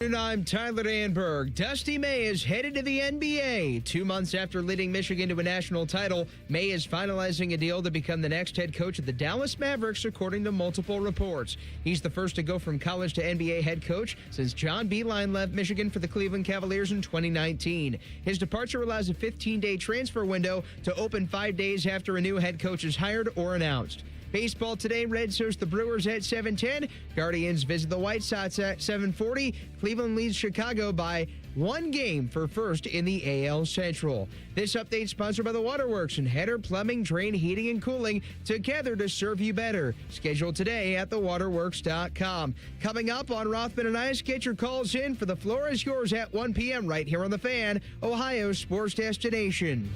And I'm Tyler Danberg. Dusty May is headed to the NBA. 2 months after leading Michigan to a national title, May is finalizing a deal to become the next head coach of the Dallas Mavericks, according to multiple reports. He's the first to go from college to NBA head coach since John Beilein left Michigan for the Cleveland Cavaliers in 2019. His departure allows a 15-day transfer window to open 5 days after a new head coach is hired or announced. Baseball today, Reds host the Brewers at 7:10. Guardians visit the White Sox at 7:40. Cleveland leads Chicago by 1 game for first in the AL Central. This update sponsored by the Waterworks and Header Plumbing, Drain, Heating, and Cooling, together to serve you better. Schedule today at thewaterworks.com. Coming up on Rothman Ice, get your calls in for The Floor is Yours at 1 p.m. right here on The Fan, Ohio's sports destination.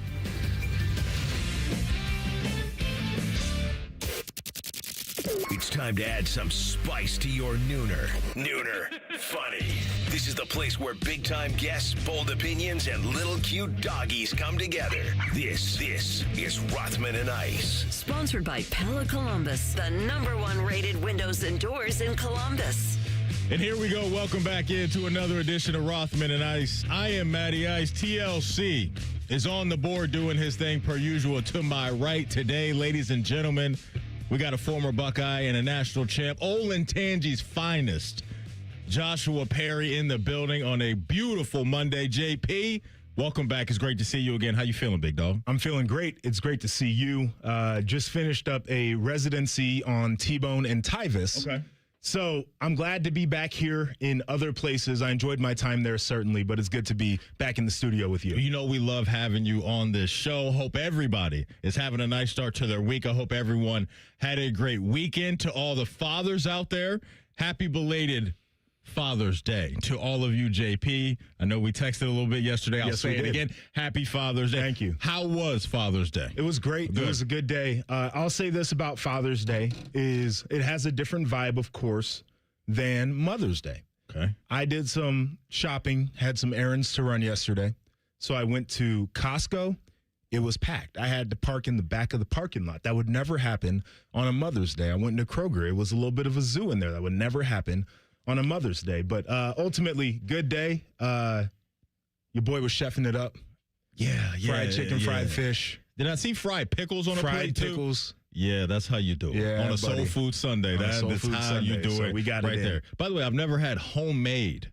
It's time to add some spice to your nooner. Nooner funny. This is the place where big-time guests, bold opinions, and little cute doggies come together. This is Rothman and Ice. Sponsored by Pella Columbus, the #1 rated windows and doors in Columbus. And here we go. Welcome back into another edition of Rothman and Ice. I am Matty Ice. TLC is on the board doing his thing per usual. To my right today, ladies and gentlemen, we got a former Buckeye and a national champ, Olentangy's finest, Joshua Perry, in the building on a beautiful Monday. JP, welcome back. It's great to see you again. How you feeling, big dog? I'm feeling great. It's great to see you. Just finished up a residency on T-Bone and Tyvis. Okay. So I'm glad to be back here in other places. I enjoyed my time there, certainly, but it's good to be back in the studio with you. You know we love having you on this show. Hope everybody is having a nice start to their week. I hope everyone had a great weekend. To all the fathers out there, happy belated Father's Day. To all of you, JP, I know we texted a little bit yesterday. I'll say it again. Happy Father's Day. Thank you. How was Father's Day? It was great. Good. It was a good day. I'll say this about Father's Day is it has a different vibe, of course, than Mother's Day. Okay. I did some shopping, had some errands to run yesterday. So I went to Costco. It was packed. I had to park in the back of the parking lot. That would never happen on a Mother's Day. I went to Kroger. It was a little bit of a zoo in there. That would never happen on a Mother's Day. But ultimately, good day. Your boy was chefing it up. Fried chicken, fried fish. Did I see fried pickles on a plate, too? Fried pickles. Yeah, that's how you do it. Yeah, on a Soul Food Sunday. That's how you do it. We got right it there. By the way, I've never had homemade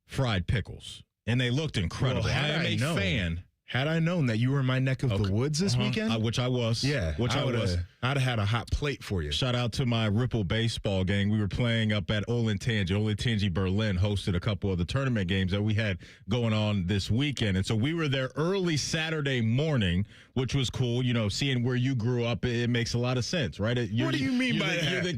fried pickles, and they looked incredible. Well, I am a fan. Had I known that you were in my neck of the woods this weekend, which I was, I'd have had a hot plate for you. Shout out to my Ripple baseball gang. We were playing up at Olentangy Berlin hosted a couple of the tournament games that we had going on this weekend, and so we were there early Saturday morning, which was cool. You know, seeing where you grew up, it makes a lot of sense, right? What do you mean by that? You're the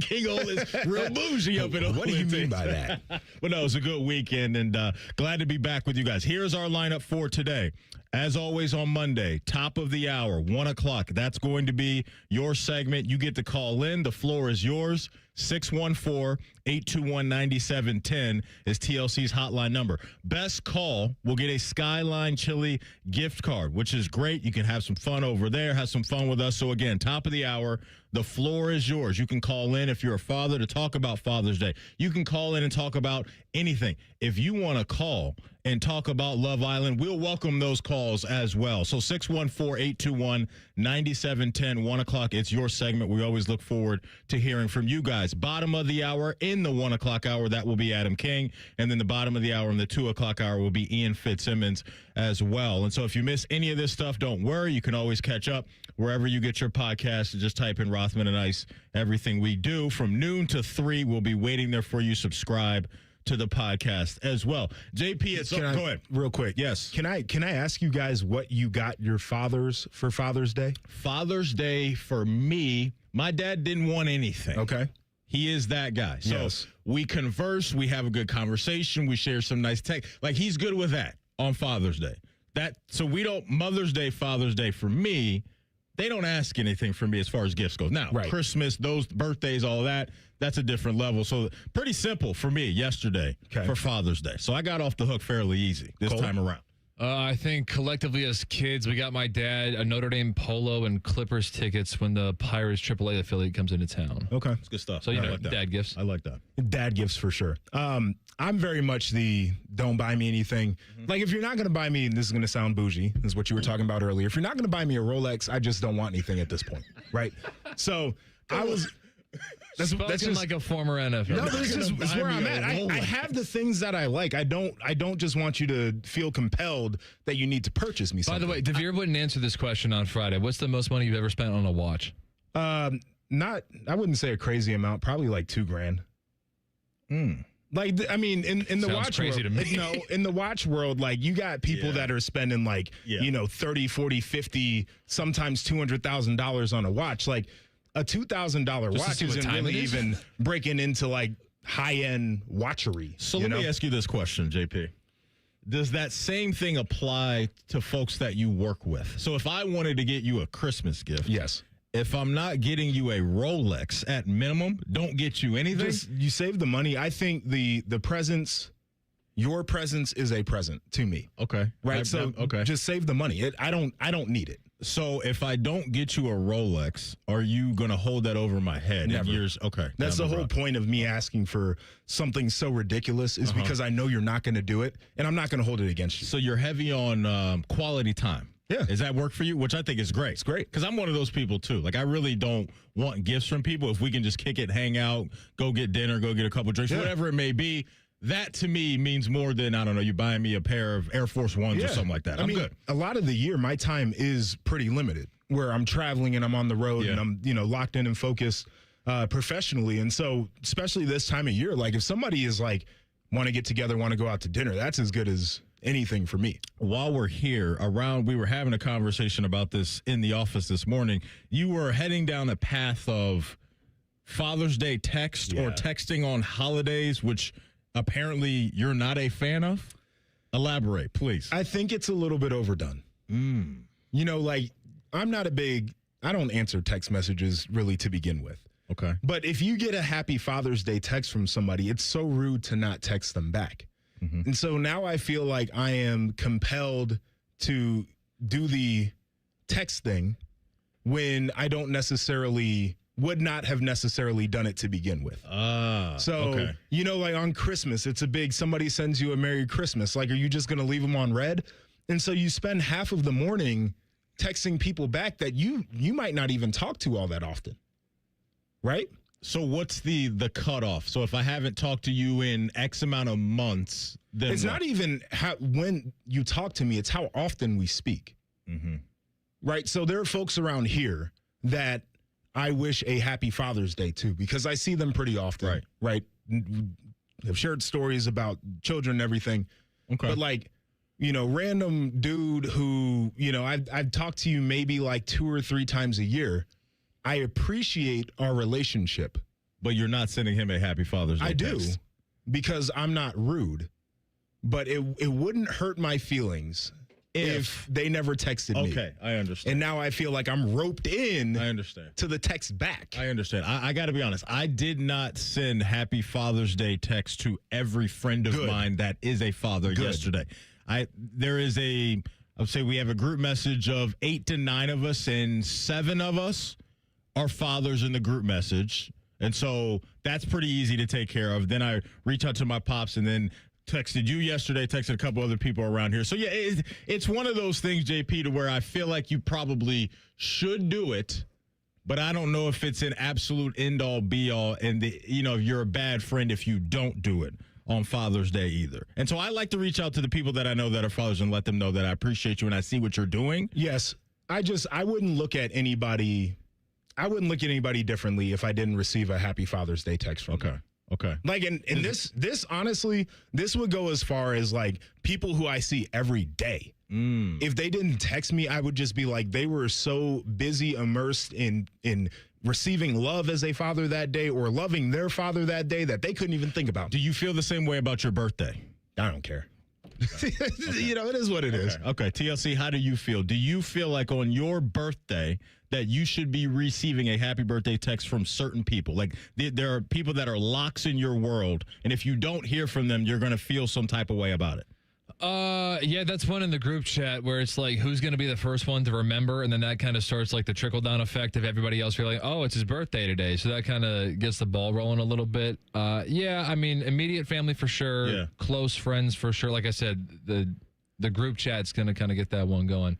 King Olen's real bougie up in Olentangy. What do you mean by that? Well, no, it was a good weekend, and glad to be back with you guys. Here's our lineup for today. As always on Monday, top of the hour, 1 o'clock. That's going to be your segment. You get to call in. The floor is yours. 614-821-9710 is TLC's hotline number. Best call will get a Skyline Chili gift card, which is great. You can have some fun over there, have some fun with us. So, again, top of the hour, the floor is yours. You can call in if you're a father to talk about Father's Day. You can call in and talk about anything. If you want to call and talk about Love Island, we'll welcome those calls as well. So 614-821-9710, 1 o'clock. It's your segment. We always look forward to hearing from you guys. Bottom of the hour, in the 1 o'clock hour, that will be Adam King. And then the bottom of the hour in the 2 o'clock hour will be Ian Fitzsimmons as well. And so if you miss any of this stuff, don't worry. You can always catch up wherever you get your podcast. Just type in Rothman and Ice. Everything we do from noon to 3 will be waiting there for you. Subscribe to the podcast as well. JP, go ahead. Real quick. Yes. Can I ask you guys what you got your fathers for Father's Day? Father's Day for me, my dad didn't want anything. Okay. He is that guy. So yes. We converse, we have a good conversation, we share some nice tech. Like, he's good with that on Father's Day. So we don't, Mother's Day, Father's Day for me, they don't ask anything from me as far as gifts goes. Now, right. Christmas, those birthdays, all that, that's a different level. So pretty simple for me yesterday for Father's Day. So I got off the hook fairly easy this time around. I think collectively as kids, we got my dad a Notre Dame polo and Clippers tickets when the Pirates AAA affiliate comes into town. Okay. It's good stuff. So, I like that. dad gifts. I like that. Dad gifts for sure. I'm very much the don't buy me anything. Like, if you're not going to buy me, and this is going to sound bougie, this is what you were talking about earlier. If you're not going to buy me a Rolex, I just don't want anything at this point, right? So I was... That's just like a former NFL. No, this is where I'm at. I have the things that I like. I don't just want you to feel compelled that you need to purchase me something. By the way, Devere wouldn't answer this question on Friday. What's the most money you've ever spent on a watch? I wouldn't say a crazy amount. Probably like $2,000. Like, I mean, in the Sounds watch crazy world, to me. no, in the watch world, like, you got people that are spending like, 30, 40, 50, sometimes $200,000 on a watch. Like, a $2,000 watch isn't really even breaking into like high-end watchery. So let me ask you this question, JP. Does that same thing apply to folks that you work with? So if I wanted to get you a Christmas gift, yes. If I'm not getting you a Rolex at minimum, don't get you anything. You save the money. I think the presents, your presence is a present to me. Okay. Right. Just save the money. I don't need it. So if I don't get you a Rolex, are you going to hold that over my head? Never. Okay. That's the whole point of me asking for something so ridiculous is because I know you're not going to do it, and I'm not going to hold it against you. So you're heavy on quality time. Yeah. Does that work for you? Which I think is great. It's great. Because I'm one of those people, too. Like, I really don't want gifts from people. If we can just kick it, hang out, go get dinner, go get a couple drinks, whatever it may be, that to me means more than, I don't know, you buying me a pair of Air Force Ones or something like that. I'm good. A lot of the year, my time is pretty limited, where I'm traveling and I'm on the road and I'm, locked in and focused professionally. And so, especially this time of year, like, if somebody is like, want to get together, want to go out to dinner, that's as good as anything for me. While we're here, we were having a conversation about this in the office this morning. You were heading down a path of Father's Day text or texting on holidays, which apparently you're not a fan of. Elaborate, please. I think it's a little bit overdone. Like, I don't answer text messages really to begin with. Okay. But if you get a happy Father's Day text from somebody, it's so rude to not text them back. And so now I feel like I am compelled to do the text thing when I would not have necessarily done it to begin with. Like on Christmas, it's a big, somebody sends you a Merry Christmas. Like, are you just going to leave them on red? And so you spend half of the morning texting people back that you might not even talk to all that often. Right? So what's the cutoff? So if I haven't talked to you in X amount of months, then it's not even when you talk to me, it's how often we speak. Right? So there are folks around here that I wish a happy Father's Day to, because I see them pretty often. Right? Have shared stories about children and everything. Okay. But like, random dude who, I've talked to you maybe like 2 or 3 times a year. I appreciate our relationship. But you're not sending him a happy Father's Day text. I do, because I'm not rude. But it wouldn't hurt my feelings if they never texted me. Okay, I understand. And now I feel like I'm roped in. I understand. To the text back. I understand. I got to be honest. I did not send happy Father's Day text to every friend of mine that is a father yesterday. I would say we have a group message of 8 to 9 of us, and 7 of us are fathers in the group message. And so that's pretty easy to take care of. Then I reach out to my pops, and then texted you yesterday, texted a couple other people around here. So, yeah, it's one of those things, JP, to where I feel like you probably should do it, but I don't know if it's an absolute end-all, be-all, and, you're a bad friend if you don't do it on Father's Day either. And so I like to reach out to the people that I know that are fathers and let them know that I appreciate you and I see what you're doing. Yes. I wouldn't look at anybody differently if I didn't receive a happy Father's Day text from them. Okay. Like, and this honestly, this would go as far as like people who I see every day. If they didn't text me, I would just be like, they were so busy, immersed in receiving love as a father that day or loving their father that day that they couldn't even think about. Do you feel the same way about your birthday? I don't care. Okay. It is what it is. Okay. TLC, how do you feel? Do you feel like on your birthday that you should be receiving a happy birthday text from certain people? Like, there are people that are locks in your world, and if you don't hear from them, you're going to feel some type of way about it. Yeah, that's one in the group chat where it's like, who's going to be the first one to remember? And then that kind of starts like the trickle down effect of everybody else feeling, oh, it's his birthday today. So that kind of gets the ball rolling a little bit. Yeah, I mean, immediate family for sure. Yeah. Close friends for sure. Like I said, the group chat's going to kind of get that one going.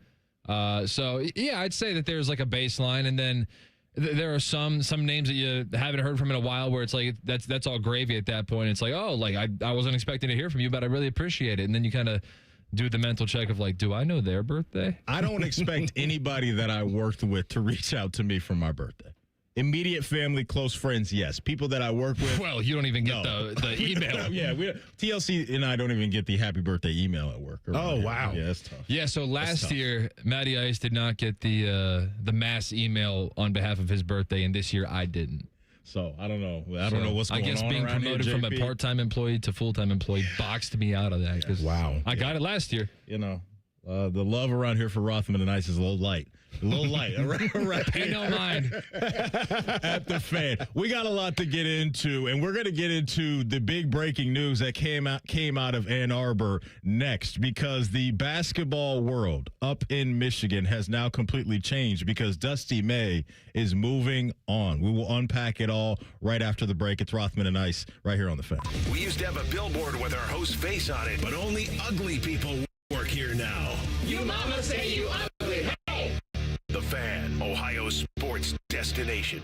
So yeah, I'd say that there's like a baseline, and then there are some names that you haven't heard from in a while where it's like that's all gravy at that point. It's like, oh, like I wasn't expecting to hear from you, but I really appreciate it. And then you kind of do the mental check of like, do I know their birthday? I don't expect anybody that I worked with to reach out to me for my birthday. Immediate family, close friends, yes. People that I work with. Well, you don't even get the email. Yeah, TLC and I don't even get the happy birthday email at work. Oh, wow. Yeah, that's tough. Yeah, so last year, Matty Ice did not get the mass email on behalf of his birthday, and this year I didn't. So I don't know. I don't know what's going on. I guess being promoted from a part-time employee to full-time employee boxed me out of that. Wow. I got it last year. You know, the love around here for Rothman Ice is a little light. A little light. Right. Pay no mind. At the fan. We got a lot to get into, and we're going to get into the big breaking news that came out of Ann Arbor next, because the basketball world up in Michigan has now completely changed because Dusty May is moving on. We will unpack it all right after the break. It's Rothman and Ice right here on the Fan. We used to have a billboard with our host's face on it, but only ugly people work here now. You mama say you ugly. Hey! The Fan, Ohio's sports destination.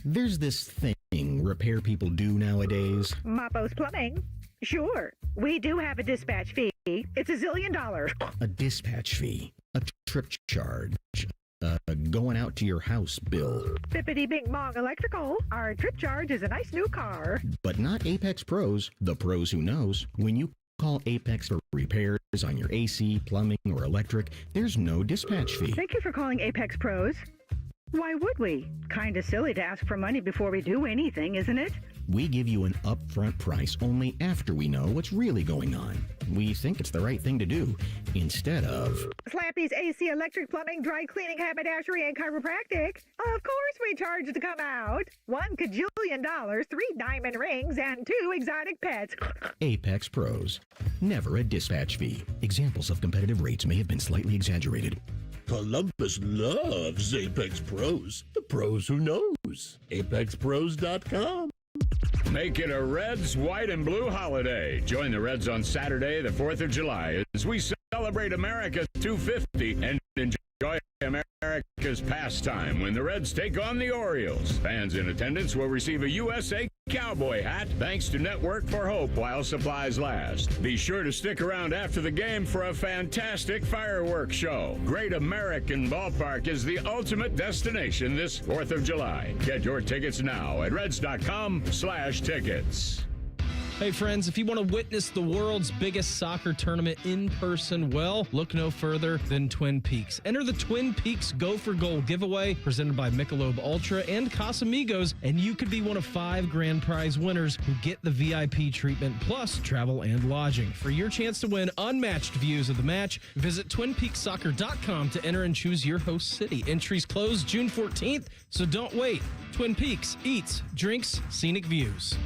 There's this thing repair people do nowadays. Mappo's Plumbing. Sure, we do have a dispatch fee. It's $1 zillion. A dispatch fee, a trip charge, going out to your house bill. Bippity Bing Bong Electrical. Our trip charge is a nice new car. But not Apex Pros, the pros who knows. When you call Apex for repairs on your AC, plumbing, or electric, there's no dispatch fee. Thank you for calling Apex Pros. Why would we? Kinda silly to ask for money before we do anything, isn't it? We give you an upfront price only after we know what's really going on. We think it's the right thing to do, instead of Slappy's AC, electric, plumbing, dry cleaning, haberdashery, and chiropractic. Of course we charge to come out. $1 kajillion, 3 diamond rings, and 2 exotic pets. Apex Pros. Never a dispatch fee. Examples of competitive rates may have been slightly exaggerated. Columbus loves Apex Pros. The pros who knows. ApexPros.com. Make it a Reds, white, and blue holiday. Join the Reds on Saturday, the 4th of July, as we celebrate America 250 and enjoy America's pastime when the Reds take on the Orioles. Fans in attendance will receive a USA Cowboy hat thanks to Network for Hope while supplies last. Be sure to stick around after the game for a fantastic fireworks show. Great American Ballpark is the ultimate destination this 4th of July. Get your tickets now at reds.com/tickets. Hey, friends, if you want to witness the world's biggest soccer tournament in person, well, look no further than Twin Peaks. Enter the Twin Peaks Go for Goal giveaway presented by Michelob Ultra and Casamigos, and you could be one of 5 grand prize winners who get the VIP treatment plus travel and lodging. For your chance to win unmatched views of the match, visit TwinPeaksSoccer.com to enter and choose your host city. Entries close June 14th, so don't wait. Twin Peaks eats, drinks, scenic views.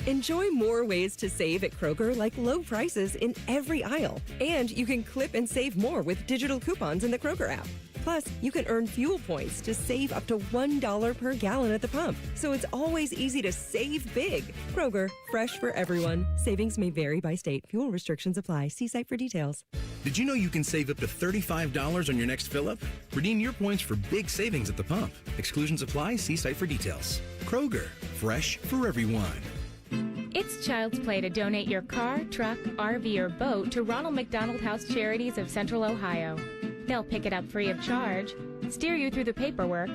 Enjoy more ways to save at Kroger, like low prices in every aisle. And you can clip and save more with digital coupons in the Kroger app. Plus, you can earn fuel points to save up to $1 per gallon at the pump. So it's always easy to save big. Kroger, fresh for everyone. Savings may vary by state. Fuel restrictions apply. See site for details. Did you know you can save up to $35 on your next fill-up? Redeem your points for big savings at the pump. Exclusions apply. See site for details. Kroger, fresh for everyone. It's child's play to donate your car, truck, RV, or boat to Ronald McDonald House Charities of Central Ohio. They'll pick it up free of charge, steer you through the paperwork,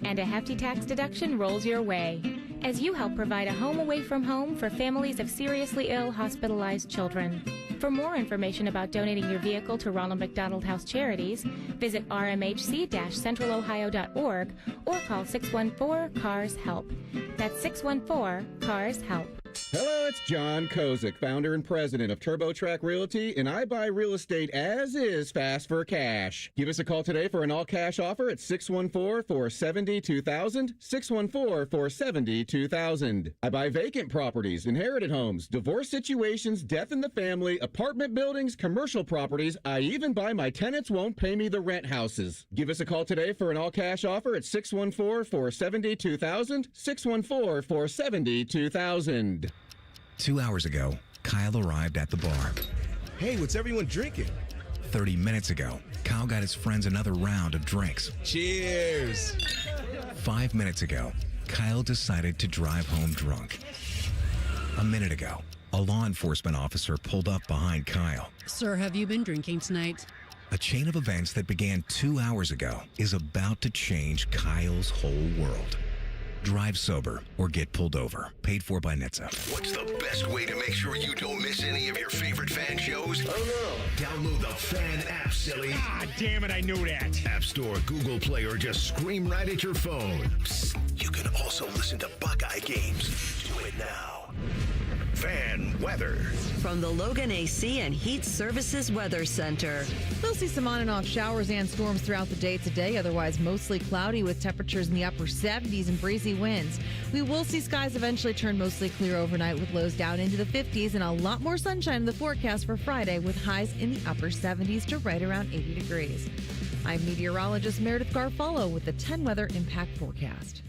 and a hefty tax deduction rolls your way as you help provide a home away from home for families of seriously ill, hospitalized children. For more information about donating your vehicle to Ronald McDonald House Charities, visit rmhc-centralohio.org or call 614-CARS-HELP. That's 614-CARS-HELP. Hello, it's John Kozik, founder and president of TurboTrack Realty, and I buy real estate as is fast for cash. Give us a call today for an all-cash offer at 614-470-2000, 614-470-2000. I buy vacant properties, inherited homes, divorce situations, death in the family, apartment buildings, commercial properties. I even buy my tenants won't pay me the rent houses. Give us a call today for an all-cash offer at 614-470-2000, 614-470-2000. 2 hours ago, Kyle arrived at the bar. Hey, what's everyone drinking? 30 minutes ago, Kyle got his friends another round of drinks. Cheers! 5 minutes ago, Kyle decided to drive home drunk. A minute ago, a law enforcement officer pulled up behind Kyle. Sir, have you been drinking tonight? A chain of events that began 2 hours ago is about to change Kyle's whole world. Drive sober or get pulled over. Paid for by NHTSA. What's the best way to make sure you don't miss any of your favorite fan shows? Oh no. Download the Fan app, silly. Ah, damn it, I knew that. App Store, Google Play, or just scream right at your phone. Psst, you can also listen to Buckeye games. Do it now. Fan weather. From the Logan AC and Heat Services Weather Center. We'll see some on and off showers and storms throughout the day today, otherwise mostly cloudy with temperatures in the upper 70s and breezy winds. We will see skies eventually turn mostly clear overnight with lows down into the 50s and a lot more sunshine in the forecast for Friday with highs in the upper 70s to right around 80 degrees. I'm meteorologist Meredith Garfalo with the 10 Weather Impact Forecast.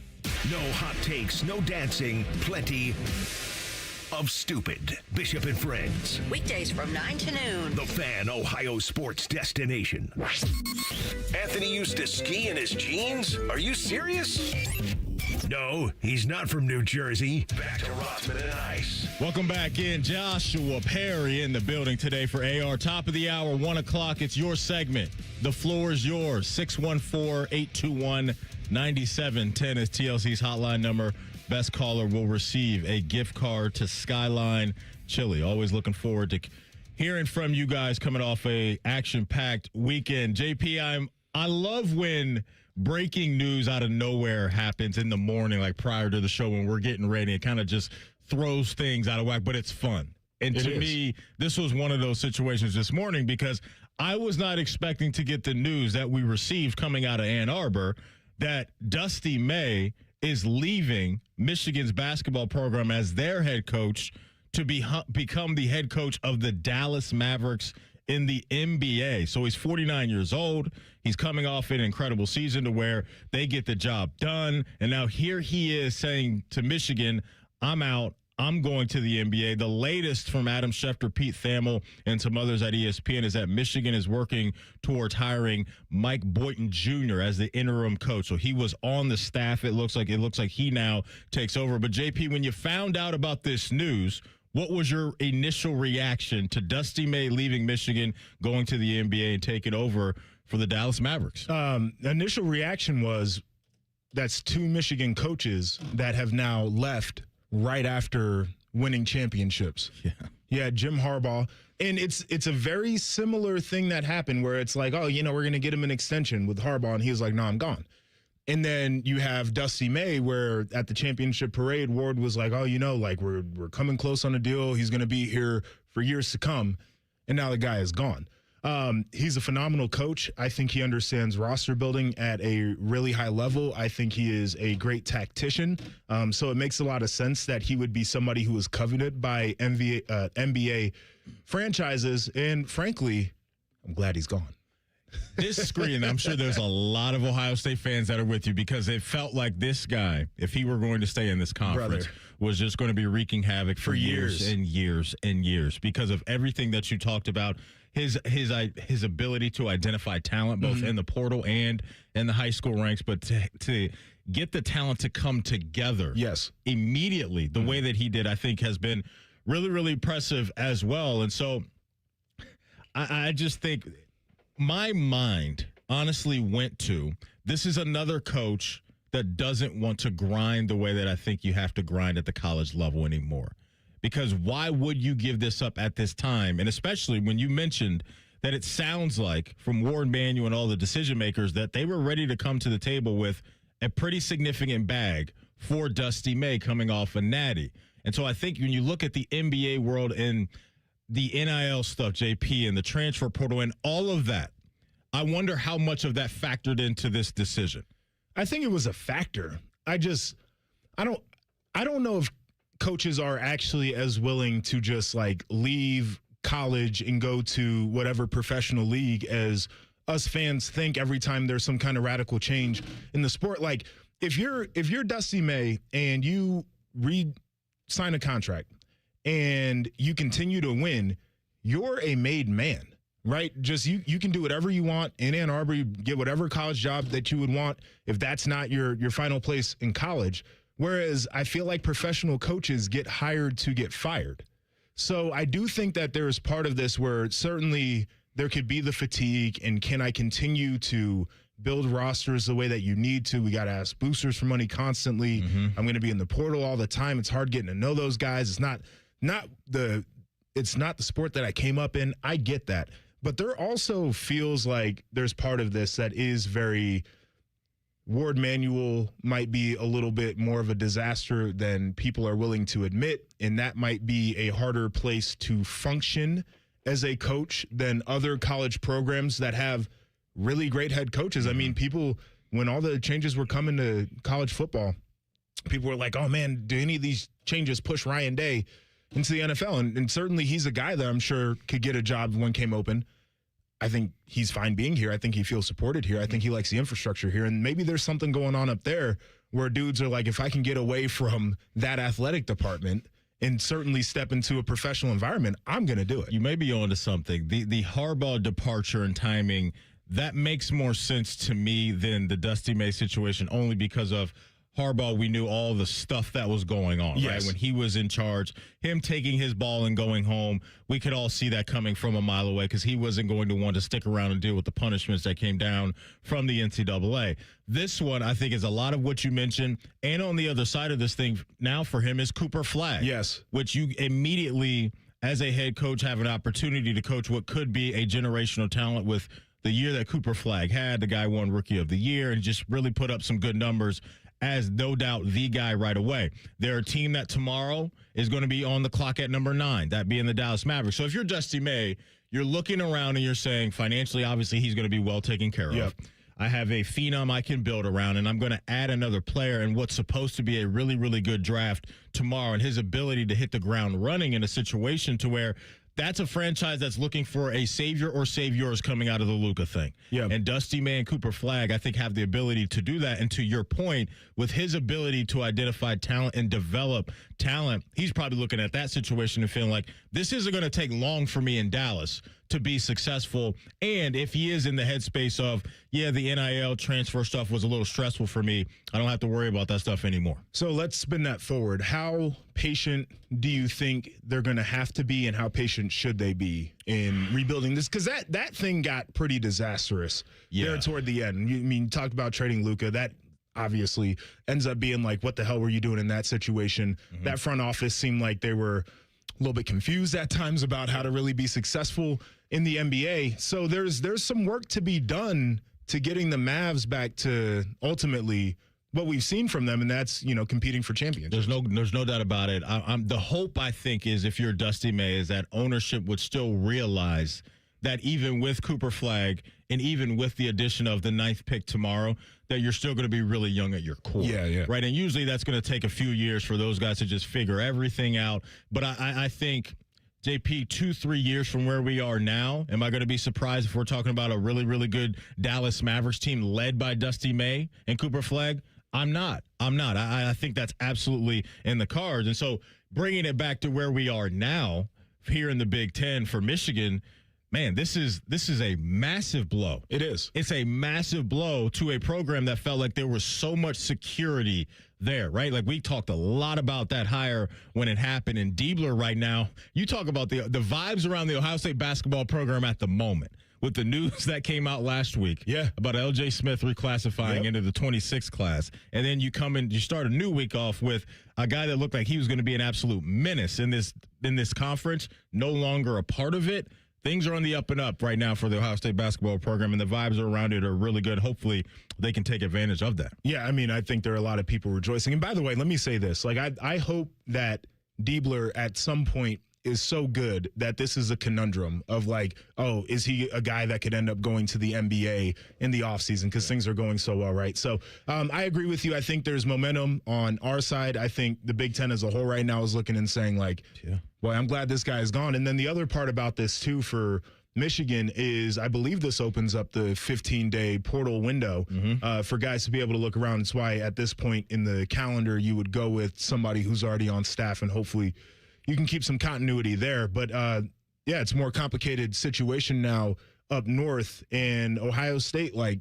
No hot takes, no dancing, plenty of stupid. Bishop and Friends. Weekdays from 9 to noon. The Fan, Ohio sports destination. Anthony used to ski in his jeans? Are you serious? No, he's not from New Jersey. Back to Rothman and Ice. Welcome back in. Joshua Perry in the building today for AR. Top of the hour, 1 o'clock. It's your segment. The floor is yours. 614-821-9710 is TLC's hotline number. Best caller will receive a gift card to Skyline Chili. Always looking forward to hearing from you guys coming off a action-packed weekend. JP, I love when breaking news out of nowhere happens in the morning, like prior to the show when we're getting ready. It kind of just throws things out of whack, but it's fun. And to me, this was one of those situations this morning because I was not expecting to get the news that we received coming out of Ann Arbor that Dusty May is leaving Michigan's basketball program as their head coach to become the head coach of the Dallas Mavericks in the NBA. So he's 49 years old. He's coming off an incredible season to where they get the job done. And now here he is saying to Michigan, I'm out. I'm going to the NBA. The latest from Adam Schefter, Pete Thamel, and some others at ESPN is that Michigan is working towards hiring Mike Boynton Jr. as the interim coach. So he was on the staff. It looks like he now takes over. But JP, when you found out about this news, what was your initial reaction to Dusty May leaving Michigan, going to the NBA, and taking over for the Dallas Mavericks? Initial reaction was that's two Michigan coaches that have now left right after winning championships. Yeah, Jim Harbaugh. And it's a very similar thing that happened where it's like, oh, we're going to get him an extension with Harbaugh. And he was like, no, I'm gone. And then you have Dusty May where at the championship parade, Ward was like, oh, we're coming close on a deal. He's going to be here for years to come. And now the guy is gone. He's a phenomenal coach. I think he understands roster building at a really high level. I think he is a great tactician. So it makes a lot of sense that he would be somebody who is coveted by NBA franchises. And frankly, I'm glad he's gone. This screen, I'm sure there's a lot of Ohio State fans that are with you because it felt like this guy, if he were going to stay in this conference, was just going to be wreaking havoc for years and years and years because of everything that you talked about. His ability to identify talent both in the portal and in the high school ranks, but to get the talent to come together immediately the way that he did, I think has been really, really impressive as well. And so I just think my mind honestly went to this is another coach that doesn't want to grind the way that I think you have to grind at the college level anymore. Because why would you give this up at this time? And especially when you mentioned that it sounds like from Warren Manuel and all the decision makers that they were ready to come to the table with a pretty significant bag for Dusty May coming off a natty. And so I think when you look at the NBA world and the NIL stuff, JP, and the transfer portal and all of that, I wonder how much of that factored into this decision. I think it was a factor. I don't know if coaches are actually as willing to just like leave college and go to whatever professional league as us fans think every time there's some kind of radical change in the sport. Like if you're Dusty May and you sign a contract and you continue to win, you're a made man, right? Just you can do whatever you want in Ann Arbor, you get whatever college job that you would want if that's not your final place in college. Whereas I feel like professional coaches get hired to get fired. So I do think that there's part of this where certainly there could be the fatigue, and can I continue to build rosters the way that you need to? We got to ask boosters for money constantly. I'm going to be in the portal all the time. It's hard getting to know those guys. It's not the sport that I came up in. I get that. But there also feels like there's part of this that is very Ward Manual might be a little bit more of a disaster than people are willing to admit, and that might be a harder place to function as a coach than other college programs that have really great head coaches. I mean, people, when all the changes were coming to college football, people were like, oh, man, do any of these changes push Ryan Day into the NFL? And certainly he's a guy that I'm sure could get a job when came open. I think he's fine being here. I think he feels supported here. I think he likes the infrastructure here. And maybe there's something going on up there where dudes are like, if I can get away from that athletic department and certainly step into a professional environment, I'm going to do it. You may be onto something. The Harbaugh departure and timing, that makes more sense to me than the Dusty May situation, only because of Harbaugh, we knew all the stuff that was going on, right? When he was in charge, him taking his ball and going home, we could all see that coming from a mile away because he wasn't going to want to stick around and deal with the punishments that came down from the NCAA. This one, I think, is a lot of what you mentioned. And on the other side of this thing now for him is Cooper Flagg. Yes. Which you immediately, as a head coach, have an opportunity to coach what could be a generational talent with the year that Cooper Flagg had. The guy won Rookie of the Year and just really put up some good numbers as no doubt the guy right away. They're a team that tomorrow is going to be on the clock at number 9, that being the Dallas Mavericks. So if you're Dusty May, you're looking around and you're saying financially, obviously, he's going to be well taken care of. I have a phenom I can build around, and I'm going to add another player in what's supposed to be a really, really good draft tomorrow, and his ability to hit the ground running in a situation to where that's a franchise that's looking for a savior or saviors coming out of the Luka thing. And Dusty May and Cooper Flagg, I think, have the ability to do that. And to your point, with his ability to identify talent and develop talent, he's probably looking at that situation and feeling like this isn't going to take long for me in Dallas to be successful. And if he is in the headspace of, yeah, the NIL transfer stuff was a little stressful for me, I don't have to worry about that stuff anymore. So let's spin that forward. How patient do you think they're going to have to be, and how patient should they be in rebuilding this? Because that thing got pretty disastrous there toward the end. You talked about trading Luka. That obviously ends up being like, what the hell were you doing in that situation? That front office seemed like they were a little bit confused at times about how to really be successful in the NBA. So there's some work to be done to getting the Mavs back to ultimately what we've seen from them, and that's, competing for championships. There's no doubt about it. The hope, I think, is if you're Dusty May, is that ownership would still realize that even with Cooper Flagg and even with the addition of the 9th pick tomorrow, that you're still going to be really young at your core. Right? And usually that's going to take a few years for those guys to just figure everything out. But I think, JP, 2-3 years from where we are now, am I going to be surprised if we're talking about a really, really good Dallas Mavericks team led by Dusty May and Cooper Flagg? I'm not. I think that's absolutely in the cards. And so bringing it back to where we are now here in the Big Ten for Michigan, man, this is a massive blow. It is. It's a massive blow to a program that felt like there was so much security there, right? Like we talked a lot about that hire when it happened. And Diebler right now, you talk about the vibes around the Ohio State basketball program at the moment with the news that came out last week about L.J. Smith reclassifying into the 26th class. And then you start a new week off with a guy that looked like he was going to be an absolute menace in this conference, no longer a part of it. Things are on the up and up right now for the Ohio State basketball program, and the vibes around it are really good. Hopefully, they can take advantage of that. Yeah, I think there are a lot of people rejoicing. And by the way, let me say this. I hope that Diebler at some point is so good that this is a conundrum of like, oh, is he a guy that could end up going to the NBA in the offseason because things are going so well, right? So I agree with you. I think there's momentum on our side. I think the Big Ten as a whole right now is looking and saying like, boy, I'm glad this guy is gone. And then the other part about this too for Michigan is I believe this opens up the 15-day portal window for guys to be able to look around. It's why at this point in the calendar you would go with somebody who's already on staff and hopefully you can keep some continuity there. But, it's a more complicated situation now up north. And Ohio State, like,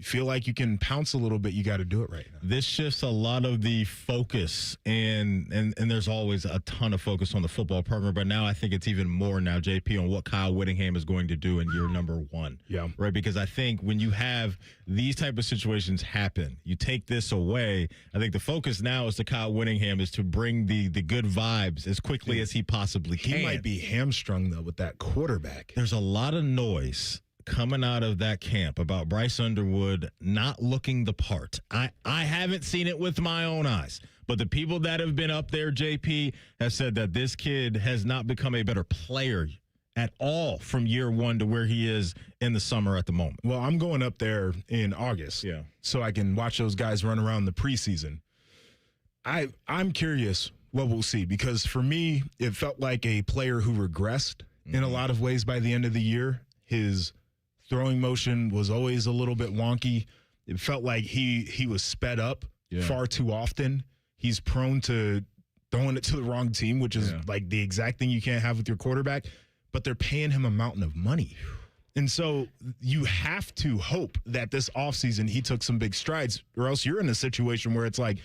feel like you can pounce a little bit, you got to do it right now. This shifts a lot of the focus, and there's always a ton of focus on the football program, but now I think it's even more now, JP, on what Kyle Whittingham is going to do in year number 1. Yeah. Right? Because I think when you have these type of situations happen, you take this away, I think the focus now is to Kyle Whittingham is to bring the good vibes as quickly as he possibly can. He might be hamstrung, though, with that quarterback. There's a lot of noise coming out of that camp about Bryce Underwood not looking the part. I haven't seen it with my own eyes, but the people that have been up there, JP, have said that this kid has not become a better player at all from year 1 to where he is in the summer at the moment. Well, I'm going up there in August so I can watch those guys run around the preseason. I'm curious what we'll see because for me, it felt like a player who regressed in a lot of ways by the end of the year. His throwing motion was always a little bit wonky. It felt like he was sped up far too often. He's prone to throwing it to the wrong team, which is like the exact thing you can't have with your quarterback. But they're paying him a mountain of money. And so you have to hope that this offseason he took some big strides, or else you're in a situation where it's like,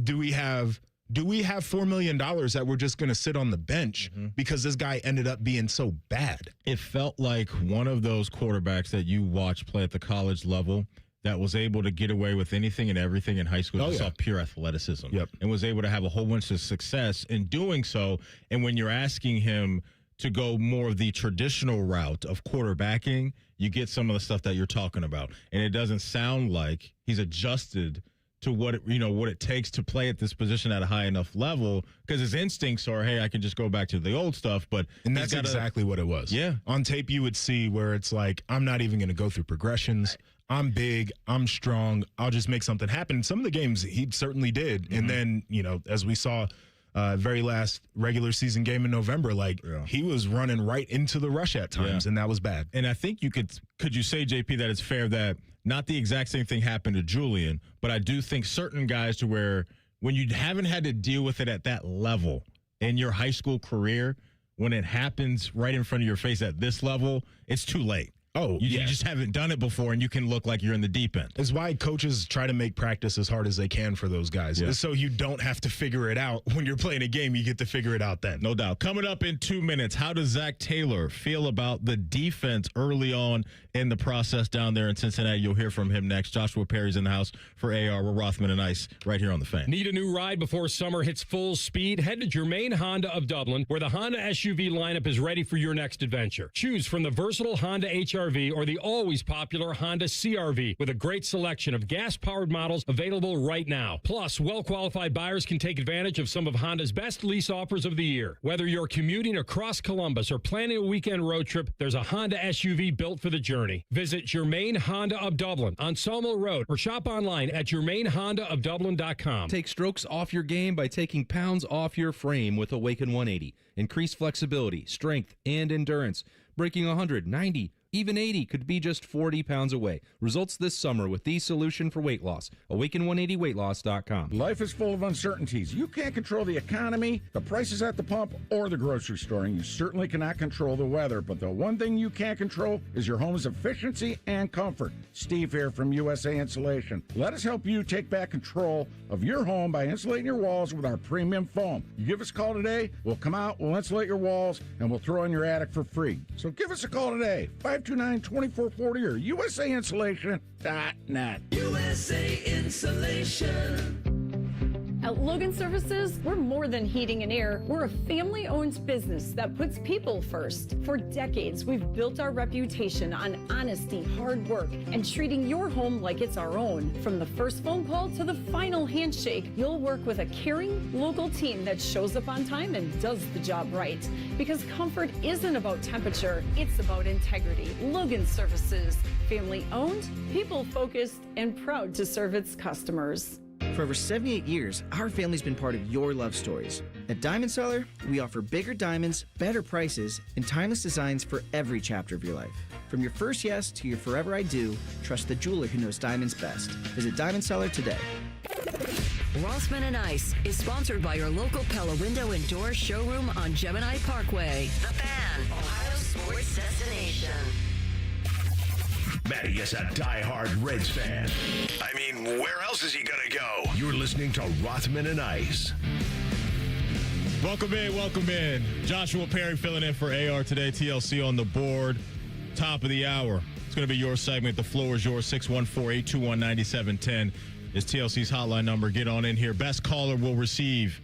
do we have $4 million that we're just going to sit on the bench because this guy ended up being so bad? It felt like one of those quarterbacks that you watch play at the college level that was able to get away with anything and everything in high school. Saw pure athleticism and was able to have a whole bunch of success in doing so. And when you're asking him to go more of the traditional route of quarterbacking, you get some of the stuff that you're talking about. And it doesn't sound like he's adjusted to what it takes to play at this position at a high enough level, because his instincts are, hey, I can just go back to the old stuff. And that's exactly what it was. Yeah. On tape, you would see where it's like, I'm not even going to go through progressions. I'm big. I'm strong. I'll just make something happen. Some of the games he certainly did. And then, as we saw very last regular season game in November, he was running right into the rush at times, and that was bad. And I think could you say, JP, that it's fair that not the exact same thing happened to Julian, but I do think certain guys to where when you haven't had to deal with it at that level in your high school career, when it happens right in front of your face at this level, it's too late. You just haven't done it before, and you can look like you're in the deep end. It's why coaches try to make practice as hard as they can for those guys. So you don't have to figure it out. When you're playing a game, you get to figure it out then. No doubt. Coming up in 2 minutes, how does Zach Taylor feel about the defense early on in the process down there in Cincinnati? You'll hear from him next. Joshua Perry's in the house for AR. We're Rothman and Ice right here on The Fan. Need a new ride before summer hits full speed? Head to Germain Honda of Dublin, where the Honda SUV lineup is ready for your next adventure. Choose from the versatile Honda HR-V or the always popular Honda CR-V with a great selection of gas-powered models available right now. Plus, well-qualified buyers can take advantage of some of Honda's best lease offers of the year. Whether you're commuting across Columbus or planning a weekend road trip, there's a Honda SUV built for the journey. Visit Germain Honda of Dublin on Sawmill Road or shop online at GermainHondaofDublin.com. Take strokes off your game by taking pounds off your frame with Awaken 180. Increase flexibility, strength, and endurance. Breaking 100, 90, even 80 could be just 40 pounds away. Results this summer with the solution for weight loss. Awaken180weightloss.com. Life is full of uncertainties. You can't control the economy, the prices at the pump, or the grocery store, and you certainly cannot control the weather. But the one thing you can control is your home's efficiency and comfort. Steve here from USA Insulation. Let us help you take back control of your home by insulating your walls with our premium foam. You give us a call today, we'll come out, we'll insulate your walls, and we'll throw in your attic for free. So give us a call today, 529-2440 or USAinsulation.net. USA Insulation. At Logan Services, we're more than heating and air. We're a family-owned business that puts people first. For decades, we've built our reputation on honesty, hard work, and treating your home like it's our own. From the first phone call to the final handshake, you'll work with a caring, local team that shows up on time and does the job right. Because comfort isn't about temperature, it's about integrity. Logan Services, family-owned, people-focused, and proud to serve its customers. For over 78 years, our family's been part of your love stories. At Diamond Seller, we offer bigger diamonds, better prices, and timeless designs for every chapter of your life. From your first yes to your forever I do, trust the jeweler who knows diamonds best. Visit Diamond Seller today. Rothman Ice is sponsored by your local Pella Window and Door showroom on Gemini Parkway. The Fan, Ohio sports destination. Matty is a diehard Reds fan. I mean, where else is he going to go? You're listening to Rothman and Ice. Welcome in. Joshua Perry filling in for AR today. TLC on the board. Top of the hour. It's going to be your segment. The floor is yours. 614-821-9710 is TLC's hotline number. Get on in here. Best caller will receive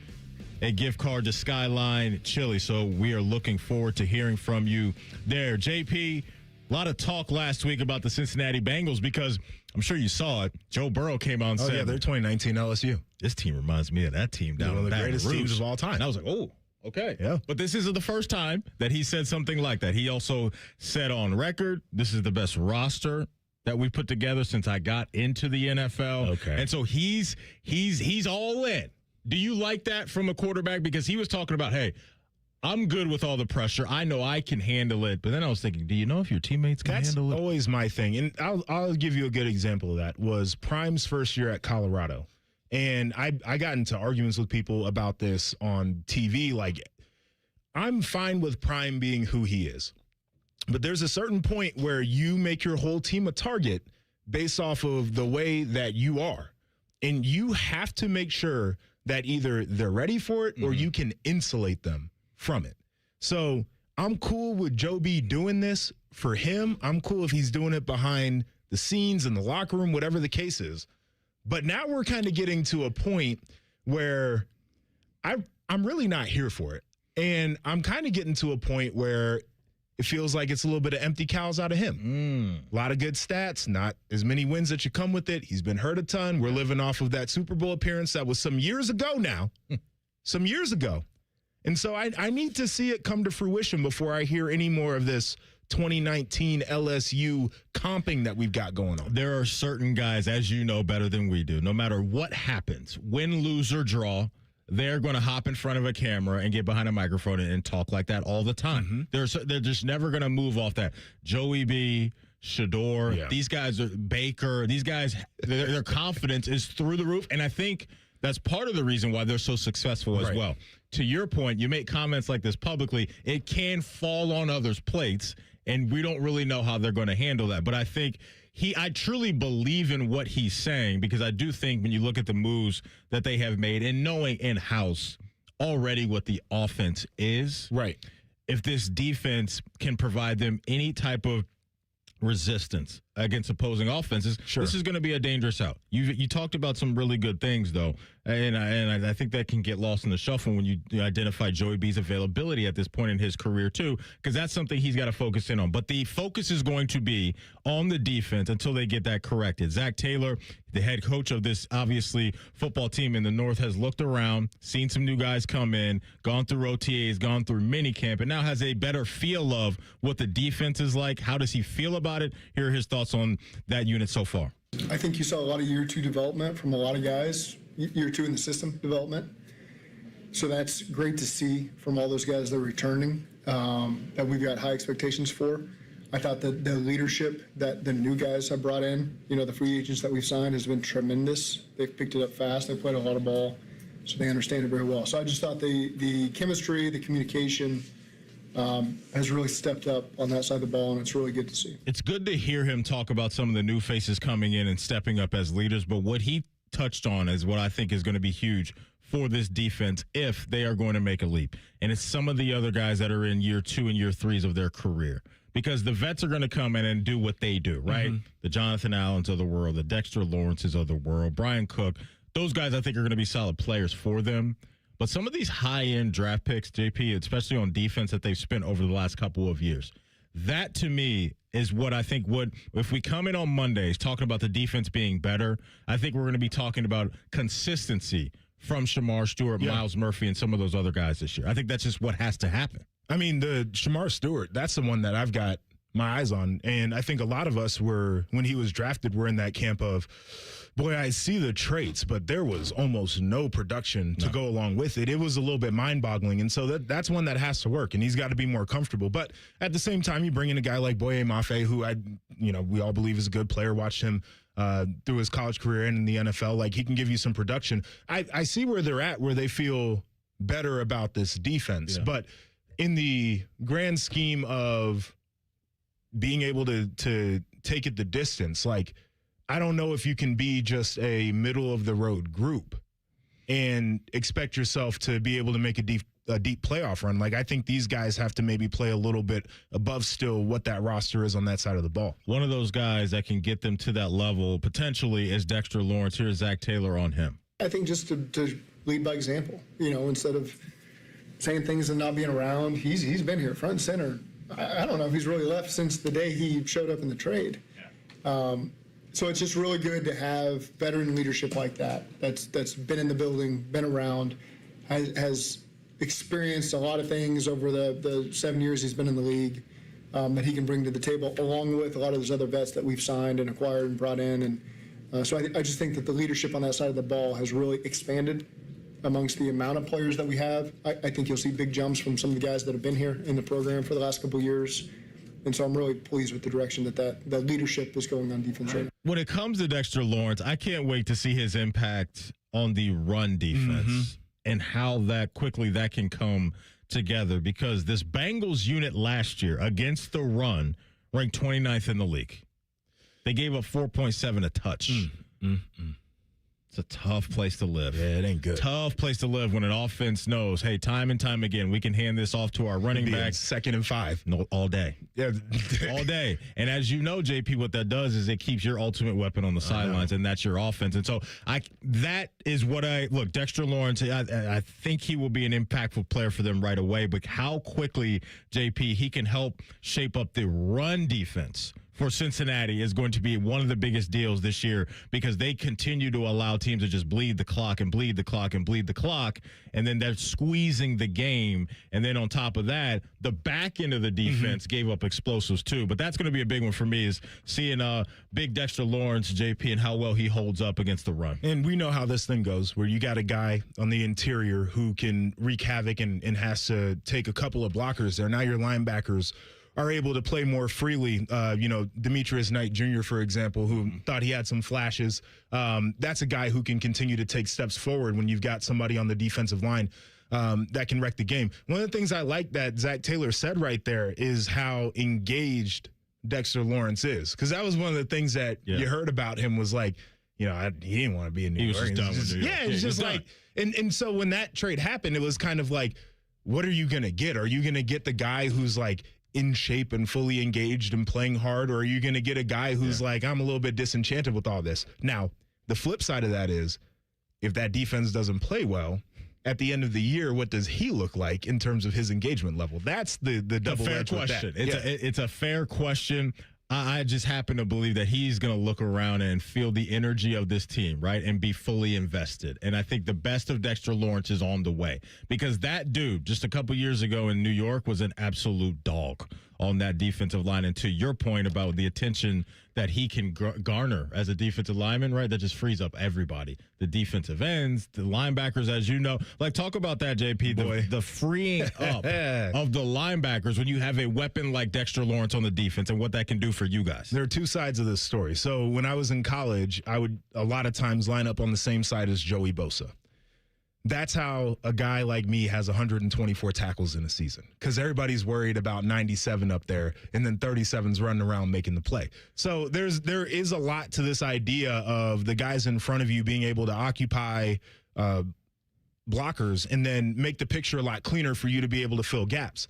a gift card to Skyline Chili. So we are looking forward to hearing from you there. JP, a lot of talk last week about the Cincinnati Bengals because I'm sure you saw it. Joe Burrow came on and said, yeah, they're 2019 LSU. This team reminds me of that team down one of the Baton greatest Rouge. teams of all time. And I was like, oh, okay. Yeah. But this isn't the first time that he said something like that. He also said on record, this is the best roster that we put together since I got into the NFL. Okay. And so he's all in. Do you like that from a quarterback? Because he was talking about, hey, I'm good with all the pressure. I know I can handle it. But then I was thinking, do you know if your teammates can handle it? That's always my thing. And I'll give you a good example of that was Prime's first year at Colorado. And I got into arguments with people about this on TV. Like, I'm fine with Prime being who he is. But there's a certain point where you make your whole team a target based off of the way that you are. And you have to make sure that either they're ready for it or you can insulate them from it. So I'm cool with Joe B doing this for him. I'm cool if he's doing it behind the scenes in the locker room, whatever the case is. But now we're kind of getting to a point where I'm really not here for it. And I'm kind of getting to a point where it feels like it's a little bit of empty cows out of him. A lot of good stats, not as many wins that you come with it. He's been hurt a ton. We're living off of that Super Bowl appearance that was some years ago now. Some years ago. And so I need to see it come to fruition before I hear any more of this 2019 LSU comping that we've got going on. There are certain guys, as you know better than we do, no matter what happens, win, lose, or draw, they're going to hop in front of a camera and get behind a microphone and talk like that all the time. They're just never going to move off that. Joey B., Shador, these guys are Baker. These guys, their confidence is through the roof. And I think that's part of the reason why they're so successful as well. To your point, you make comments like this publicly, it can fall on others' plates, and we don't really know how they're going to handle that. But I think I truly believe in what he's saying, because I do think when you look at the moves that they have made and knowing in-house already what the offense is, if this defense can provide them any type of resistance against opposing offenses, this is going to be a dangerous out. You talked about some really good things, though, and I think that can get lost in the shuffle when you identify Joey B's availability at this point in his career, too, because that's something he's got to focus in on. But the focus is going to be on the defense until they get that corrected. Zach Taylor, the head coach of this, obviously, football team in the North, has looked around, seen some new guys come in, gone through OTAs, gone through minicamp, and now has a better feel of what the defense is like. How does he feel about it? Here are his thoughts on that unit so far. I think you saw a lot of year two development from a lot of guys, year two in the system development. So that's great to see from all those guys that are returning, that we've got high expectations for. I thought that the leadership that the new guys have brought in, the free agents that we've signed, has been tremendous. They've picked it up fast. They played a lot of ball, so they understand it very well. So I just thought the chemistry, the communication, has really stepped up on that side of the ball, and it's really good to see. It's good to hear him talk about some of the new faces coming in and stepping up as leaders, but what he touched on is what I think is going to be huge for this defense if they are going to make a leap. And it's some of the other guys that are in year 2 and year 3s of their career, because the vets are going to come in and do what they do, right? The Jonathan Allens of the world, the Dexter Lawrences of the world, Brian Cook, those guys I think are going to be solid players for them. But some of these high-end draft picks, JP, especially on defense that they've spent over the last couple of years, that to me is what I think if we come in on Mondays talking about the defense being better, I think we're going to be talking about consistency from Shamar Stewart, Miles Murphy, and some of those other guys this year. I think that's just what has to happen. I mean, the Shamar Stewart, that's the one that I've got my eyes on. And I think a lot of us when he was drafted, were in that camp of, boy, I see the traits, but there was almost no production to go along with it. It was a little bit mind-boggling. And so that's one that has to work, and he's got to be more comfortable. But at the same time, you bring in a guy like Boye Mafe, who we all believe is a good player. Watched him through his college career and in the NFL. Like, he can give you some production. I see where they're at, where they feel better about this defense. Yeah. But in the grand scheme of being able to take it the distance, like, I don't know if you can be just a middle-of-the-road group and expect yourself to be able to make a deep playoff run. Like, I think these guys have to maybe play a little bit above still what that roster is on that side of the ball. One of those guys that can get them to that level potentially is Dexter Lawrence. Here's Zach Taylor on him. I think just to lead by example, instead of saying things and not being around, he's been here front and center. I don't know if he's really left since the day he showed up in the trade. So it's just really good to have veteran leadership like that. That's been in the building, been around, has experienced a lot of things over the 7 years he's been in the league that he can bring to the table, along with a lot of those other vets that we've signed and acquired and brought in. And so I just think that the leadership on that side of the ball has really expanded amongst the amount of players that we have. I think you'll see big jumps from some of the guys that have been here in the program for the last couple of years. And so I'm really pleased with the direction that leadership is going on defense right now. When it comes to Dexter Lawrence, I can't wait to see his impact on the run defense and how quickly that can come together, because this Bengals unit last year against the run ranked 29th in the league. They gave up 4.7 a touch. It's a tough place to live. Yeah, it ain't good. Tough place to live when an offense knows, hey, time and time again, we can hand this off to our running back. 2nd and 5. No, all day. Yeah. All day. And as you know, JP, what that does is it keeps your ultimate weapon on the sidelines, and that's your offense. And so that is what look, Dexter Lawrence, I think he will be an impactful player for them right away, but how quickly, JP, he can help shape up the run defense for Cincinnati is going to be one of the biggest deals this year, because they continue to allow teams to just bleed the clock and bleed the clock and bleed the clock, and then they're squeezing the game. And then on top of that, the back end of the defense gave up explosives too. But that's going to be a big one for me, is seeing big Dexter Lawrence, JP, and how well he holds up against the run. And we know how this thing goes, where you got a guy on the interior who can wreak havoc and has to take a couple of blockers there. Now your linebackers are able to play more freely. Demetrius Knight Jr., for example, who thought he had some flashes. That's a guy who can continue to take steps forward when you've got somebody on the defensive line that can wreck the game. One of the things I like that Zach Taylor said right there is how engaged Dexter Lawrence is, because that was one of the things that you heard about him was like, he didn't want to be in New York. He was just done with New York. Yeah, it was just like, and so when that trade happened, it was kind of like, what are you going to get? Are you going to get the guy who's like in shape and fully engaged and playing hard, or are you going to get a guy who's like, I'm a little bit disenchanted with all this? Now, the flip side of that is, if that defense doesn't play well, at the end of the year, what does he look like in terms of his engagement level? That's the double-edged question. It's a fair question. I just happen to believe that he's going to look around and feel the energy of this team, right, and be fully invested. And I think the best of Dexter Lawrence is on the way, because that dude just a couple years ago in New York was an absolute dog on that defensive line. And to your point about the attention that he can garner as a defensive lineman, right, that just frees up everybody. The defensive ends, the linebackers, as you know. Like, talk about that, JP, the freeing up of the linebackers when you have a weapon like Dexter Lawrence on the defense and what that can do for you guys. There are two sides of this story. So when I was in college, I would a lot of times line up on the same side as Joey Bosa. That's how a guy like me has 124 tackles in a season, because everybody's worried about 97 up there, and then 37's running around making the play. So there is a lot to this idea of the guys in front of you being able to occupy blockers and then make the picture a lot cleaner for you to be able to fill gaps.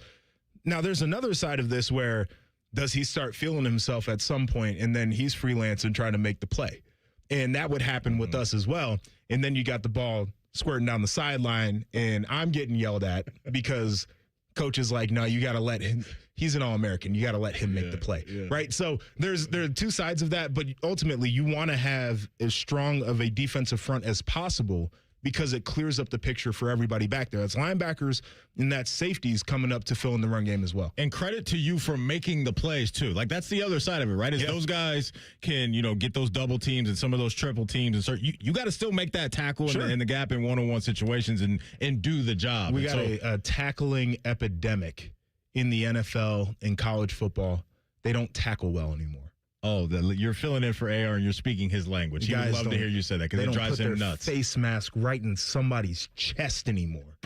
Now, there's another side of this where does he start feeling himself at some point, and then he's freelance and trying to make the play? And that would happen with us as well. And then you got the ball squirting down the sideline, and I'm getting yelled at because coach is like, no, you got to let him. He's an All-American. You got to let him make the play, right? So there are two sides of that, but ultimately you want to have as strong of a defensive front as possible because it clears up the picture for everybody back there. That's linebackers and that's safeties coming up to fill in the run game as well. And credit to you for making the plays, too. Like, that's the other side of it, right? Is those guys can, get those double teams and some of those triple teams. And so you got to still make that tackle in the gap in one-on-one situations and do the job. We got a tackling epidemic in the NFL and college football. They don't tackle well anymore. Oh, you're filling in for AR and you're speaking his language. He would love to hear you say that because it drives him nuts. They don't put their face mask right in somebody's chest anymore.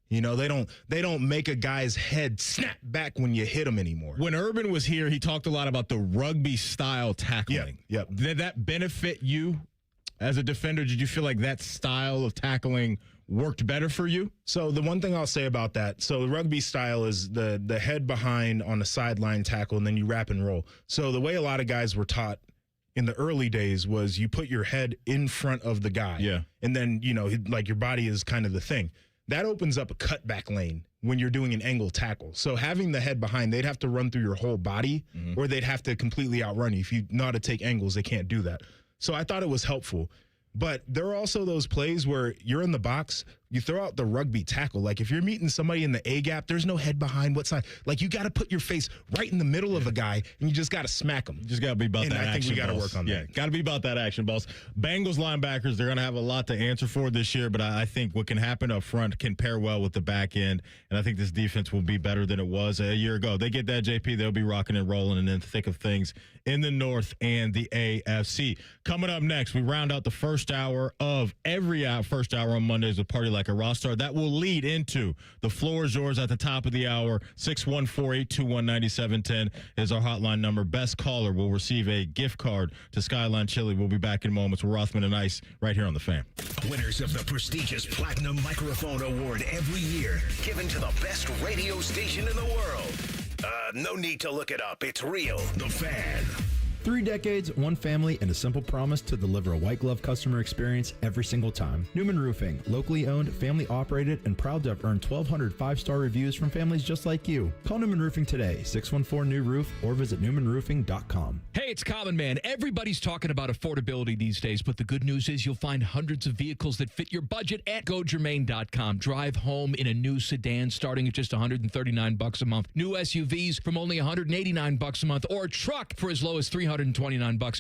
They don't make a guy's head snap back when you hit him anymore. When Urban was here, he talked a lot about the rugby style tackling. Yep. Did that benefit you as a defender? Did you feel like that style of tackling worked better for you? So the one thing I'll say about that, so the rugby style is the head behind on the sideline tackle, and then you wrap and roll. So the way a lot of guys were taught in the early days was you put your head in front of the guy. Yeah. And then, like your body is kind of the thing. That opens up a cutback lane when you're doing an angle tackle. So having the head behind, they'd have to run through your whole body, or they'd have to completely outrun you. If you know how to take angles, they can't do that. So I thought it was helpful. But there are also those plays where you're in the box, you throw out the rugby tackle. Like if you're meeting somebody in the A gap, there's no head behind what side. Like you got to put your face right in the middle of a guy, and you just got to smack him. You just got to be about that action. And I think we got to work on that. Yeah, got to be about that action, boss. Bengals linebackers, they're going to have a lot to answer for this year, but I think what can happen up front can pair well with the back end, and I think this defense will be better than it was a year ago. They get that, JP, they'll be rocking and rolling and in the thick of things in the North and the AFC. Coming up next, we round out the first hour of every first hour on Mondays with Party Like a Rockstar. That will lead into the floor is yours at the top of the hour. 614-821-9710 is our hotline number. Best caller will receive a gift card to Skyline Chili. We'll be back in moments with Rothman and Ice right here on The Fan. Winners of the prestigious Platinum Microphone Award every year, given to the best radio station in the world. No need to look it up. It's real. The Fan. 3 decades, one family, and a simple promise to deliver a white glove customer experience every single time. Newman Roofing, locally owned, family operated, and proud to have earned 1,200 5-star reviews from families just like you. Call Newman Roofing today, 614-NEW-ROOF, or visit newmanroofing.com. Hey, it's Common Man. Everybody's talking about affordability these days, but the good news is you'll find hundreds of vehicles that fit your budget at GoGermain.com. Drive home in a new sedan starting at just $139 a month. New SUVs from only $189 a month, or a truck for as low as $329.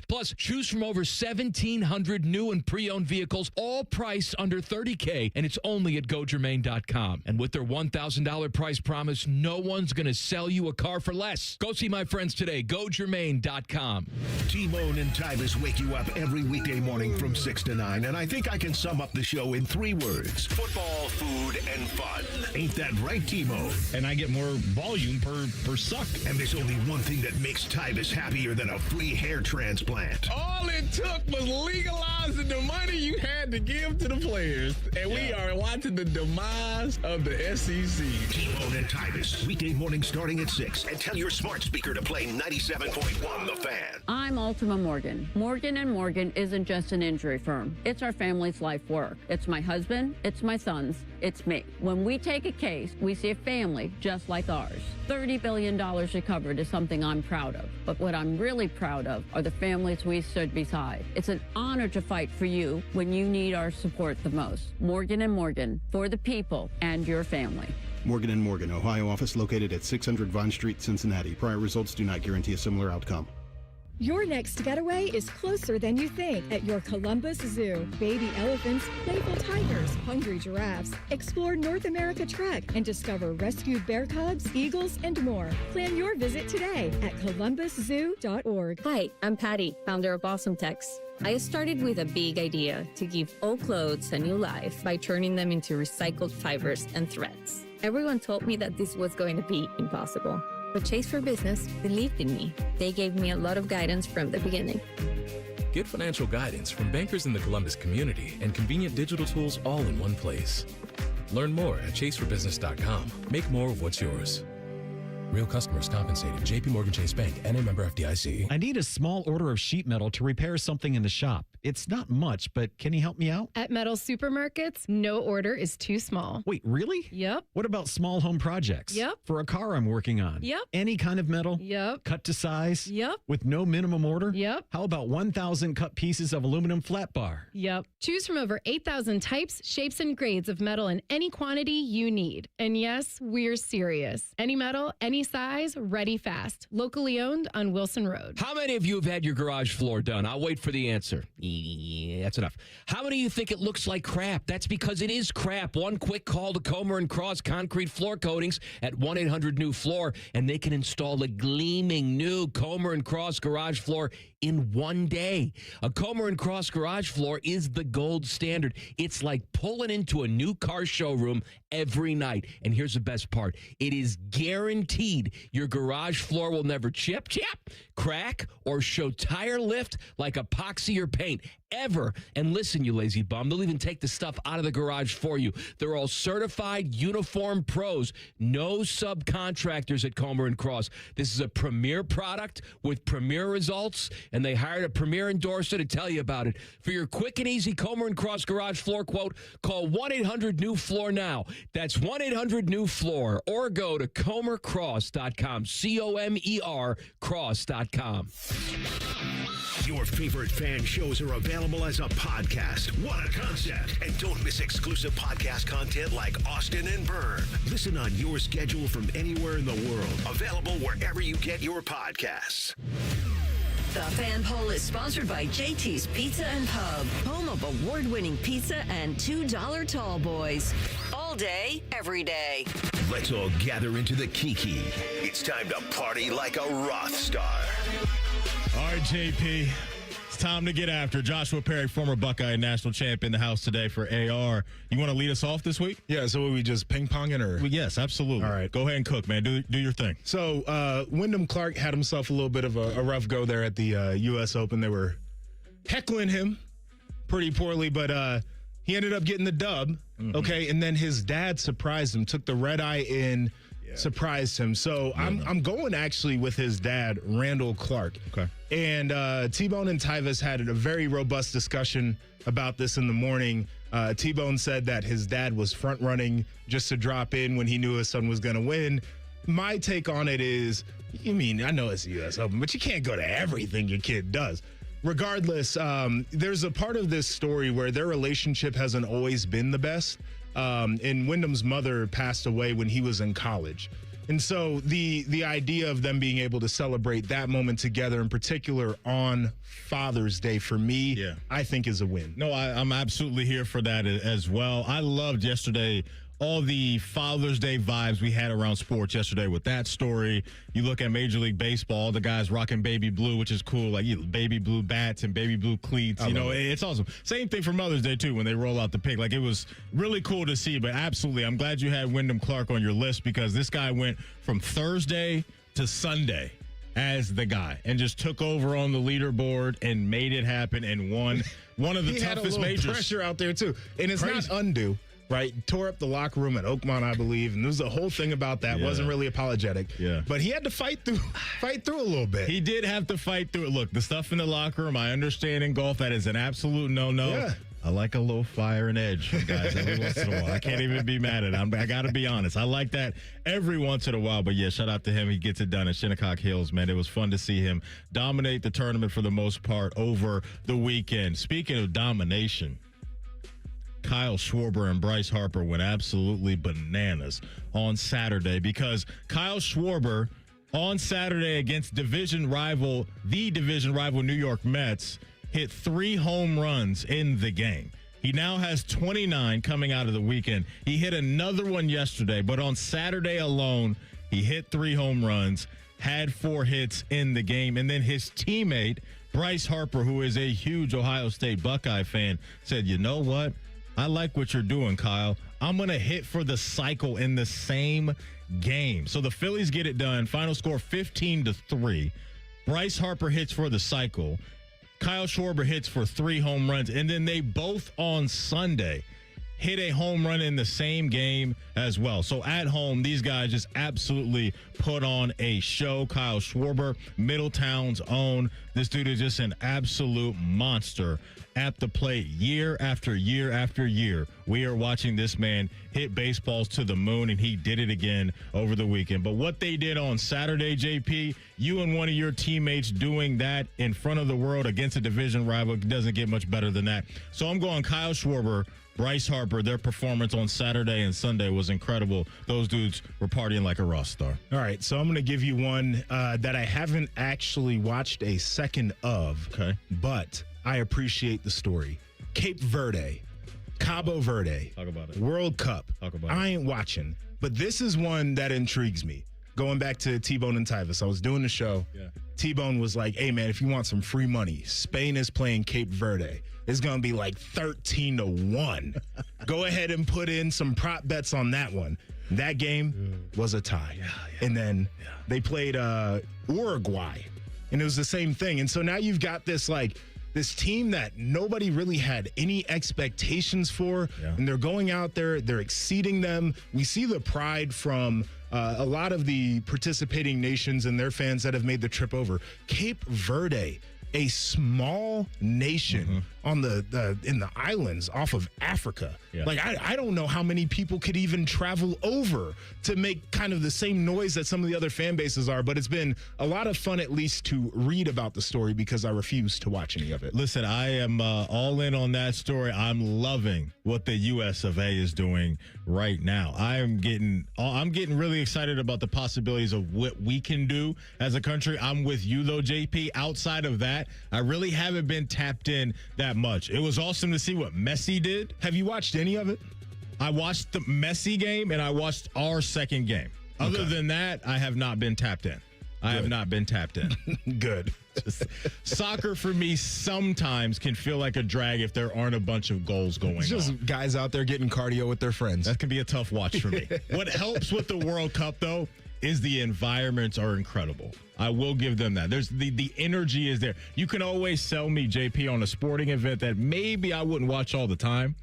Plus, choose from over 1,700 new and pre-owned vehicles, all priced under $30K, and it's only at GoGermain.com. And with their $1,000 price promise, no one's going to sell you a car for less. Go see my friends today. GoGermain.com. T-Bone and Tybus wake you up every weekday morning from 6 to 9, and I think I can sum up the show in 3 words. Football, food, and fun. Ain't that right, T-Bone? And I get more volume per suck. And there's only one thing that makes Tybus happier than a free hair transplant. All it took was legalizing the money you had to give to the players. And we are watching the demise of the SEC. T-Bone and Tybus, weekday morning starting at 6. And tell your smart speaker to play 97.1 The Fan. I'm Ultima Morgan. Morgan & Morgan isn't just an injury firm. It's our family's life work. It's my husband, it's my sons, it's me. When we take a case, we see a family just like ours. $30 billion recovered is something I'm proud of. But what I'm really proud of are the families we stood beside. It's an honor to fight for you when you need our support the most. Morgan & Morgan, for the people and your family. Morgan & Morgan, Ohio office located at 600 Vine Street, Cincinnati. Prior results do not guarantee a similar outcome. Your next getaway is closer than you think at your Columbus Zoo. Baby elephants, playful tigers, hungry giraffes. Explore North America Trek and discover rescued bear cubs, eagles, and more. Plan your visit today at columbuszoo.org. Hi, I'm Patty, founder of Awesome Tex. I started with a big idea to give old clothes a new life by turning them into recycled fibers and threads. Everyone told me that this was going to be impossible. But Chase for Business believed in me. They gave me a lot of guidance from the beginning. Get financial guidance from bankers in the Columbus community and convenient digital tools all in one place. Learn more at chaseforbusiness.com. Make more of what's yours. Real customers compensated. JP Morgan Chase Bank, NA member FDIC. I need a small order of sheet metal to repair something in the shop. It's not much, but can you help me out? At Metal Supermarkets, no order is too small. Wait, really? Yep. What about small home projects? Yep. For a car I'm working on? Yep. Any kind of metal? Yep. Cut to size? Yep. With no minimum order? Yep. How about 1,000 cut pieces of aluminum flat bar? Yep. Choose from over 8,000 types, shapes, and grades of metal in any quantity you need. And yes, we're serious. Any metal, any size, ready fast. Locally owned on Wilson Road. How many of you have had your garage floor done? I'll wait for the answer. Yeah, that's enough. How many of you think it looks like crap? That's because it is crap. One quick call to Comer & Cross Concrete Floor Coatings at 1-800-NEW-FLOOR, and they can install a gleaming new Comer & Cross garage floor in one day. A Comer & Cross garage floor is the gold standard. It's like pulling into a new car showroom every night. And here's the best part. It is guaranteed your garage floor will never chip, crack, or show tire lift like epoxy or paint ever. And listen, you lazy bum, they'll even take the stuff out of the garage for you. They're all certified uniform pros, no subcontractors at Comer & Cross. This is a premier product with premier results, and they hired a premier endorser to tell you about it. For your quick and easy Comer & Cross garage floor quote, call 1-800-NEW-FLOOR now. That's 1-800-NEW-FLOOR, or go to comercross.com, C-O-M-E-R cross.com. Your favorite fan shows are available as a podcast. What a concept. And don't miss exclusive podcast content like Austin and Byrne. Listen on your schedule from anywhere in the world. Available wherever you get your podcasts. The Fan Poll is sponsored by JT's Pizza and Pub, home of award-winning pizza and $2 tall boys. All day, every day. Let's all gather into the Kiki. It's time to party like a Roth star. All right, JP, it's time to get after Joshua Perry, former Buckeye and national champ, in the house today for AR. You want to lead us off this week? Yeah, so we just ping-ponging or? Well, yes, absolutely. All right. Go ahead and cook, man. Do your thing. So Wyndham Clark had himself a little bit of a rough go there at the U.S. Open. They were heckling him pretty poorly, but he ended up getting the dub, okay? And then his dad surprised him, took the red eye in, surprised him. So I'm going actually with his dad, Randall Clark. Okay. And T-Bone and Tyvis had a very robust discussion about this in the morning. T-Bone said that his dad was front running just to drop in when he knew his son was going to win. My take on it is, I know it's the U.S. Open, but you can't go to everything your kid does. Regardless, there's a part of this story where their relationship hasn't always been the best. And Wyndham's mother passed away when he was in college. And so the idea of them being able to celebrate that moment together, in particular on Father's Day, for me, I think is a win. No, I'm absolutely here for that as well. I loved yesterday all the Father's Day vibes we had around sports yesterday with that story. You look at Major League Baseball, the guys rocking baby blue, which is cool, like baby blue bats and baby blue cleats. It's awesome. Same thing for Mother's Day, too, when they roll out the pink. Like, it was really cool to see, but absolutely, I'm glad you had Wyndham Clark on your list, because this guy went from Thursday to Sunday as the guy and just took over on the leaderboard and made it happen and won one of the toughest majors. He had a little pressure out there, too. And it's not undue. Right, tore up the locker room at Oakmont, I believe, and there was a whole thing about that. Wasn't really apologetic. But he had to fight through a little bit. He did have to fight through it. Look, the stuff in the locker room, I understand in golf that is an absolute no-no. Yeah. I like a little fire and edge from guys every once in a while. I can't even be mad at him. I got to be honest. I like that every once in a while. But yeah, shout out to him. He gets it done at Shinnecock Hills, man. It was fun to see him dominate the tournament for the most part over the weekend. Speaking of domination, Kyle Schwarber and Bryce Harper went absolutely bananas on Saturday, because Kyle Schwarber on Saturday against the division rival New York Mets hit 3 home runs in the game. He now has 29 coming out of the weekend. He hit another one yesterday, but on Saturday alone, he hit 3 home runs, had 4 hits in the game. And then his teammate, Bryce Harper, who is a huge Ohio State Buckeye fan, said, you know what? I like what you're doing, Kyle. I'm going to hit for the cycle in the same game. So the Phillies get it done. Final score 15-3. Bryce Harper hits for the cycle. Kyle Schwarber hits for 3 home runs. And then they both on Sunday hit a home run in the same game as well. So at home, these guys just absolutely put on a show. Kyle Schwarber, Middletown's own. This dude is just an absolute monster at the plate year after year after year. We are watching this man hit baseballs to the moon, and he did it again over the weekend. But what they did on Saturday, JP, you and one of your teammates doing that in front of the world against a division rival doesn't get much better than that. So I'm going Kyle Schwarber, Bryce Harper. Their performance on Saturday and Sunday was incredible. Those dudes were partying like a rock star. All right, so I'm going to give you one that I haven't actually watched a second of, but I appreciate the story. Cape Verde, Cabo Verde. Talk about it. World Cup. Talk about I ain't watching, but this is one that intrigues me. Going back to T-Bone and Tyvis, I was doing the show. Yeah. T-Bone was like, hey, man, if you want some free money, Spain is playing Cape Verde. It's going to be like 13-1. Go ahead and put in some prop bets on that one. That game was a tie. And then they played Uruguay, and it was the same thing. And so now you've got this team that nobody really had any expectations for, and they're going out there, they're exceeding them. We see the pride from a lot of the participating nations and their fans that have made the trip over. Cape Verde, a small nation on in the islands off of Africa. Like, I don't know how many people could even travel over to make kind of the same noise that some of the other fan bases are, but it's been a lot of fun at least to read about the story because I refuse to watch any of it. Listen, I am all in on that story. I'm loving what the US of A is doing right now. I'm getting really excited about the possibilities of what we can do as a country. I'm with you though, JP. Outside of that, I really haven't been tapped in that much. It was awesome to see what Messi did. Have you watched any of it? I watched the Messi game and I watched our second game. Other than that, I have not been tapped in. I have not been tapped in. Good. Soccer for me sometimes can feel like a drag if there aren't a bunch of goals going on. It's just guys out there getting cardio with their friends. That can be a tough watch for me. What helps with the World Cup, though, is the environments are incredible. I will give them that. There's the energy is there. You can always sell me, JP, on a sporting event that maybe I wouldn't watch all the time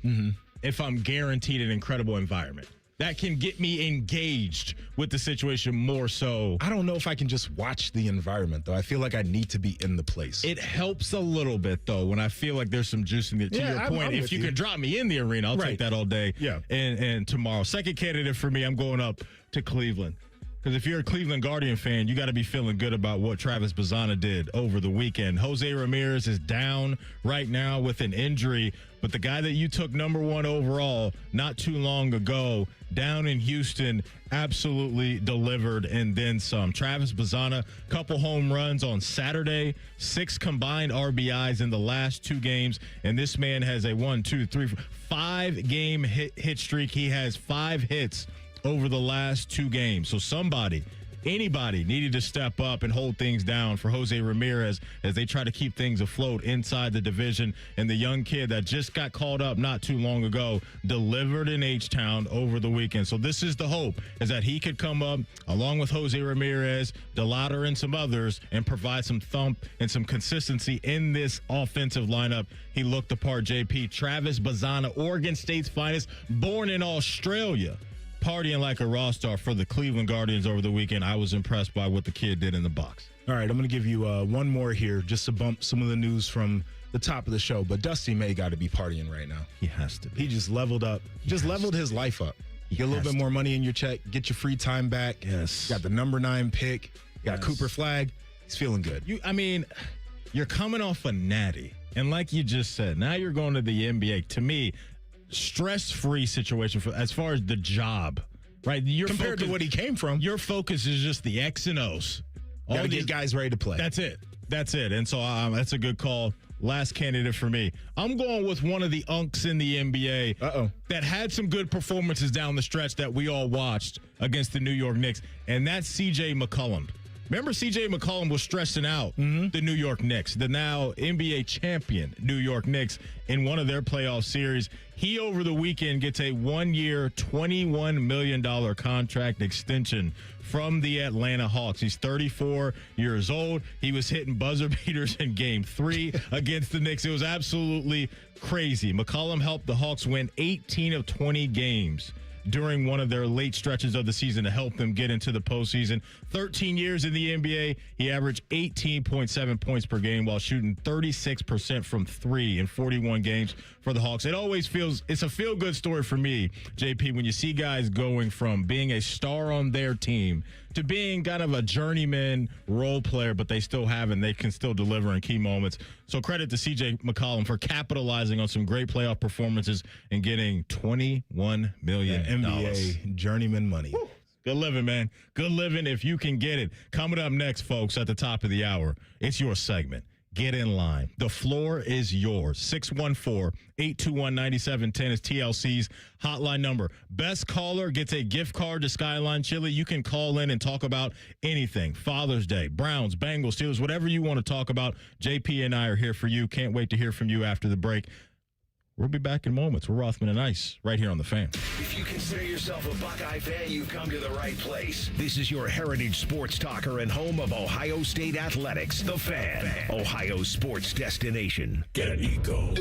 if I'm guaranteed an incredible environment. That can get me engaged with the situation more so. I don't know if I can just watch the environment, though. I feel like I need to be in the place. It helps a little bit, though, when I feel like there's some juice in it. To your point, I'm if you can drop me in the arena, I'll take that all day. Yeah. And tomorrow. Second candidate for me, I'm going up to Cleveland. Because if you're a Cleveland Guardian fan, you got to be feeling good about what Travis Bazzana did over the weekend. Jose Ramirez is down right now with an injury, but the guy that you took number one overall not too long ago down in Houston absolutely delivered and then some. Travis Bazzana, couple home runs on Saturday, 6 combined RBIs in the last 2 games, and this man has a 5-game hit streak. He has 5 hits over the last 2 games. So anybody needed to step up and hold things down for Jose Ramirez as they try to keep things afloat inside the division. And the young kid that just got called up not too long ago delivered in H-Town over the weekend. So this is the hope, is that he could come up along with Jose Ramirez, DeLauder, and some others and provide some thump and some consistency in this offensive lineup. He looked the part, JP. Travis Bazzana, Oregon State's finest, born in Australia, partying like a raw star for the Cleveland Guardians over the weekend. I was impressed by what the kid did in the box. All right, I'm going to give you one more here just to bump some of the news from the top of the show. But Dusty May got to be partying right now. He has to be. He just leveled up, leveled his life up. Get a little bit more money in your check, get your free time back. Yes. Got the number 9 pick, got Cooper Flag. He's feeling good. You're coming off a natty. And like you just said, now you're going to the NBA. To me, stress-free situation as far as the job, right? Compared to what he came from. Your focus is just the X and O's. Got to get guys ready to play. That's it. And so that's a good call. Last candidate for me. I'm going with one of the unks in the NBA that had some good performances down the stretch that we all watched against the New York Knicks, and that's C.J. McCollum. Remember C.J. McCollum was stressing out the New York Knicks, the now NBA champion New York Knicks, in one of their playoff series. He, over the weekend, gets a 1-year, $21 million contract extension from the Atlanta Hawks. He's 34 years old. He was hitting buzzer beaters in Game 3 against the Knicks. It was absolutely crazy. McCollum helped the Hawks win 18 of 20 games during one of their late stretches of the season to help them get into the postseason. 13 years in the NBA, he averaged 18.7 points per game while shooting 36% from three in 41 games for the Hawks. It's a feel-good story for me, JP, when you see guys going from being a star on their team to being kind of a journeyman role player, but they can still deliver in key moments. So credit to C.J. McCollum for capitalizing on some great playoff performances and getting $21 million. NBA journeyman money. Woo. Good living, man. Good living if you can get it. Coming up next, folks, at the top of the hour, it's your segment. Get in line. The floor is yours. 614-821-9710 is TLC's hotline number. Best caller gets a gift card to Skyline Chili. You can call in and talk about anything. Father's Day, Browns, Bengals, Steelers, whatever you want to talk about. JP and I are here for you. Can't wait to hear from you after the break. We'll be back in moments. We're Rothman Ice right here on The Fan. If you consider yourself a Buckeye fan, you've come to the right place. This is your heritage sports talker and home of Ohio State Athletics, The Fan, Ohio's sports destination. Get an Eco.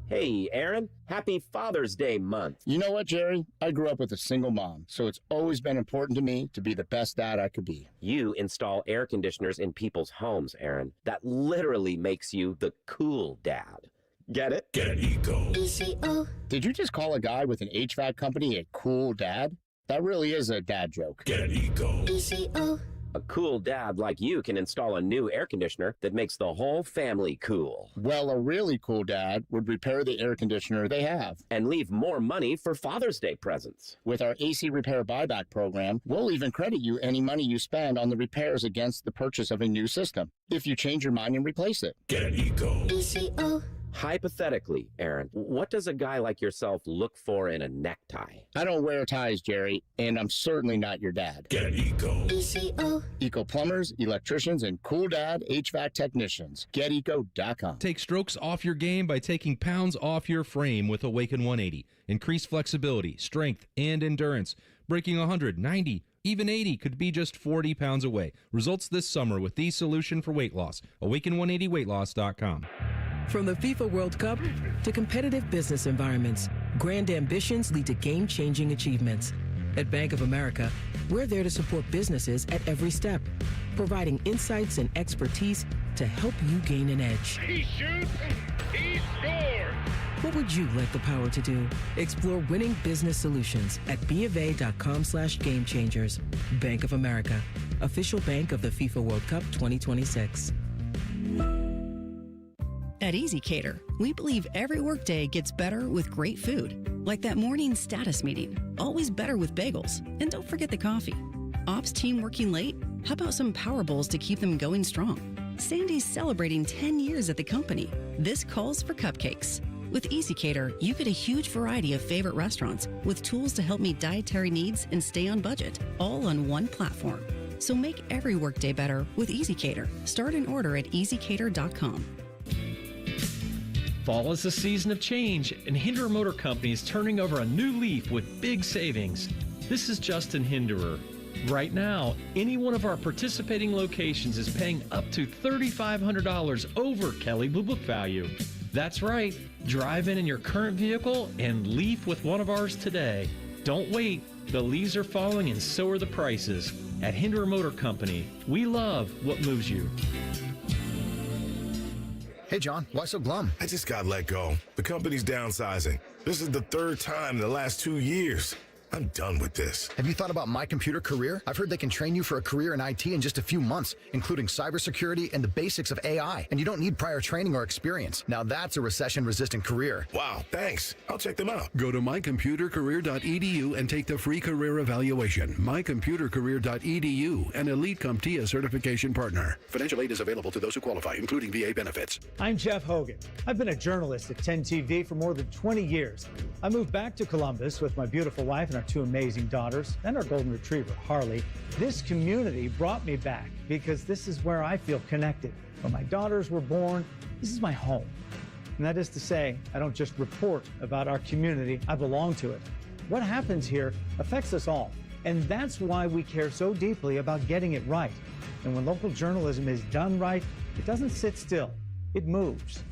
Hey, Aaron. Happy Father's Day month. You know what, Jerry? I grew up with a single mom, so it's always been important to me to be the best dad I could be. You install air conditioners in people's homes, Aaron. That literally makes you the cool dad. Get it? Get an Eco. Did you just call a guy with an HVAC company a cool dad? That really is a dad joke. Get an Eco. A cool dad like you can install a new air conditioner that makes the whole family cool. Well, a really cool dad would repair the air conditioner they have. And leave more money for Father's Day presents. With our AC Repair Buyback program, we'll even credit you any money you spend on the repairs against the purchase of a new system, if you change your mind and replace it. Get an Eco. Hypothetically, Aaron, what does a guy like yourself look for in a necktie? I don't wear ties, Jerry, and I'm certainly not your dad. Get an Eco. Eco plumbers, electricians, and cool dad HVAC technicians. GetEco.com. Take strokes off your game by taking pounds off your frame with Awaken 180. Increase flexibility, strength, and endurance. Breaking 100, 90, even 80 could be just 40 pounds away. Results this summer with the solution for weight loss. Awaken180weightloss.com. From the FIFA World Cup to competitive business environments, grand ambitions lead to game-changing achievements. At Bank of America, we're there to support businesses at every step, providing insights and expertise to help you gain an edge. He shoots, he scores. What would you like the power to do? Explore winning business solutions at BofA.com/gamechangers. Bank of America, official bank of the FIFA World Cup 2026. At EasyCater, we believe every workday gets better with great food. Like that morning status meeting, always better with bagels. And don't forget the coffee. Ops team working late? How about some Power Bowls to keep them going strong? Sandy's celebrating 10 years at the company. This calls for cupcakes. With EasyCater, you get a huge variety of favorite restaurants with tools to help meet dietary needs and stay on budget, all on one platform. So make every workday better with EasyCater. Start an order at easycater.com. Fall is a season of change, and Hinderer Motor Company is turning over a new leaf with big savings. This is Justin Hinderer. Right now, any one of our participating locations is paying up to $3,500 over Kelley Blue Book value. That's right. Drive in your current vehicle and leaf with one of ours today. Don't wait. The leaves are falling and so are the prices. At Hinderer Motor Company, we love what moves you. Hey, John, why so glum? I just got let go. The company's downsizing. This is the third time in the last 2 years. I'm done with this. Have you thought about My Computer Career? I've heard they can train you for a career in IT in just a few months, including cybersecurity and the basics of AI. And you don't need prior training or experience. Now that's a recession-resistant career. Wow, thanks. I'll check them out. Go to mycomputercareer.edu and take the free career evaluation. mycomputercareer.edu, an Elite CompTIA certification partner. Financial aid is available to those who qualify, including VA benefits. I'm Jeff Hogan. I've been a journalist at 10 TV for more than 20 years. I moved back to Columbus with my beautiful wife and our two amazing daughters, and our golden retriever, Harley. This community brought me back because this is where I feel connected. When my daughters were born, this is my home. And that is to say, I don't just report about our community, I belong to it. What happens here affects us all. And that's why we care so deeply about getting it right. And when local journalism is done right, it doesn't sit still, it moves.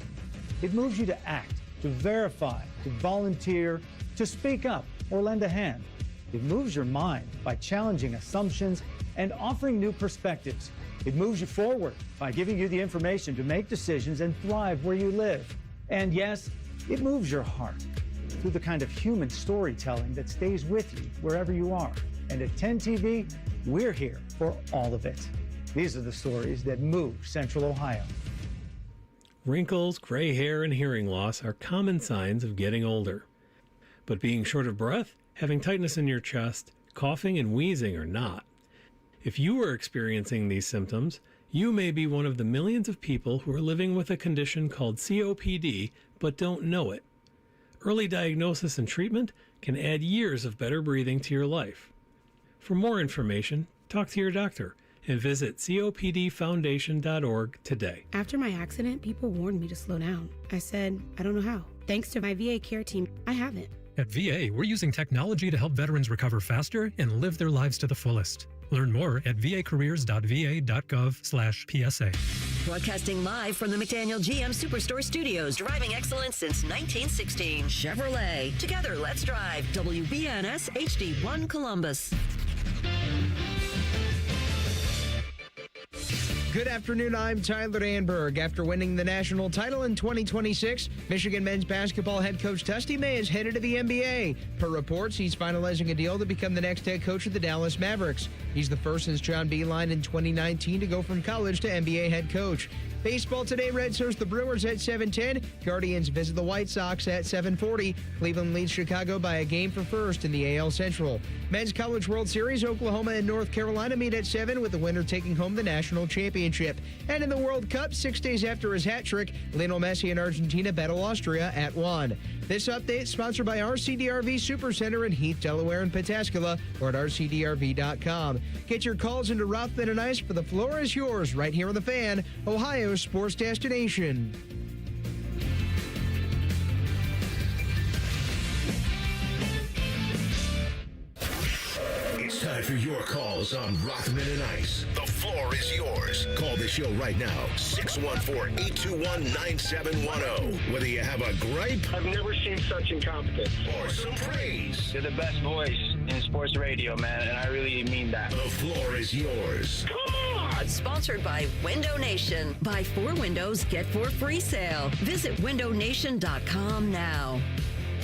It moves you to act, to verify, to volunteer, to speak up or lend a hand. It moves your mind by challenging assumptions and offering new perspectives. It moves you forward by giving you the information to make decisions and thrive where you live. And yes, it moves your heart through the kind of human storytelling that stays with you wherever you are. And at 10 TV, we're here for all of it. These are the stories that move Central Ohio. Wrinkles, gray hair, and hearing loss are common signs of getting older. But being short of breath, having tightness in your chest, coughing, and wheezing are not. If you are experiencing these symptoms, you may be one of the millions of people who are living with a condition called COPD but don't know it. Early diagnosis and treatment can add years of better breathing to your life. For more information, talk to your doctor and visit copdfoundation.org today. After my accident, people warned me to slow down. I said, I don't know how. Thanks to my VA care team, I haven't. At VA, we're using technology to help veterans recover faster and live their lives to the fullest. Learn more at vacareers.va.gov/PSA. Broadcasting live from the McDaniel GM Superstore Studios, driving excellence since 1916. Chevrolet. Together, let's drive. WBNS HD1 Columbus. Good afternoon, I'm Tyler Anberg. After winning the national title in 2026, Michigan men's basketball head coach Dusty May is headed to the NBA. Per reports, he's finalizing a deal to become the next head coach of the Dallas Mavericks. He's the first since John Beilein in 2019 to go from college to NBA head coach. Baseball today, Reds host the Brewers at 7:10. Guardians visit the White Sox at 7:40. Cleveland leads Chicago by a game for first in the AL Central. Men's College World Series, Oklahoma and North Carolina meet at 7 with the winner taking home the national championship. And in the World Cup, 6 days after his hat trick, Lionel Messi and Argentina battle Austria at 1. This update sponsored by RCDRV Supercenter in Heath, Delaware and Pataskala, or at rcdrv.com. Get your calls into Rothman Ice for the floor is yours right here on The Fan, Ohio's sports destination. It's time for your calls on Rothman and Ice. The floor is yours. Call the show right now, 614-821-9710. Whether you have a gripe, I've never seen such incompetence, or some praise. You're the best voice in sports radio, man, and I really mean that. The floor is yours. Come on! Sponsored by Window Nation. Buy 4 windows, get 4 free sale. Visit windownation.com now.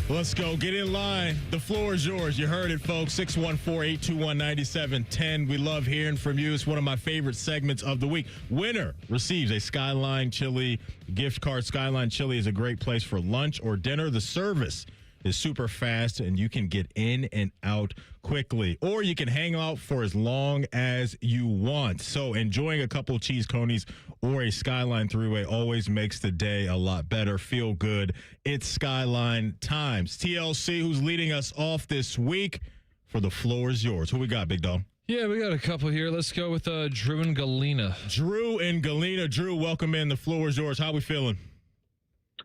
Let's go. Get in line. The floor is yours. You heard it, folks. 614-821-9710. We love hearing from you. It's one of my favorite segments of the week. Winner receives a Skyline Chili gift card. Skyline Chili is a great place for lunch or dinner. The service is super fast, and you can get in and out quickly. Or you can hang out for as long as you want. So enjoying a couple cheese conies or a Skyline three-way always makes the day a lot better. Feel good. It's Skyline times. TLC, who's leading us off this week for the floor is yours. Who we got, big dog? Yeah, we got a couple here. Let's go with Drew and Galena. Drew and Galena. Drew, welcome in. The floor is yours. How we feeling?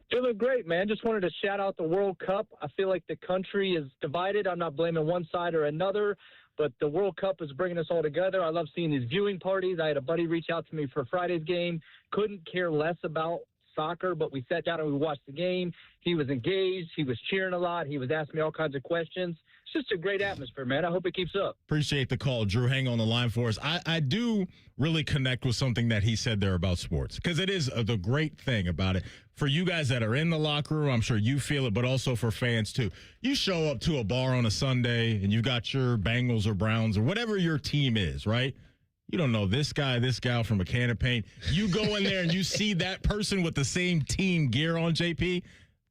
Feeling great, man. Just wanted to shout out the World Cup. I feel like the country is divided. I'm not blaming one side or another, but the World Cup is bringing us all together. I love seeing these viewing parties. I had a buddy reach out to me for Friday's game. Couldn't care less about soccer, but we sat down and we watched the game. He was engaged. He was cheering a lot. He was asking me all kinds of questions. It's just a great atmosphere, man. I hope it keeps up. Appreciate the call, Drew. Hang on the line for us. I do really connect with something that he said there about sports, because it is the great thing about it. For you guys that are in the locker room, I'm sure you feel it, but also for fans too. You show up to a bar on a Sunday and you got your Bengals or Browns or whatever your team is, right? You don't know this guy, this gal from a can of paint. You go in there and you see that person with the same team gear on, JP.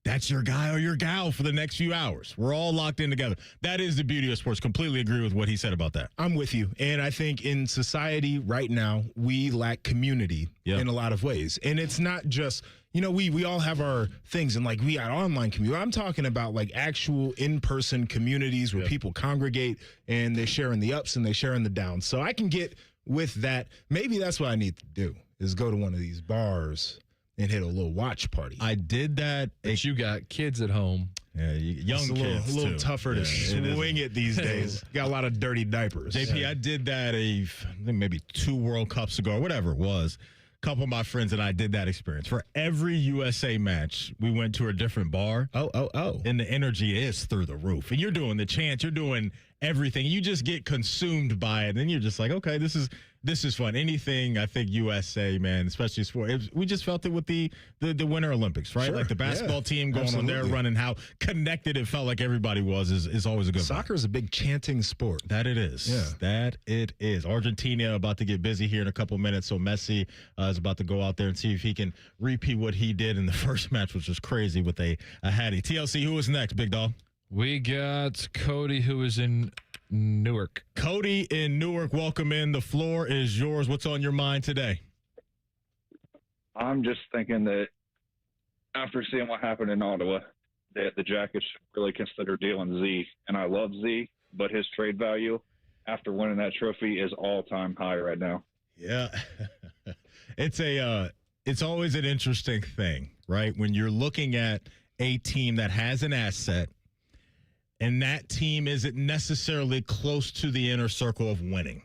that's your guy or your gal for the next few hours. We're all locked in together. That is the beauty of sports. Completely agree with what he said about that. I'm with you. And I think in society right now, we lack community in a lot of ways. And it's not just, we all have our things and like we got online community. I'm talking about like actual in-person communities where people congregate and they share in the ups and they share in the downs. So I can get with that. Maybe that's what I need to do is go to one of these bars and hit a little watch party. I did that. But you got kids at home. Yeah, young kids. A little tougher to swing it these days. Got a lot of dirty diapers. JP, I did that I think maybe 2 World Cups ago, or whatever it was. A couple of my friends and I did that experience. For every USA match, we went to a different bar. Oh. And the energy is through the roof. And you're doing the chants, you're doing everything. You just get consumed by it. And then you're just like, okay, this is fun. Anything, I think USA, man, especially sport. We just felt it with the Winter Olympics, right? Sure, like the basketball team going absolutely. on there running, how connected it felt like everybody was is always a good Soccer is a big chanting sport. That it is. Yeah. That it is. Argentina about to get busy here in a couple minutes, so Messi is about to go out there and see if he can repeat what he did in the first match, which was crazy with a Hattie. TLC, who is next, big dog? We got Cody, who is in Newark. Cody in Newark, welcome in. The floor is yours. What's on your mind today? I'm just thinking that after seeing what happened in Ottawa, that the Jackets should really consider dealing Z. And I love Z, but his trade value after winning that trophy is all-time high right now. Yeah. It's always an interesting thing, right? When you're looking at a team that has an asset and that team isn't necessarily close to the inner circle of winning.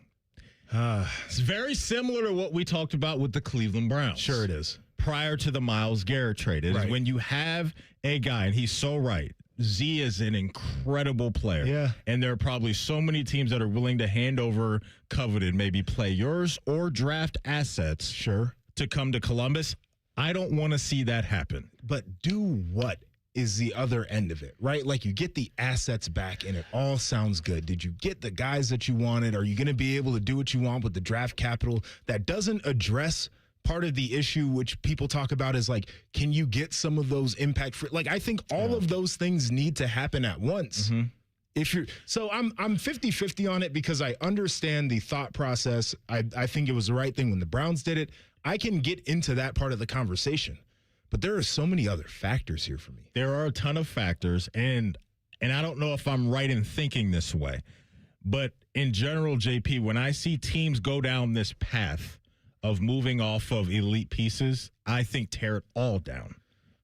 It's very similar to what we talked about with the Cleveland Browns. Sure it is. Prior to the Myles Garrett trade. It is when you have a guy, and he's so right, Z is an incredible player. Yeah. And there are probably so many teams that are willing to hand over coveted, maybe players or draft assets to come to Columbus. I don't want to see that happen. But do what is the other end of it, right? Like you get the assets back and it all sounds good. Did you get the guys that you wanted? Are you going to be able to do what you want with the draft capital? That doesn't address part of the issue, which people talk about is like, can you get some of those impact free? Like, I think all of those things need to happen at once. If you're, so I'm 50-50 on it because I understand the thought process. I think it was the right thing when the Browns did it. I can get into that part of the conversation. But there are so many other factors here for me. There are a ton of factors, and I don't know if I'm right in thinking this way, but in general, JP, when I see teams go down this path of moving off of elite pieces, I think tear it all down.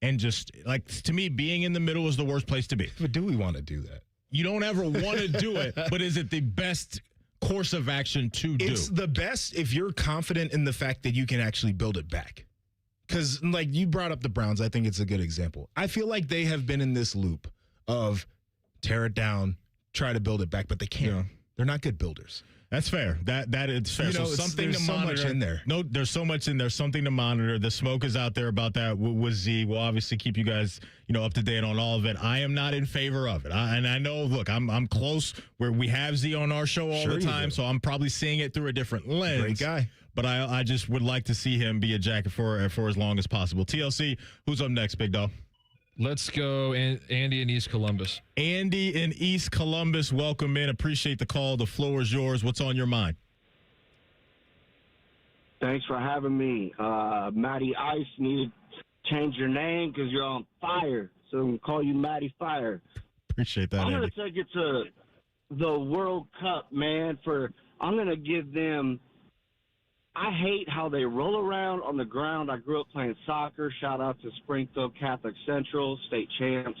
And just, like, to me, being in the middle is the worst place to be. But do we want to do that? You don't ever want to do it, but is it the best course of action to do? It's the best if you're confident in the fact that you can actually build it back. Because, like, you brought up the Browns. I think it's a good example. I feel like they have been in this loop of tear it down, try to build it back, but they can't. Yeah. They're not good builders. That's fair. That is fair. You know, so something to there's monitor. so much in there. No, there's so much in there. Something to monitor. The smoke is out there about that with Z. We'll obviously keep you guys, up to date on all of it. I am not in favor of it. And I know, look, I'm close where we have Z on our show all the time, so I'm probably seeing it through a different lens. Great guy. But I just would like to see him be a Jacket for as long as possible. TLC, who's up next, big dog? Let's go, Andy in East Columbus. Andy in East Columbus, welcome in. Appreciate the call. The floor is yours. What's on your mind? Thanks for having me. Matty Ice, need to change your name because you're on fire. So I'm going to call you Matty Fire. Appreciate that, I'm going Andy. to take it to the World Cup, man. I'm going to give them – I hate how they roll around on the ground. I grew up playing soccer. Shout out to Springfield Catholic Central, state champs.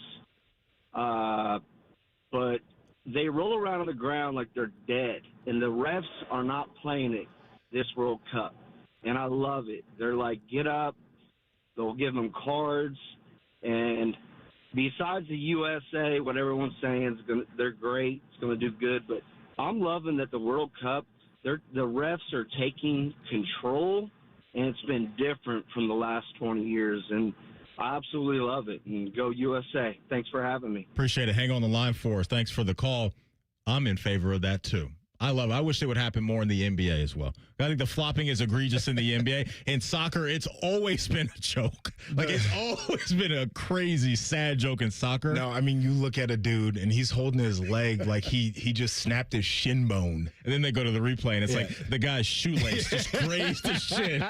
But they roll around on the ground like they're dead, and the refs are not playing it this World Cup. And I love it. They're like, get up. They'll give them cards. And besides the USA, what everyone's saying, they're great. It's going to do good. But I'm loving that the World Cup, the refs are taking control, and it's been different from the last 20 years. And I absolutely love it. And go USA. Thanks for having me. Appreciate it. Hang on the line for us. Thanks for the call. I'm in favor of that, too. I love it. I wish it would happen more in the NBA as well. I think the flopping is egregious in the NBA. In soccer, it's always been a joke. Like, it's always been a crazy, sad joke in soccer. No, I mean, you look at a dude, and he's holding his leg like he just snapped his shin bone. And then they go to the replay, and it's like the guy's shoelace just grazed his shin,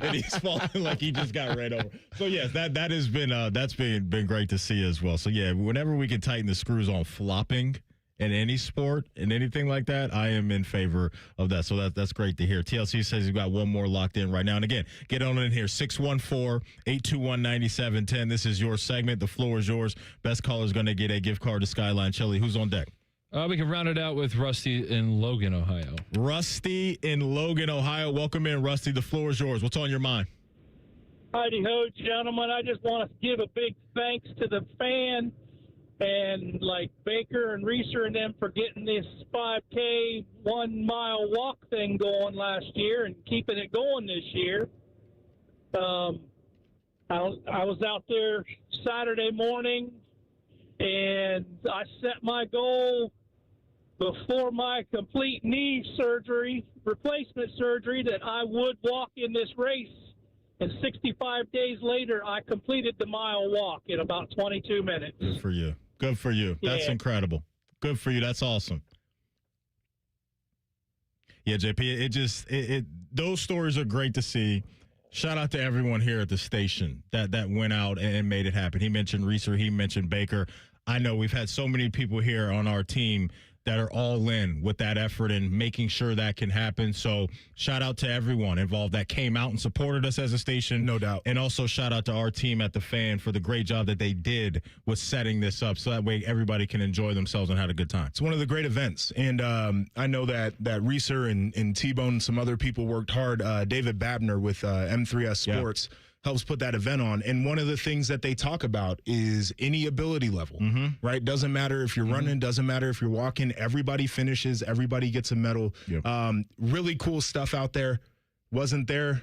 and he's falling like he just got ran over. So, yes, that has been that's been great to see as well. So, yeah, whenever we can tighten the screws on flopping in any sport and anything like that, I am in favor of that. So that's great to hear. TLC says he's got one more locked in right now. And again, get on in here, 614-821-9710. This is your segment. The floor is yours. Best caller is going to get a gift card to Skyline Chili. Who's on deck? We can round it out with Rusty in Logan, Ohio. Rusty in Logan, Ohio. Welcome in, Rusty. The floor is yours. What's on your mind? Heidi ho, gentlemen. I just want to give a big thanks to the fan and like Baker and Reeser and them for getting this 5K 1 mile walk thing going last year and keeping it going this year. I was out there Saturday morning and I set my goal before my complete knee surgery, replacement surgery, that I would walk in this race. And 65 days later, I completed the mile walk in about 22 minutes. Good for you. Good for you. That's Yeah. incredible. Good for you. That's awesome. Yeah, JP, those stories are great to see. Shout out to everyone here at the station that went out and made it happen. He mentioned Reeser. He mentioned Baker. I know we've had so many people here on our team that are all in with that effort and making sure that can happen. So shout out to everyone involved that came out and supported us as a station. No doubt. And also shout out to our team at the Fan for the great job that they did with setting this up so that way everybody can enjoy themselves and have a good time. It's one of the great events. And I know that Reeser and T-Bone and some other people worked hard. David Babner with M3S Sports helps put that event on. And one of the things that they talk about is any ability level, right? Doesn't matter if you're running, doesn't matter if you're walking. Everybody finishes. Everybody gets a medal. Really cool stuff out there. Wasn't there.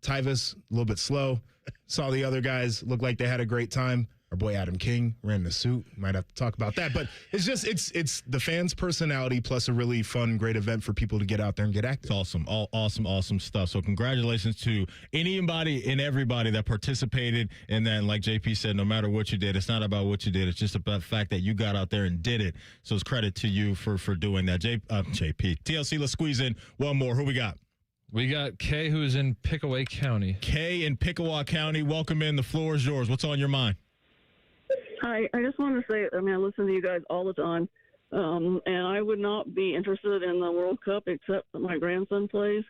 Tyvis, a little bit slow. Saw the other guys look like they had a great time. Our boy Adam King ran the suit. Might have to talk about that. But it's just, it's the fans' personality plus a really fun, great event for people to get out there and get active. It's awesome. Awesome stuff. So congratulations to anybody and everybody that participated in that. And like JP said, no matter what you did, it's not about what you did. It's just about the fact that you got out there and did it. So it's credit to you for doing that. JP. TLC, let's squeeze in one more. Who we got? We got Kay, who is in Pickaway County. Kay in Pickaway County. Welcome in. The floor is yours. What's on your mind? Hi, I just wanted to say, I listen to you guys all the time, and I would not be interested in the World Cup except that my grandson plays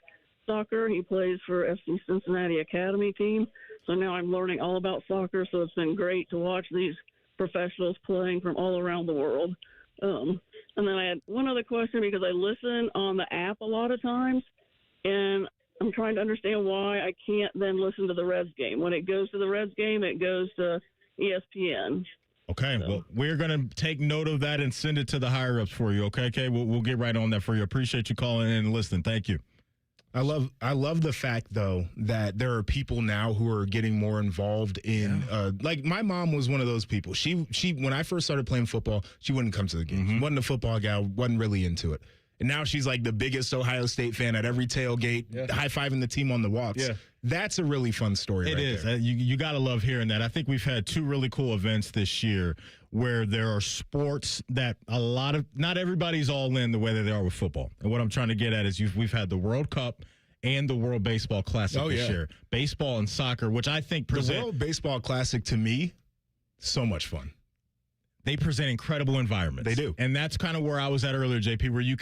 soccer. He plays for FC Cincinnati Academy team, so now I'm learning all about soccer, so it's been great to watch these professionals playing from all around the world. And then I had one other question because I listen on the app a lot of times, and I'm trying to understand why I can't then listen to the Reds game. When it goes to the Reds game, it goes to ESPN. Okay, well, we're going to take note of that and send it to the higher-ups for you, okay? We'll get right on that for you. Appreciate you calling in and listening. Thank you. I love the fact, though, that there are people now who are getting more involved in, like my mom was one of those people. She when I first started playing football, she wouldn't come to the games. She wasn't a football gal, wasn't really into it. And now she's like the biggest Ohio State fan at every tailgate, high-fiving the team on the walks. Yeah. That's a really fun story. It is. You got to love hearing that. I think we've had two really cool events this year where there are sports that not everybody's all in the way that they are with football. And what I'm trying to get at is we've had the World Cup and the World Baseball Classic this year. Baseball and soccer, which I think the World Baseball Classic, to me, so much fun. They present incredible environments. They do. And that's kind of where I was at earlier, JP, where you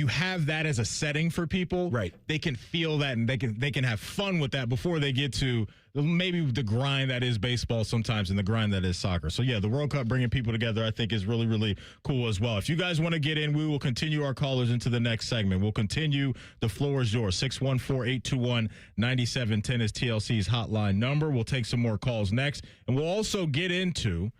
have that as a setting for people. Right. They can feel that and they can have fun with that before they get to maybe the grind that is baseball sometimes and the grind that is soccer. So, yeah, the World Cup bringing people together I think is really, really cool as well. If you guys want to get in, we will continue our callers into the next segment. We'll continue. The floor is yours. 614-821-9710 is TLC's hotline number. We'll take some more calls next. And we'll also get into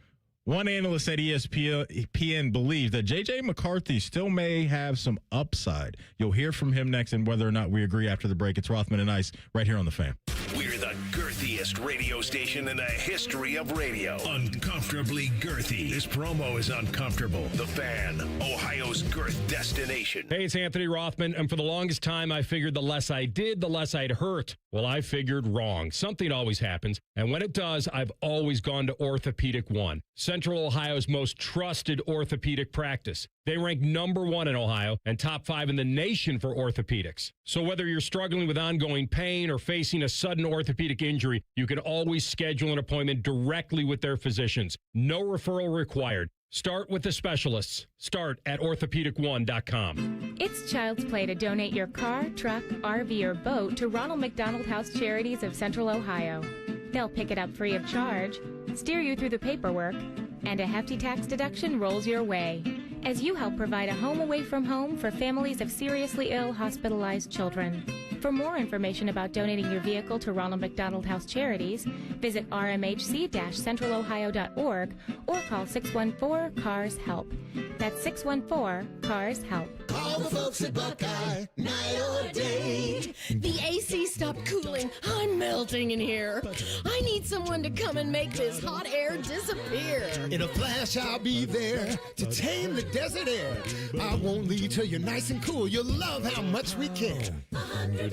one analyst at ESPN believes that J.J. McCarthy still may have some upside. You'll hear from him next and whether or not we agree after the break. It's Rothman and Ice right here on The Fan. We're the girthiest girthiest radio station in the history of radio. Uncomfortably girthy. This promo is uncomfortable. The Fan, Ohio's girth destination. Hey, it's Anthony Rothman, and for the longest time, I figured the less I did, the less I'd hurt. Well, I figured wrong. Something always happens, and when it does, I've always gone to Orthopedic One, Central Ohio's most trusted orthopedic practice. They rank #1 in Ohio and top 5 in the nation for orthopedics. So whether you're struggling with ongoing pain or facing a sudden orthopedic injury, you can always schedule an appointment directly with their physicians. No referral required. Start with the specialists. Start at orthopedic1.com. It's child's play to donate your car, truck, RV, or boat to Ronald McDonald House Charities of Central Ohio. They'll pick it up free of charge, steer you through the paperwork, and a hefty tax deduction rolls your way as you help provide a home away from home for families of seriously ill, hospitalized children. For more information about donating your vehicle to Ronald McDonald House Charities, visit rmhc-centralohio.org or call 614-CARS-HELP. That's 614-CARS-HELP. Call the folks at Buckeye, night or day. The AC stopped cooling. I'm melting in here. I need someone to come and make this hot air disappear. In a flash, I'll be there to tame the desert air. I won't leave till you're nice and cool. You'll love how much we care. $100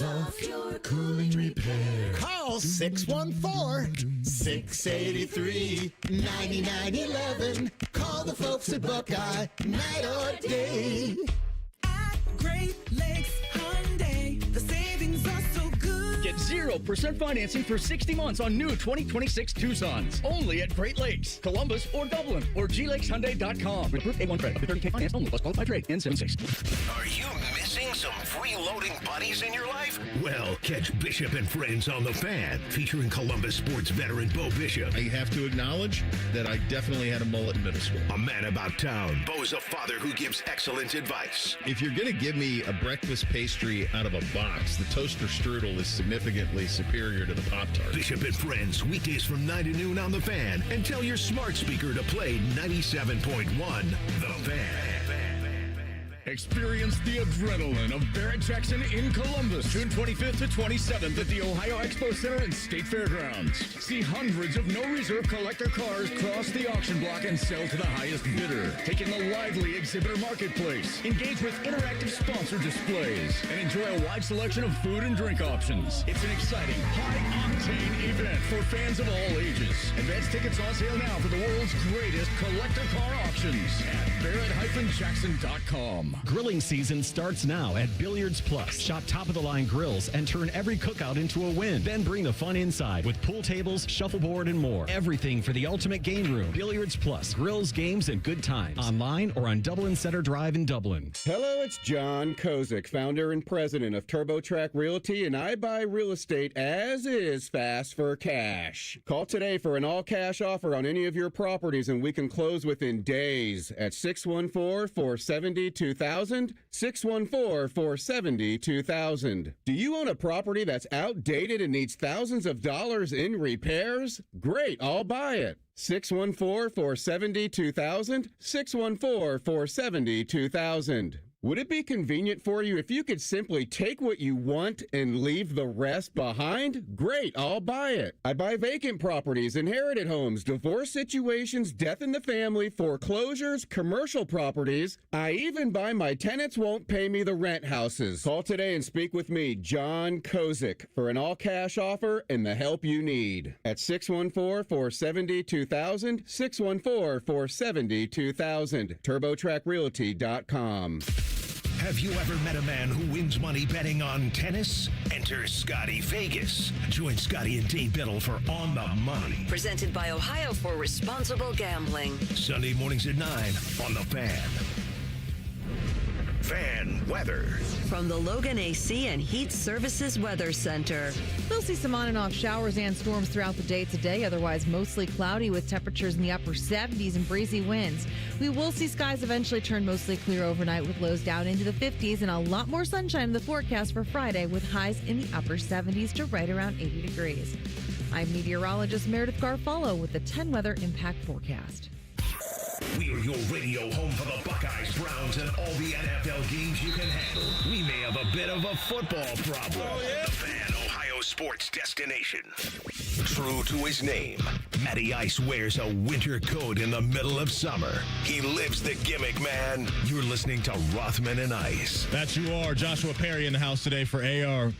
off your cooling repair. Call 614-683-9911. Call the folks at Buckeye, night or day. Great Lakes Hyundai, the savings are so good. Get 0% financing for 60 months on new 2026 Tucsons. Only at Great Lakes, Columbus, or Dublin, or glakeshyundai.com. With approved A1 credit up to 30K finance only, plus qualified trade, N76. Are you missing some freeloading buddies in your life? Well, catch Bishop and Friends on The Fan, featuring Columbus sports veteran Bo Bishop. I have to acknowledge that I definitely had a mullet in middle school. A man about town. Bo's a father who gives excellent advice. If you're going to give me a breakfast pastry out of a box, the toaster strudel is significantly superior to the Pop-Tart. Bishop and Friends, weekdays from 9 to noon on The Fan. And tell your smart speaker to play 97.1 The Fan. Experience the adrenaline of Barrett Jackson in Columbus, June 25th to 27th at the Ohio Expo Center and State Fairgrounds. See hundreds of no-reserve collector cars cross the auction block and sell to the highest bidder. Take in the lively exhibitor marketplace, engage with interactive sponsor displays, and enjoy a wide selection of food and drink options. It's an exciting, high-octane event for fans of all ages. Advance tickets on sale now for the world's greatest collector car auctions at barrett-jackson.com. Grilling season starts now at Billiards Plus. Shop top-of-the-line grills and turn every cookout into a win. Then bring the fun inside with pool tables, shuffleboard, and more. Everything for the ultimate game room. Billiards Plus. Grills, games, and good times. Online or on Dublin Center Drive in Dublin. Hello, it's John Kozik, founder and president of TurboTrack Realty, and I buy real estate as is, fast for cash. Call today for an all-cash offer on any of your properties, and we can close within days at 614-470-2000. 614-470-2000. Do you own a property that's outdated and needs thousands of dollars in repairs? Great, I'll buy it. 614-470-2000. 614-470-2000. Would it be convenient for you if you could simply take what you want and leave the rest behind? Great, I'll buy it. I buy vacant properties, inherited homes, divorce situations, death in the family, foreclosures, commercial properties. I even buy my tenants won't pay me the rent houses. Call today and speak with me, John Kozik, for an all-cash offer and the help you need. At 614-470-2000, 614-470-2000, TurboTrackRealty.com. Have you ever met a man who wins money betting on tennis? Enter Scotty Vegas. Join Scotty and Dave Biddle for On the Money. Presented by Ohio for Responsible Gambling. Sunday mornings at 9 on The Fan. Fan weather. From the Logan AC and Heat Services Weather Center. We'll see some on and off showers and storms throughout the day today, otherwise mostly cloudy with temperatures in the upper 70s and breezy winds. We will see skies eventually turn mostly clear overnight with lows down into the 50s and a lot more sunshine in the forecast for Friday with highs in the upper 70s to right around 80 degrees. I'm meteorologist Meredith Garfalo with the 10 Weather Impact Forecast. We are your radio home for the Buckeyes, Browns, and all the NFL games you can handle. We may have a bit of a football problem. Oh, yeah. The Fan, Ohio's Ohio's sports destination. True to his name, Matty Ice wears a winter coat in the middle of summer. He lives the gimmick, man. You're listening to Rothman and Ice. That you are. Joshua Perry in the house today for AR.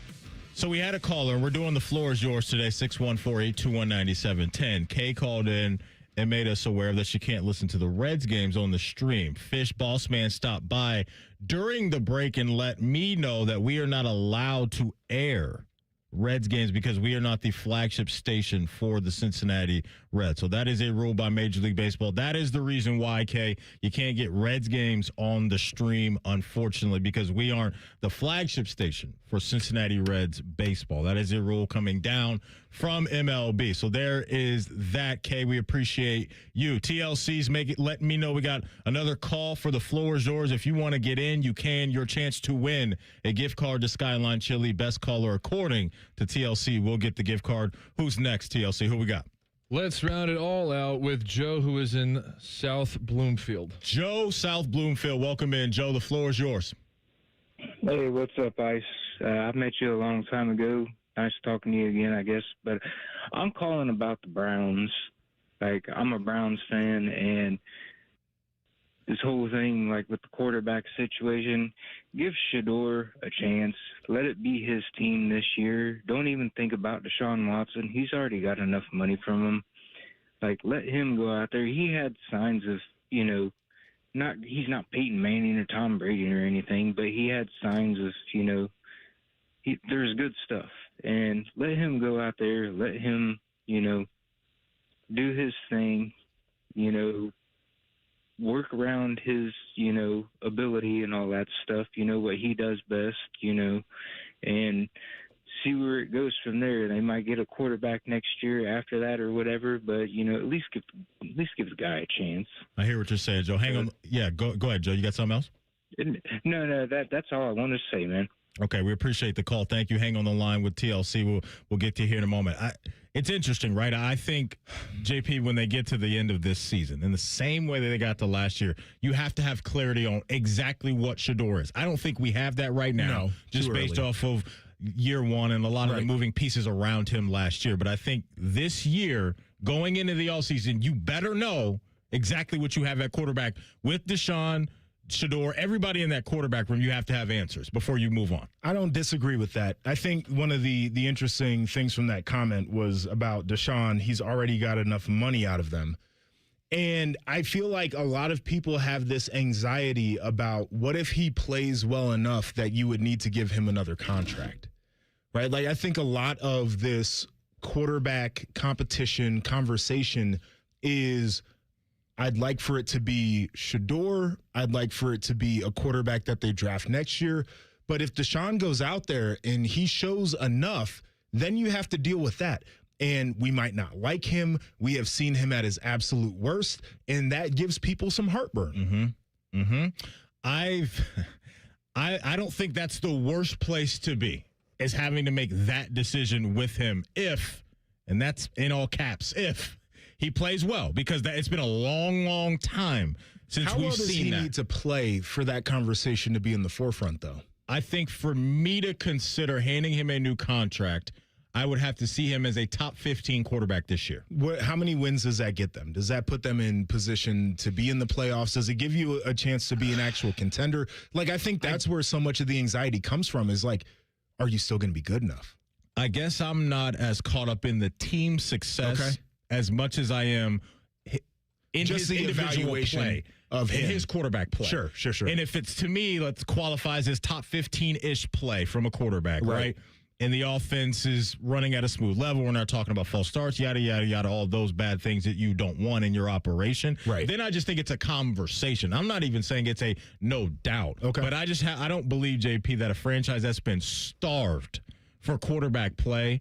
So we had a caller, and we're doing the floor is yours today, 614-821-9710. Kay called in and made us aware that she can't listen to the Reds games on the stream. Fish Boss Man stopped by during the break and let me know that we are not allowed to air Reds games because we are not the flagship station for the Cincinnati Reds. So that is a rule by Major League Baseball. That is the reason why, Kay, you can't get Reds games on the stream, unfortunately, because we aren't the flagship station for Cincinnati Reds baseball. That is a rule coming down from MLB. So there is that, Kay. We appreciate you. TLC's letting me know we got another call for the floor is yours. If you want to get in, you can. Your chance to win a gift card to Skyline Chili. Best caller according to TLC will get the gift card. Who's next, TLC? Who we got? Let's round it all out with Joe, who is in South Bloomfield. Joe, South Bloomfield. Welcome in. Joe, the floor is yours. Hey, what's up, Ice? I met you a long time ago. Nice talking to you again, I guess. But I'm calling about the Browns. Like, I'm a Browns fan, and this whole thing, like with the quarterback situation, give Shador a chance. Let it be his team this year. Don't even think about Deshaun Watson. He's already got enough money from him. Like, let him go out there. He had signs of, he's not Peyton Manning or Tom Brady or anything, but he had signs of, there's good stuff. And let him go out there. Let him, do his thing, work around his, ability and all that stuff, what he does best, and see where it goes from there. They might get a quarterback next year after that or whatever, but, at least give the guy a chance. I hear what you're saying, Joe. Hang on. Yeah, go ahead, Joe. You got something else? No, that's all I wanted to say, man. Okay, we appreciate the call. Thank you. Hang on the line with TLC. We'll get to you here in a moment. It's interesting, right? I think, JP, when they get to the end of this season, in the same way that they got to last year, you have to have clarity on exactly what Shador is. I don't think we have that right now, just based off of year one and a lot of the moving pieces around him last year. But I think this year, going into the offseason, you better know exactly what you have at quarterback with Deshaun, Shador, everybody in that quarterback room. You have to have answers before you move on. I don't disagree with that. I think one of the interesting things from that comment was about Deshaun. He's already got enough money out of them. And I feel like a lot of people have this anxiety about what if he plays well enough that you would need to give him another contract, right? Like, I think a lot of this quarterback competition conversation is, I'd like for it to be Shador. I'd like for it to be a quarterback that they draft next year. But if Deshaun goes out there and he shows enough, then you have to deal with that. And we might not like him. We have seen him at his absolute worst, and that gives people some heartburn. I don't think that's the worst place to be, is having to make that decision with him if, and that's in all caps, if he plays well, because it's been a long, long time since How we've well does seen he that. need to play for that conversation to be in the forefront, though? I think for me to consider handing him a new contract, I would have to see him as a top 15 quarterback this year. How many wins does that get them? Does that put them in position to be in the playoffs? Does it give you a chance to be an actual contender? Like, I think that's where so much of the anxiety comes from, is like, are you still going to be good enough? I guess I'm not as caught up in the team success as much as I am in Just his the individual evaluation play of in him. his quarterback play. Sure. And if it's, to me, let's qualifies as top 15-ish play from a quarterback, right? And the offense is running at a smooth level. We're not talking about false starts, yada, yada, yada, all those bad things that you don't want in your operation. Right. Then I just think it's a conversation. I'm not even saying it's a no doubt. Okay. But I just I don't believe, JP, that a franchise that's been starved for quarterback play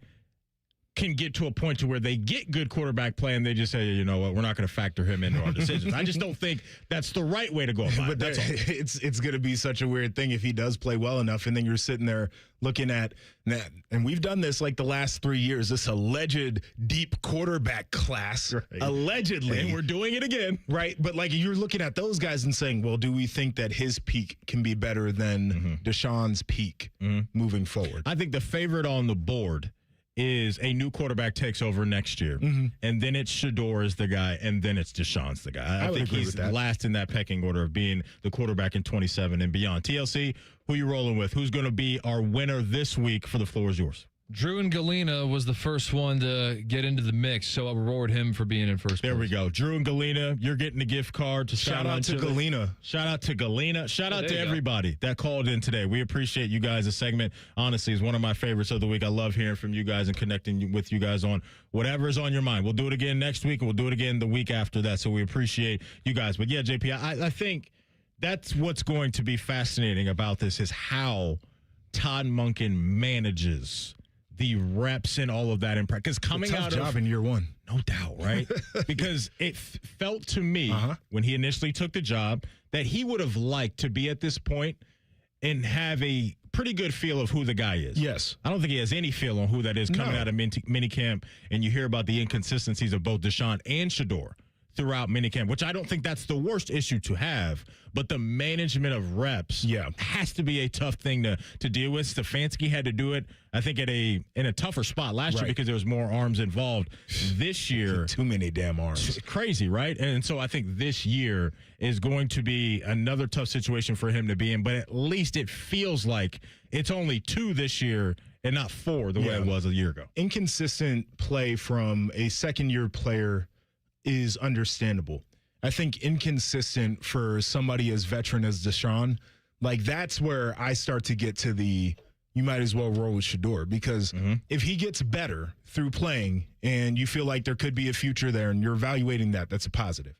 can get to a point to where they get good quarterback play and they just say, you know what, we're not going to factor him into our decisions. I just don't think that's the right way to go about it. That's all. It's going to be such a weird thing if he does play well enough, and then you're sitting there looking at that. And we've done this like the last 3 years, this alleged deep quarterback class, allegedly. And we're doing it again. Right, but like you're looking at those guys and saying, well, do we think that his peak can be better than Deshaun's peak moving forward? I think the favorite on the board is a new quarterback takes over next year, and then it's Shador is the guy, and then it's Deshaun's the guy. I think he's last in that pecking order of being the quarterback in 27 and beyond. TLC, who you rolling with? Who's going to be our winner this week? For the floor is yours. Drew and Galena was the first one to get into the mix, so I'll reward him for being in first place. There we go. Drew and Galena, you're getting a gift card to Shout out to Galena. Shout out to Galena. Shout out to everybody that called in today. We appreciate you guys. The segment, honestly, is one of my favorites of the week. I love hearing from you guys and connecting with you guys on whatever is on your mind. We'll do it again next week, and we'll do it again the week after that, so we appreciate you guys. But, yeah, JP, I think that's what's going to be fascinating about this is how Todd Monken manages the reps and all of that in practice. Coming out of job in year one, no doubt, right? Because it felt to me when he initially took the job that he would have liked to be at this point and have a pretty good feel of who the guy is. Yes, I don't think he has any feel on who that is coming out of minicamp, and you hear about the inconsistencies of both Deshaun and Shador throughout minicamp, which I don't think that's the worst issue to have, but the management of reps has to be a tough thing to deal with. Stefanski had to do it, I think, in a tougher spot last year because there was more arms involved. This year, too many damn arms. Crazy, right? And so I think this year is going to be another tough situation for him to be in, but at least it feels like it's only 2 this year and not 4 the way it was a year ago. Inconsistent play from a second-year player is understandable. I think inconsistent for somebody as veteran as Deshaun, like that's where I start to get to the you might as well roll with Shador because if he gets better through playing and you feel like there could be a future there and you're evaluating that's a positive.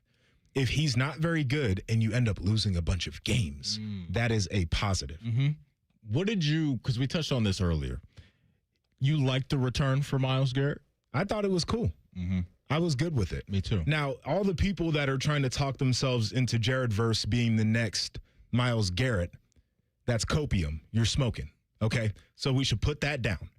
If he's not very good and you end up losing a bunch of games, that is a positive. What did you, because we touched on this earlier, you liked the return for Myles Garrett? I thought it was cool. I was good with it. Me too. Now, all the people that are trying to talk themselves into Jared Verse being the next Myles Garrett, that's copium. You're smoking, okay? So we should put that down,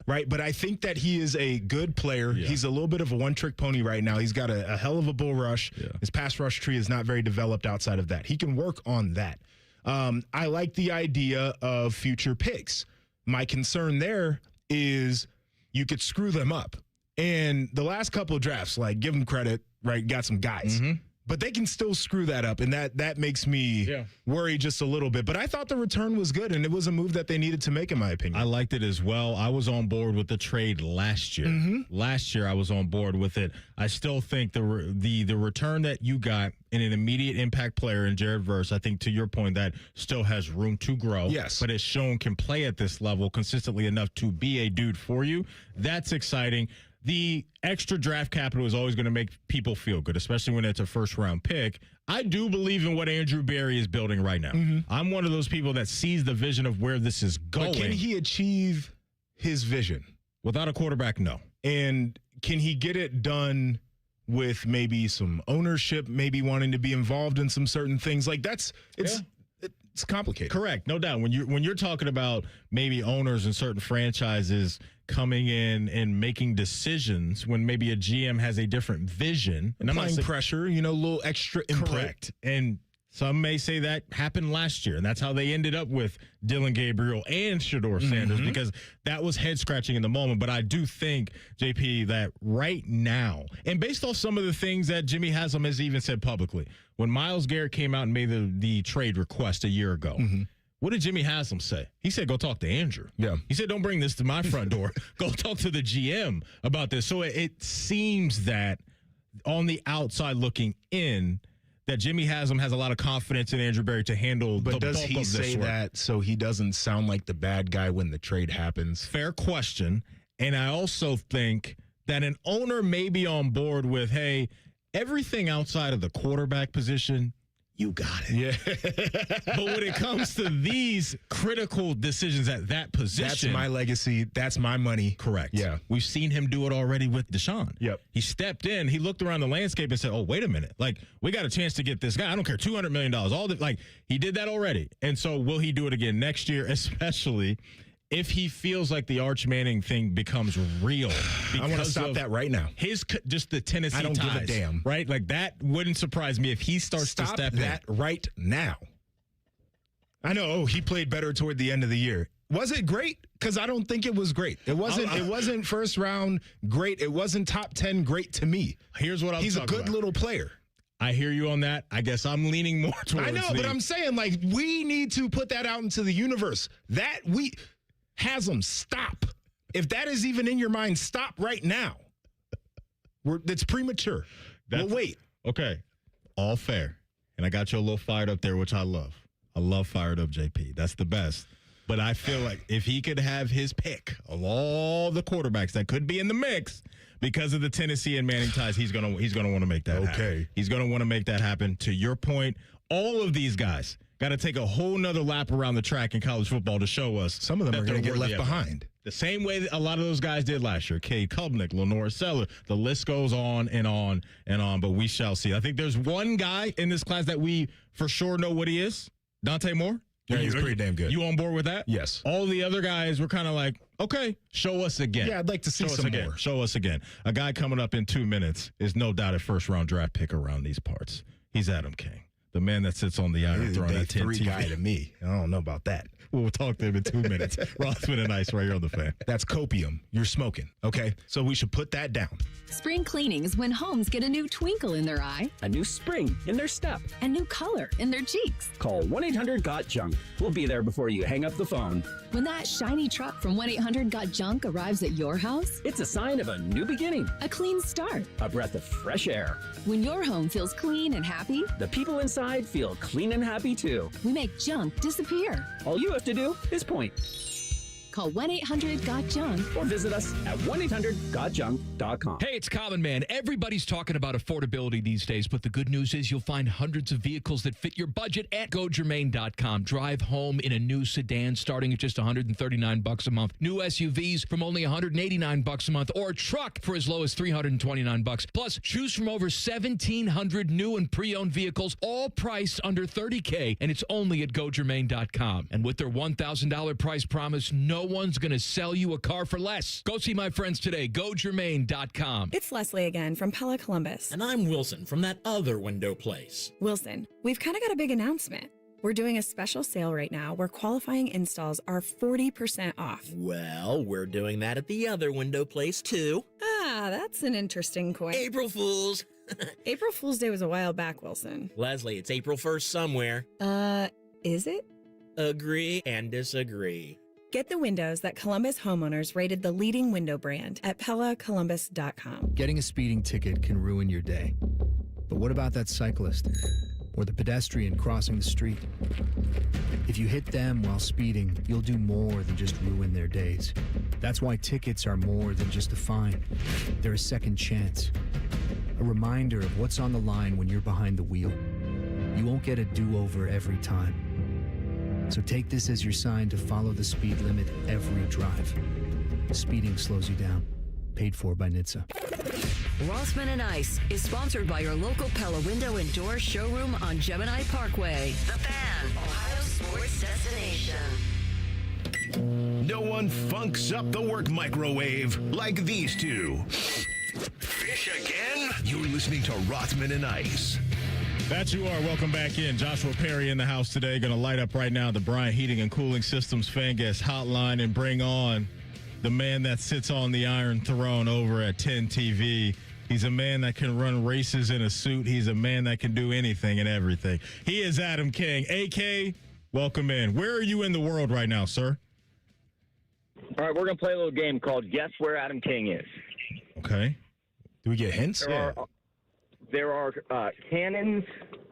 right? But I think that he is a good player. Yeah. He's a little bit of a one-trick pony right now. He's got a hell of a bull rush. Yeah. His pass rush tree is not very developed outside of that. He can work on that. I like the idea of future picks. My concern there is you could screw them up. And the last couple of drafts, like, give them credit, right, got some guys. But they can still screw that up, and that makes me worry just a little bit. But I thought the return was good, and it was a move that they needed to make, in my opinion. I liked it as well. I was on board with the trade last year. Last year, I was on board with it. I still think the return that you got in an immediate impact player in Jared Verse, I think, to your point, that still has room to grow. Yes. But it's shown can play at this level consistently enough to be a dude for you. That's exciting. The extra draft capital is always going to make people feel good, especially when it's a first-round pick. I do believe in what Andrew Berry is building right now. I'm one of those people that sees the vision of where this is going. But can he achieve his vision? Without a quarterback, no. And can he get it done with maybe some ownership, maybe wanting to be involved in some certain things? Like, it's complicated. Correct, no doubt. When you're talking about maybe owners in certain franchises coming in and making decisions when maybe a GM has a different vision. And applying pressure, a little extra input. Correct. And some may say that happened last year, and that's how they ended up with Dylan Gabriel and Shador Sanders because that was head-scratching in the moment. But I do think, JP, that right now, and based off some of the things that Jimmy Haslam has even said publicly, when Myles Garrett came out and made the trade request a year ago, what did Jimmy Haslam say? He said, go talk to Andrew. Yeah. He said, don't bring this to my front door. Go talk to the GM about this. So it seems that on the outside looking in, that Jimmy Haslam has a lot of confidence in Andrew Berry to handle the bulk of this work. But does he say that so he doesn't sound like the bad guy when the trade happens? Fair question. And I also think that an owner may be on board with, hey, everything outside of the quarterback position, you got it. Yeah. But when it comes to these critical decisions at that position. That's my legacy. That's my money. Correct. Yeah. We've seen him do it already with Deshaun. Yep. He stepped in. He looked around the landscape and said, oh, wait a minute. Like, we got a chance to get this guy. I don't care, $200 million. He did that already. And so will he do it again next year, especially if he feels like the Arch Manning thing becomes real? I want to stop that right now. Just the Tennessee I don't ties, give a damn. Right? Like, that wouldn't surprise me if he starts to step that in. right now. I know, he played better toward the end of the year. Was it great? Because I don't think it was great. It wasn't. It wasn't first round great. It wasn't top 10 great to me. Here's what He's a good little player. I hear you on that. I guess I'm leaning more towards. I know, but I'm saying like we need to put that out into the universe. That Haslam, stop. If that is even in your mind, stop right now. That's premature. We'll wait. Okay, all fair. And I got you a little fired up there, which I love. I love fired up JP. That's the best. But I feel like if he could have his pick of all the quarterbacks that could be in the mix because of the Tennessee and Manning ties, he's gonna want to make that happen. He's gonna want to make that happen. To your point, all of these guys got to take a whole nother lap around the track in college football to show us. Some of them are going to get left behind. The same way that a lot of those guys did last year. Cade Klubnik, Lenore Seller. The list goes on and on and on, but we shall see. I think there's one guy in this class that we for sure know what he is. Dante Moore. Yeah, he's pretty damn good. You on board with that? Yes. All the other guys were kind of like, okay, show us again. Yeah, I'd like to see some more. Show us again. A guy coming up in 2 minutes is no doubt a first-round draft pick around these parts. He's Adam King, the man that sits on the Iron Throne at 10 3 TV. guy to me. I don't know about that. We'll talk to him in 2 minutes. Rothman Ice right here on the Fan. That's copium. You're smoking, okay? So we should put that down. Spring cleaning is when homes get a new twinkle in their eye, a new spring in their step, a new color in their cheeks. Call 1-800-GOT-JUNK. We'll be there before you hang up the phone. When that shiny truck from 1-800-GOT-JUNK arrives at your house, it's a sign of a new beginning, a clean start, a breath of fresh air. When your home feels clean and happy, the people inside feel clean and happy too. We make junk disappear. All you have to do is point. Call 1-800-GOT-JUNK or visit us at 1-800-GOTJUNK.com. Hey, it's Common Man. Everybody's talking about affordability these days, but the good news is you'll find hundreds of vehicles that fit your budget at GoGermain.com. Drive home in a new sedan starting at just $139 a month. New SUVs from only $189 a month, or a truck for as low as $329. Plus, choose from over 1,700 new and pre-owned vehicles, all priced under $30K, and it's only at GoGermain.com. And with their $1,000 price promise, no one's going to sell you a car for less. Go see my friends today. GoGermain.com. It's Leslie again from Pella Columbus. And I'm Wilson from that other window place. Wilson, we've kind of got a big announcement. We're doing a special sale right now where qualifying installs are 40% off. Well, we're doing that at the other window place too. Ah, that's an interesting coin. April Fools. April Fool's Day was a while back, Wilson. Leslie, it's April 1st somewhere. Is it? Agree and disagree. Get the windows that Columbus homeowners rated the leading window brand at PellaColumbus.com. Getting a speeding ticket can ruin your day. But what about that cyclist or the pedestrian crossing the street? If you hit them while speeding, you'll do more than just ruin their days. That's why tickets are more than just a fine. They're a second chance. A reminder of what's on the line when you're behind the wheel. You won't get a do-over every time. So take this as your sign to follow the speed limit every drive. Speeding slows you down. Paid for by NHTSA. Rothman and Ice is sponsored by your local Pella Window and Door showroom on Gemini Parkway. The Fan, Ohio sports destination. No one funks up the work microwave like these two. Fish again? You're listening to Rothman and Ice. That you are. Welcome back in. Joshua Perry in the house today. Going to light up right now the Bryant Heating and Cooling Systems fan guest hotline and bring on the man that sits on the Iron Throne over at 10 TV. He's a man that can run races in a suit. He's a man that can do anything and everything. He is Adam King. AK, welcome in. Where are you in the world right now, sir? All right, we're going to play a little game called Guess Where Adam King Is. Okay. Do we get hints? There are cannons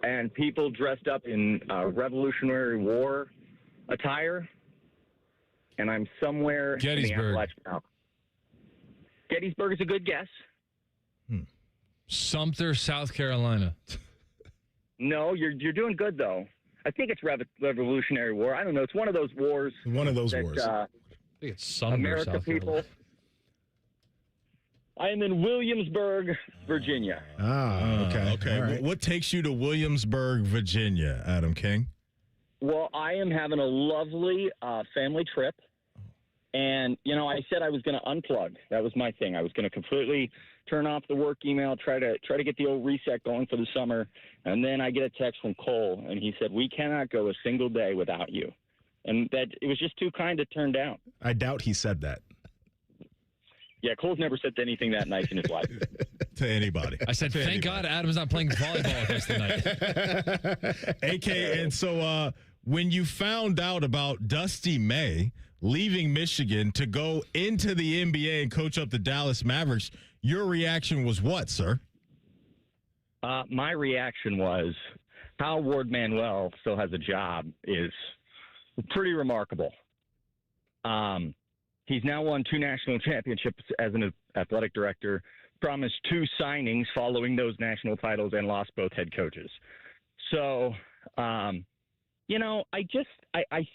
and people dressed up in Revolutionary War attire, and I'm somewhere Gettysburg. in the Appalachian Mountains. Gettysburg is a good guess. Sumter, South Carolina. No, you're doing good, though. I think it's Revolutionary War. I don't know. It's one of those wars. One of those wars. I think it's Sumter, America South people. Carolina. I am in Williamsburg, Virginia. Okay. Okay. All right. What takes you to Williamsburg, Virginia, Adam King? Well, I am having a lovely family trip. And, you know, I said I was going to unplug. That was my thing. I was going to completely turn off the work email, try to get the old reset going for the summer. And then I get a text from Cole, and he said, we cannot go a single day without you. and that it was just too kind to turn down. I doubt he said that. Yeah, Cole's never said anything that nice in his life. To anybody. I said, thank God Adam's not playing volleyball with us tonight. AK, and so when you found out about Dusty May leaving Michigan to go into the NBA and coach up the Dallas Mavericks, your reaction was what, sir? My reaction was how Ward Manuel still has a job is pretty remarkable. He's now won 2 national championships as an athletic director, promised 2 signings following those national titles, and lost both head coaches. So, I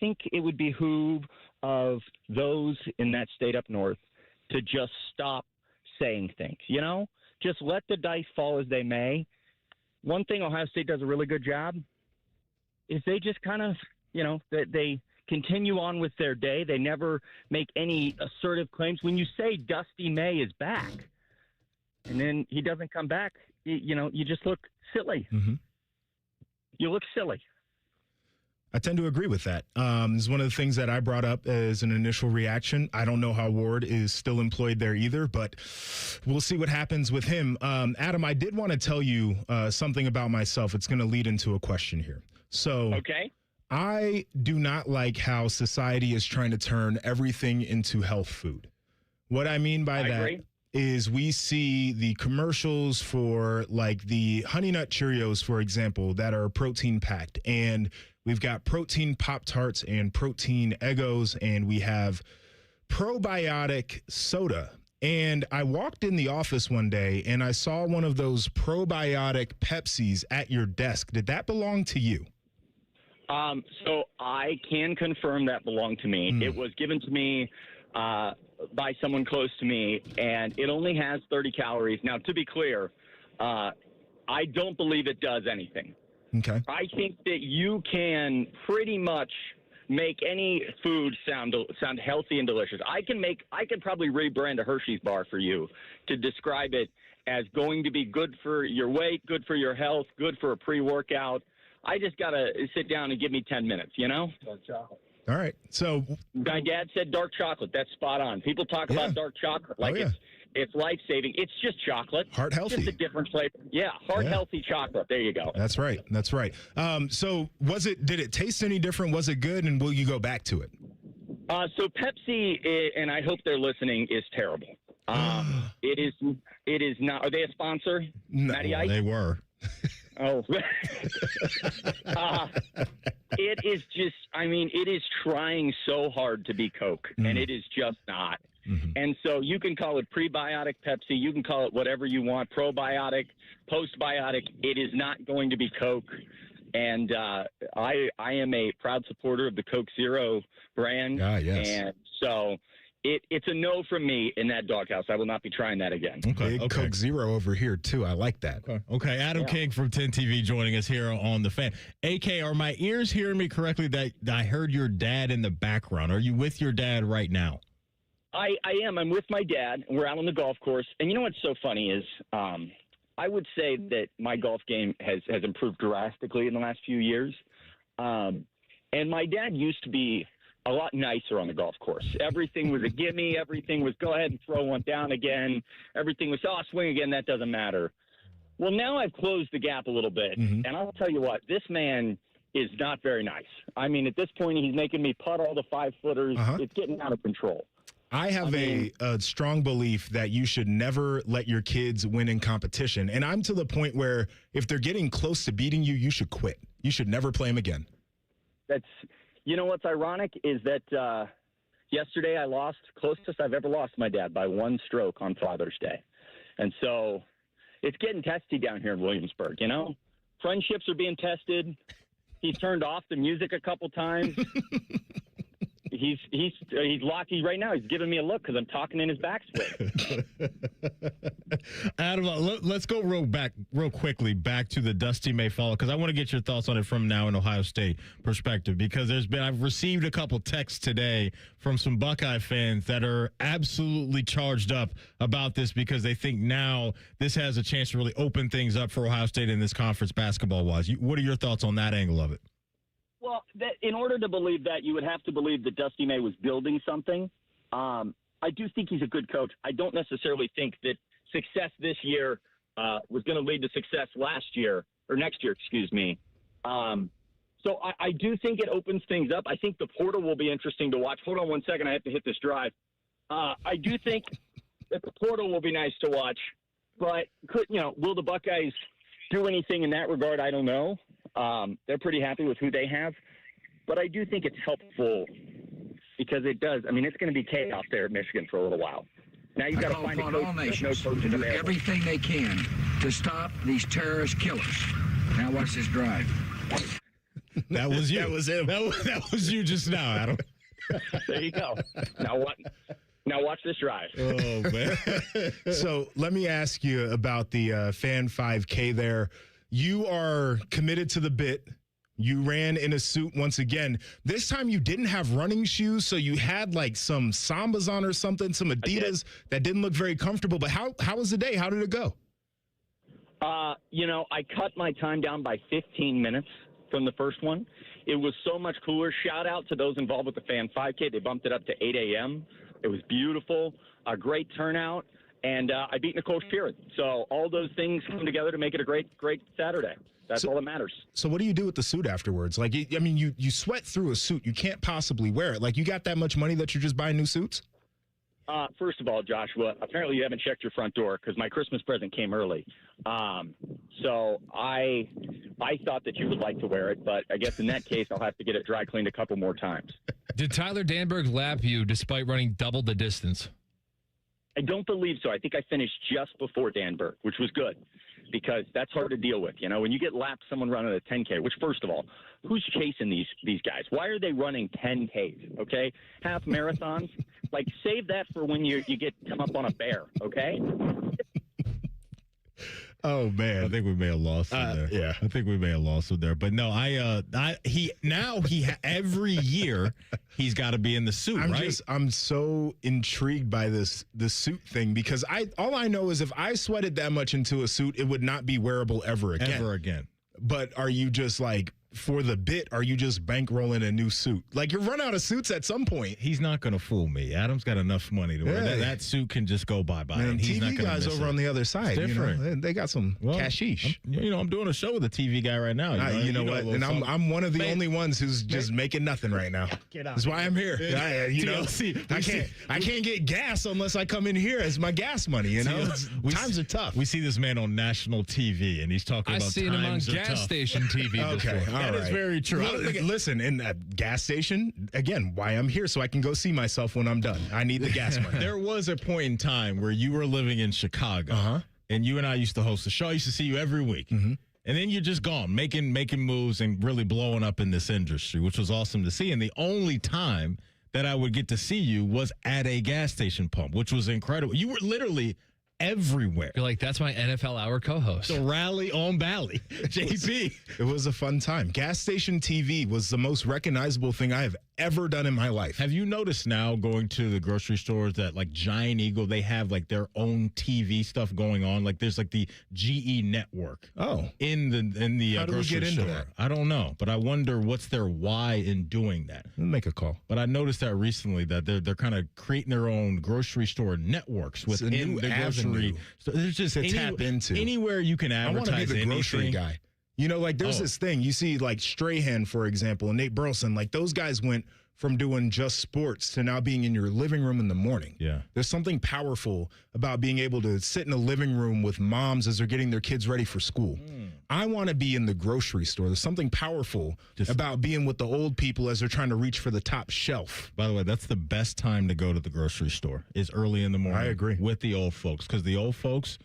think it would behoove of those in that state up north to just stop saying things, Just let the dice fall as they may. One thing Ohio State does a really good job is they just kind of, they continue on with their day. They never make any assertive claims. When you say Dusty May is back and then he doesn't come back, you just look silly. Mm-hmm. You look silly. I tend to agree with that. This is one of the things that I brought up as an initial reaction. I don't know how Ward is still employed there either, but we'll see what happens with him. Adam, I did want to tell you something about myself. It's going to lead into a question here. So, okay. I do not like how society is trying to turn everything into health food. What I mean by that is we see the commercials for like the Honey Nut Cheerios, for example, that are protein packed. And we've got protein Pop-Tarts and protein Eggos, and we have probiotic soda. And I walked in the office one day and I saw one of those probiotic Pepsis at your desk. Did that belong to you? So I can confirm that belonged to me. It was given to me by someone close to me, and it only has 30 calories. Now, to be clear, I don't believe it does anything. Okay. I think that you can pretty much make any food sound healthy and delicious. I could probably rebrand a Hershey's bar for you to describe it as going to be good for your weight, good for your health, good for a pre-workout. I just got to sit down and give me 10 minutes, Dark chocolate. All right. So my dad said dark chocolate. That's spot on. People talk about dark chocolate like it's life-saving. It's just chocolate. Heart healthy. Just a different flavor. Yeah, healthy chocolate. There you go. That's right. That's right. So did it taste any different? Was it good? And will you go back to it? So Pepsi, and I hope they're listening, is terrible. It is not. Are they a sponsor? No, Matty Ice? They were. Oh, it is just, it is trying so hard to be Coke, and it is just not. Mm-hmm. And so you can call it prebiotic Pepsi, you can call it whatever you want, probiotic, postbiotic. It is not going to be Coke. And I am a proud supporter of the Coke Zero brand. Yes. And so it's a no from me in that doghouse. I will not be trying that again. Okay. Big Coke Zero over here, too. I like that. Okay. Adam King from 10 TV joining us here on The Fan. AK, are my ears hearing me correctly that I heard your dad in the background? Are you with your dad right now? I am. I'm with my dad. We're out on the golf course. And you know what's so funny is I would say that my golf game has improved drastically in the last few years. And my dad used to be a lot nicer on the golf course. Everything was a gimme. Everything was go ahead and throw one down again. Everything was, swing again. That doesn't matter. Well, now I've closed the gap a little bit. Mm-hmm. And I'll tell you what, this man is not very nice. At this point, he's making me putt all the 5-footers. It's getting out of control. I have a strong belief that you should never let your kids win in competition. And I'm to the point where if they're getting close to beating you, you should quit. You should never play them again. You know what's ironic is that yesterday I lost, closest I've ever lost my dad by 1 stroke on Father's Day. And so it's getting testy down here in Williamsburg, Friendships are being tested. He's turned off the music a couple times. He's lucky right now. He's giving me a look because I'm talking in his backswing. Adam, let's go real quickly back to the Dusty May follow because I want to get your thoughts on it from now an Ohio State perspective because I've received a couple texts today from some Buckeye fans that are absolutely charged up about this because they think now this has a chance to really open things up for Ohio State in this conference basketball-wise. What are your thoughts on that angle of it? Well, in order to believe that, you would have to believe that Dusty May was building something. I do think he's a good coach. I don't necessarily think that success this year was going to lead to success next year, excuse me. So I do think it opens things up. I think the portal will be interesting to watch. Hold on one second. I have to hit this drive. I do think that the portal will be nice to watch. But, will the Buckeyes do anything in that regard? I don't know. They're pretty happy with who they have. But I do think it's helpful because it does. I mean, it's going to be chaos there at Michigan for a little while. Now you've got to find a coach. All nations to do everything they can to stop these terrorist killers. Now watch this drive. That was you. That was him. That was you just now, Adam. There you go. Now what? Now watch this drive. Oh, man. So let me ask you about the Fan 5K there. You are committed to the bit. You ran in a suit once again. This time you didn't have running shoes, so you had like some Sambas on or something, some Adidas that didn't look very comfortable. But how was the day? How did it go? I cut my time down by 15 minutes from the first one. It was so much cooler. Shout out to those involved with the Fan 5K. They bumped it up to 8 a.m. It was beautiful, a great turnout, and I beat Nicole Sheeran. So all those things come together to make it a great Saturday. That's all that matters. So what do you do with the suit afterwards? Like, you sweat through a suit. You can't possibly wear it. Like, you got that much money that you're just buying new suits? First of all, Joshua, apparently you haven't checked your front door because my Christmas present came early. So I thought that you would like to wear it, but I guess in that case I'll have to get it dry cleaned a couple more times. Did Tyler Danberg lap you despite running double the distance? I don't believe so. I think I finished just before Danberg, which was good because that's hard to deal with. When you get lapped, someone running a 10K, which first of all, who's chasing these guys? Why are they running 10Ks, okay? Half marathons? Like, save that for when you come up on a bear, okay? Oh, man. I think we may have lost him there. Yeah. I think we may have lost him there. But no, every year he's got to be in the suit, right? I'm so intrigued by the suit thing because all I know is if I sweated that much into a suit, it would not be wearable ever again. Ever again. But are you just like, for the bit, are you just bankrolling a new suit? Like, you run out of suits at some point. He's not going to fool me. Adam's got enough money to wear. That suit can just go bye-bye. Man, and he's TV not gonna guys miss over it. on the other side. It's different. They got some cashish. I'm doing a show with a TV guy right now. You know what? And I'm one of the only ones who's just making nothing right now. Get out. That's why I'm here. I can't get gas unless I come in here as my gas money. Times are tough. We see this man on national TV, and he's talking about seen him on gas station TV before. Okay, that is very true. Listen, in that gas station, again, why I'm here, so I can go see myself when I'm done. I need the gas money. There was a point in time where you were living in Chicago, and you and I used to host a show. I used to see you every week. Mm-hmm. And then you're just gone, making moves and really blowing up in this industry, which was awesome to see. And the only time that I would get to see you was at a gas station pump, which was incredible. You were literally everywhere. You're like, that's my NFL Hour co-host. The rally on Bally. JP. It was a fun time. Gas station TV was the most recognizable thing I have ever done in my life. Have you noticed now going to the grocery stores that like Giant Eagle, they have like their own TV stuff going on? Like there's like the GE network. Oh. In the How do we grocery get into store. that? I don't know, but I wonder what's their why in doing that. Make a call. But I noticed that recently that they're kind of creating their own grocery store networks within the grocery. So there's just to tap into anywhere you can advertise. I want to be the grocery anything. guy. Like there's this thing you see, like Strahan, for example, and Nate Burleson. Like those guys went from doing just sports to now being in your living room in the morning. Yeah, there's something powerful about being able to sit in a living room with moms as they're getting their kids ready for school. I want to be in the grocery store. There's something powerful about being with the old people as they're trying to reach for the top shelf. By the way, that's the best time to go to the grocery store is early in the morning. I agree. With the old folks, because the old folks,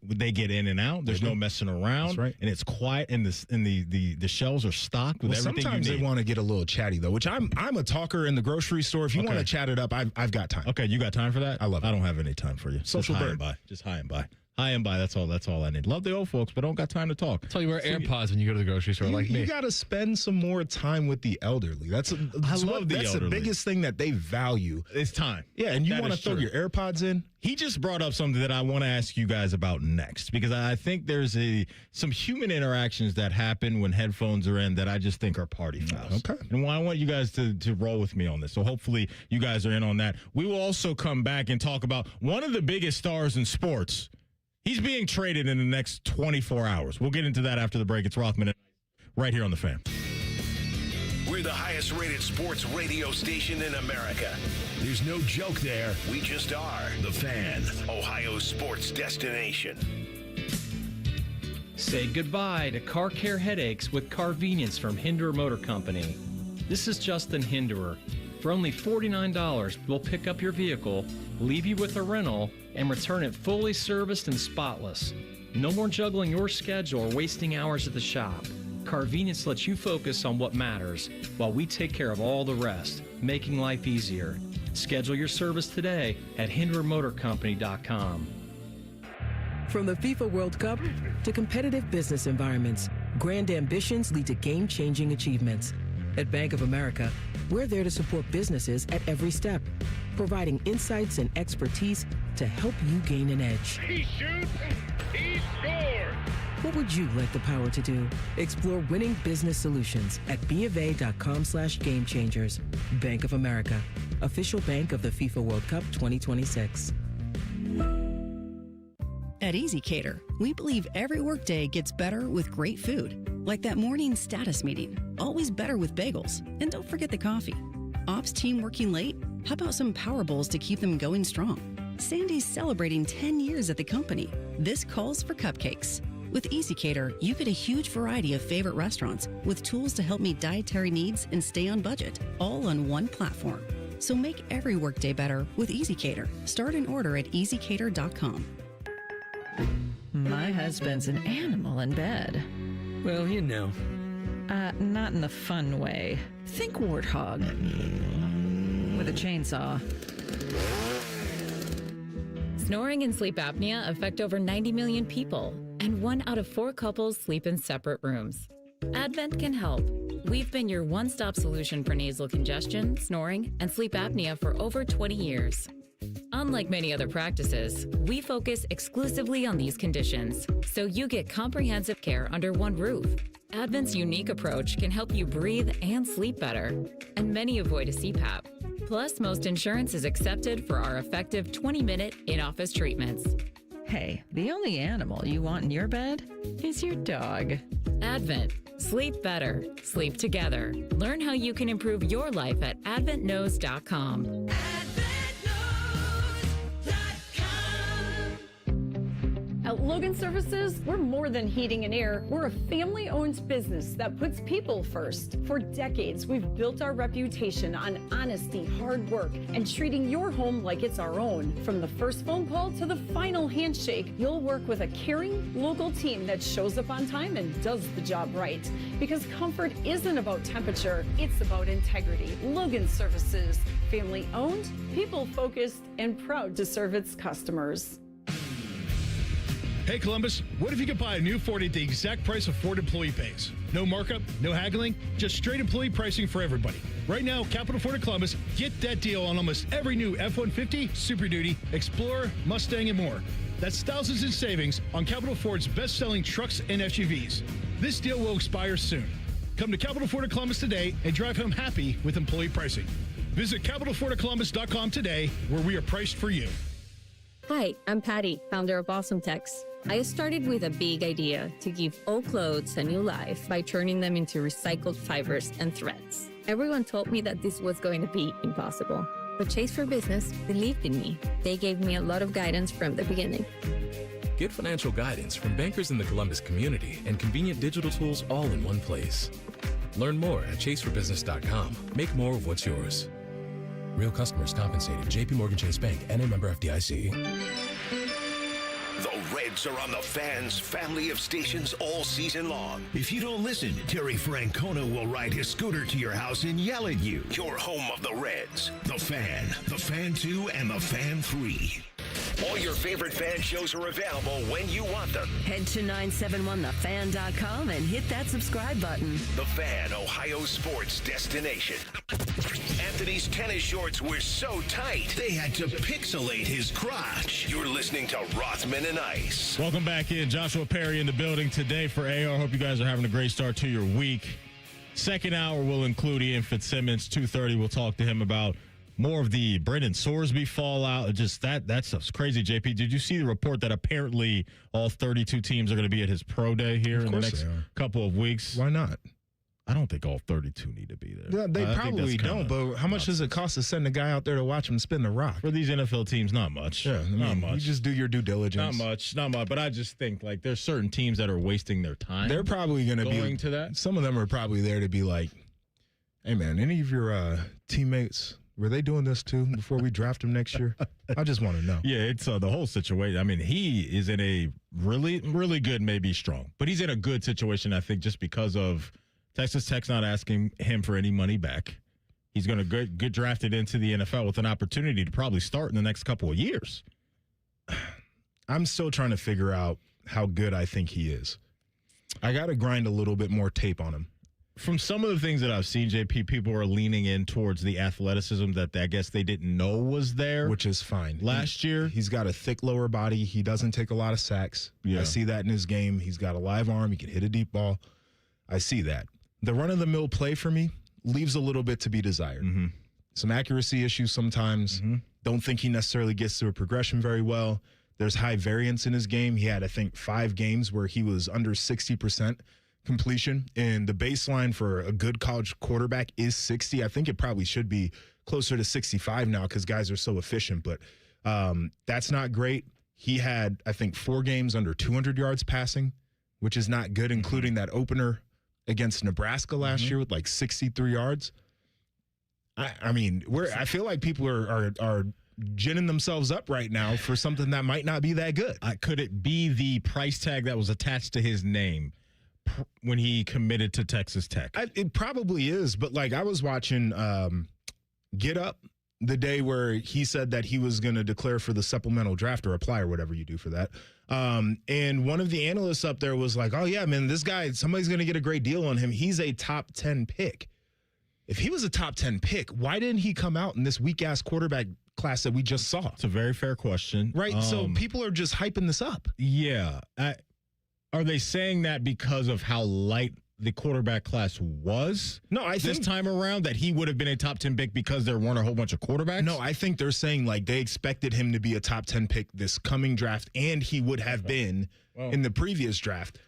they get in and out. There's no messing around. That's right. And it's quiet, and the shelves are stocked with everything sometimes you need. They want to get a little chatty, though, which I'm a talker in the grocery store. If you want to chat it up, I've got time. Okay, you got time for that? I love it. I don't have any time for you. Social just bird. Just high and by. High and by. That's all I need. Love the old folks, but don't got time to talk. That's why you wear AirPods when you go to the grocery store, like me. You got to spend some more time with the elderly. That's the biggest thing that they value. It's time. Yeah, and you want to throw your AirPods in? He just brought up something that I want to ask you guys about next, because I think there's some human interactions that happen when headphones are in that I just think are party fouls. Okay. And I want you guys to roll with me on this. So hopefully you guys are in on that. We will also come back and talk about one of the biggest stars in sports. He's being traded in the next 24 hours. We'll get into that after the break. It's Rothman Ice right here on The Fan. We're the highest rated sports radio station in America. There's no joke there. We just are. The Fan, Ohio's sports destination. Say goodbye to car care headaches with Carvenience from Hinderer Motor Company. This is Justin Hinderer. For only $49, we'll pick up your vehicle, leave you with a rental, and return it fully serviced and spotless. No more juggling your schedule or wasting hours at the shop. Carvenience lets you focus on what matters while we take care of all the rest, making life easier. Schedule your service today at HindererMotorCompany.com. From the FIFA World Cup to competitive business environments, grand ambitions lead to game-changing achievements. At Bank of America, we're there to support businesses at every step, providing insights and expertise to help you gain an edge. He shoots, he scores! What would you like the power to do? Explore winning business solutions at BofA.com/gamechangers. Bank of America, official bank of the FIFA World Cup 2026. At EasyCater, we believe every workday gets better with great food. Like that morning status meeting, always better with bagels. And don't forget the coffee. Ops team working late? How about some power bowls to keep them going strong? Sandy's celebrating 10 years at the company. This calls for cupcakes. With EasyCater, you get a huge variety of favorite restaurants with tools to help meet dietary needs and stay on budget, all on one platform. So make every workday better with EasyCater. Start an order at easycater.com. My husband's an animal in bed. Well, you know. Not in the fun way. Think warthog. With a chainsaw. Snoring and sleep apnea affect over 90 million people, and 1 out of 4 couples sleep in separate rooms. Advent can help. We've been your one-stop solution for nasal congestion, snoring, and sleep apnea for over 20 years. Unlike many other practices, we focus exclusively on these conditions, so you get comprehensive care under one roof. Advent's unique approach can help you breathe and sleep better, and many avoid a CPAP. Plus, most insurance is accepted for our effective 20-minute in-office treatments. Hey, the only animal you want in your bed is your dog. Advent. Sleep better. Sleep together. Learn how you can improve your life at adventknows.com. At Logan Services, we're more than heating and air. We're a family-owned business that puts people first. For decades, we've built our reputation on honesty, hard work, and treating your home like it's our own. From the first phone call to the final handshake, you'll work with a caring, local team that shows up on time and does the job right. Because comfort isn't about temperature, it's about integrity. Logan Services, family-owned, people-focused, and proud to serve its customers. Hey Columbus, what if you could buy a new Ford at the exact price of Ford employee pays? No markup, no haggling, just straight employee pricing for everybody. Right now, Capital Ford of Columbus, get that deal on almost every new F-150, Super Duty, Explorer, Mustang, and more. That's thousands in savings on Capital Ford's best-selling trucks and SUVs. This deal will expire soon. Come to Capital Ford of Columbus today and drive home happy with employee pricing. Visit CapitalFordofColumbus.com today, where we are priced for you. Hi, I'm Patty, founder of Awesome Tex. I started with a big idea to give old clothes a new life by turning them into recycled fibers and threads. Everyone told me that this was going to be impossible, but Chase for Business believed in me. They gave me a lot of guidance from the beginning. Get financial guidance from bankers in the Columbus community and convenient digital tools all in one place. Learn more at chaseforbusiness.com. Make more of what's yours. Real customers compensated. JPMorgan Chase Bank, N.A. member FDIC. The Reds are on the Fan's family of stations all season long. If you don't listen, Terry Francona will ride his scooter to your house and yell at you. Your home of the Reds. The Fan, the Fan 2, and the Fan 3. All your favorite fan shows are available when you want them. Head to 971thefan.com and hit that subscribe button. The Fan, Ohio sports destination. Anthony's tennis shorts were so tight, they had to pixelate his crotch. You're listening to Rothman and Ice. Welcome back in. Joshua Perry in the building today for AR. Hope you guys are having a great start to your week. Second hour will include Ian Fitzsimmons. 2:30, we'll talk to him about more of the Brendan Sorsby fallout. Just that stuff's crazy, JP. Did you see the report that apparently all 32 teams are going to be at his pro day here in the next couple of weeks? Why not? I don't think all 32 need to be there. Yeah, they probably don't, but how much does it cost to send a guy out there to watch him spin the rock? For these NFL teams, not much. Yeah, not much. You just do your due diligence. Not much. But I just think, like, there's certain teams that are wasting their time. They're probably going to be going to that. Some of them are probably there to be like, hey, man, any of your teammates, were they doing this too before we draft him next year? I just want to know. Yeah, it's the whole situation. I mean, he is in a really, really good, maybe strong, but he's in a good situation, I think, just because of Texas Tech's not asking him for any money back. He's going to get drafted into the NFL with an opportunity to probably start in the next couple of years. I'm still trying to figure out how good I think he is. I got to grind a little bit more tape on him. From some of the things that I've seen, JP, people are leaning in towards the athleticism that I guess they didn't know was there. Which is fine. Last year. He's got a thick lower body. He doesn't take a lot of sacks. Yeah. I see that in his game. He's got a live arm. He can hit a deep ball. I see that. The run-of-the-mill play for me leaves a little bit to be desired. Mm-hmm. Some accuracy issues sometimes. Mm-hmm. Don't think he necessarily gets through a progression very well. There's high variance in his game. He had, I think, 5 games where he was under 60% completion, and the baseline for a good college quarterback is 60. I think it probably should be closer to 65 now because guys are so efficient, but that's not great. He had, I think, 4 games under 200 yards passing, which is not good, including that opener against Nebraska last year with like 63 yards. I mean, I feel like people are ginning themselves up right now for something that might not be that good. Could it be the price tag that was attached to his name when he committed to Texas Tech? It probably is, but like I was watching Get Up the day where he said that he was going to declare for the supplemental draft or apply or whatever you do for that. And one of the analysts up there was like, oh, yeah, man, this guy, somebody's going to get a great deal on him. He's a top 10 pick. If he was a top 10 pick, why didn't he come out in this weak-ass quarterback class that we just saw? It's a very fair question. Right? So people are just hyping this up. Yeah. Are they saying that because of how light the quarterback class was? No, I think this time around that he would have been a top 10 pick because there weren't a whole bunch of quarterbacks? No, I think they're saying like they expected him to be a top 10 pick this coming draft, and he would have been in the previous draft.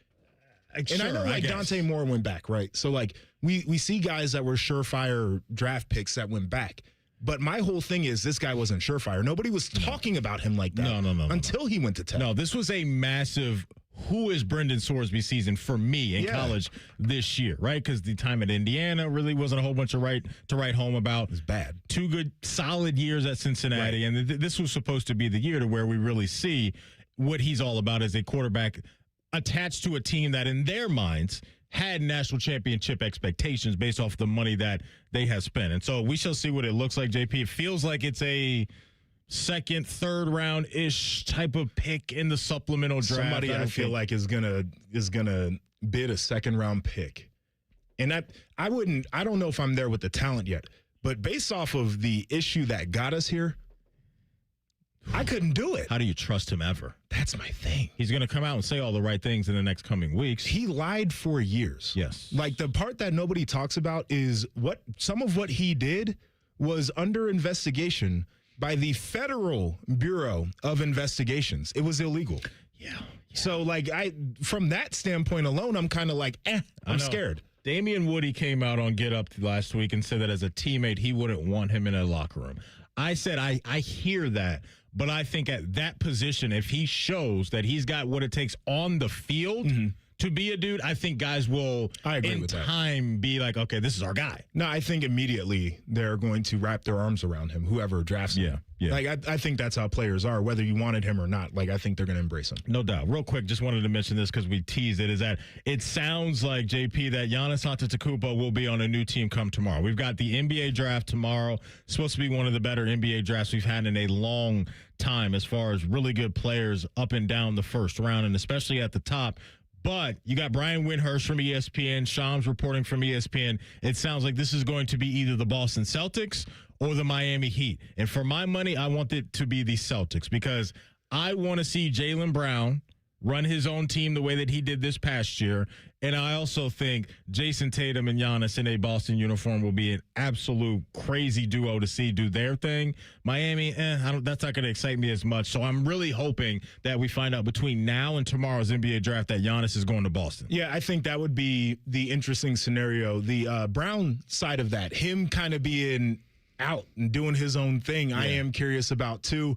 And I know like Dante Moore went back, right? So like we see guys that were surefire draft picks that went back. But my whole thing is this guy wasn't surefire. Nobody was talking about him like that until he went to Tech. No, this was a massive who is Brendan Sorsby season for me in college this year, right? Because the time at Indiana really wasn't a whole bunch of to write home about. It was bad. 2 good, solid years at Cincinnati. Right. And this was supposed to be the year to where we really see what he's all about as a quarterback attached to a team that in their minds had national championship expectations based off the money that they have spent. And so we shall see what it looks like, JP. It feels like it's a second, third round-ish type of pick in the supplemental draft. Somebody I feel like is gonna bid a second round pick. And I don't know if I'm there with the talent yet, but based off of the issue that got us here, I couldn't do it. How do you trust him ever? That's my thing. He's going to come out and say all the right things in the next coming weeks. He lied for years. Yes. Like the part that nobody talks about is some of what he did was under investigation by the Federal Bureau of Investigations. It was illegal. Yeah. So like from that standpoint alone, I'm kind of like, I'm scared. Damian Woody came out on Get Up last week and said that as a teammate, he wouldn't want him in a locker room. I said, I hear that, but I think at that position, if he shows that he's got what it takes on the field to be a dude, I think guys will, in time, be like, okay, this is our guy. No, I think immediately they're going to wrap their arms around him, whoever drafts him. Yeah. Like, I think that's how players are, whether you wanted him or not. Like, I think they're going to embrace him. No doubt. Real quick, just wanted to mention this because we teased it, is that it sounds like, JP, that Giannis Antetokounmpo will be on a new team come tomorrow. We've got the NBA draft tomorrow. It's supposed to be one of the better NBA drafts we've had in a long time as far as really good players up and down the first round, and especially at the top. But you got Brian Windhurst from ESPN, Shams reporting from ESPN. It sounds like this is going to be either the Boston Celtics or the Miami Heat. And for my money, I want it to be the Celtics because I want to see Jaylen Brown run his own team the way that he did this past year. And I also think Jason Tatum and Giannis in a Boston uniform will be an absolute crazy duo to see do their thing. Miami, that's not going to excite me as much. So I'm really hoping that we find out between now and tomorrow's NBA draft that Giannis is going to Boston. Yeah, I think that would be the interesting scenario. The Brown side of that, him kind of being out and doing his own thing, I am curious about too.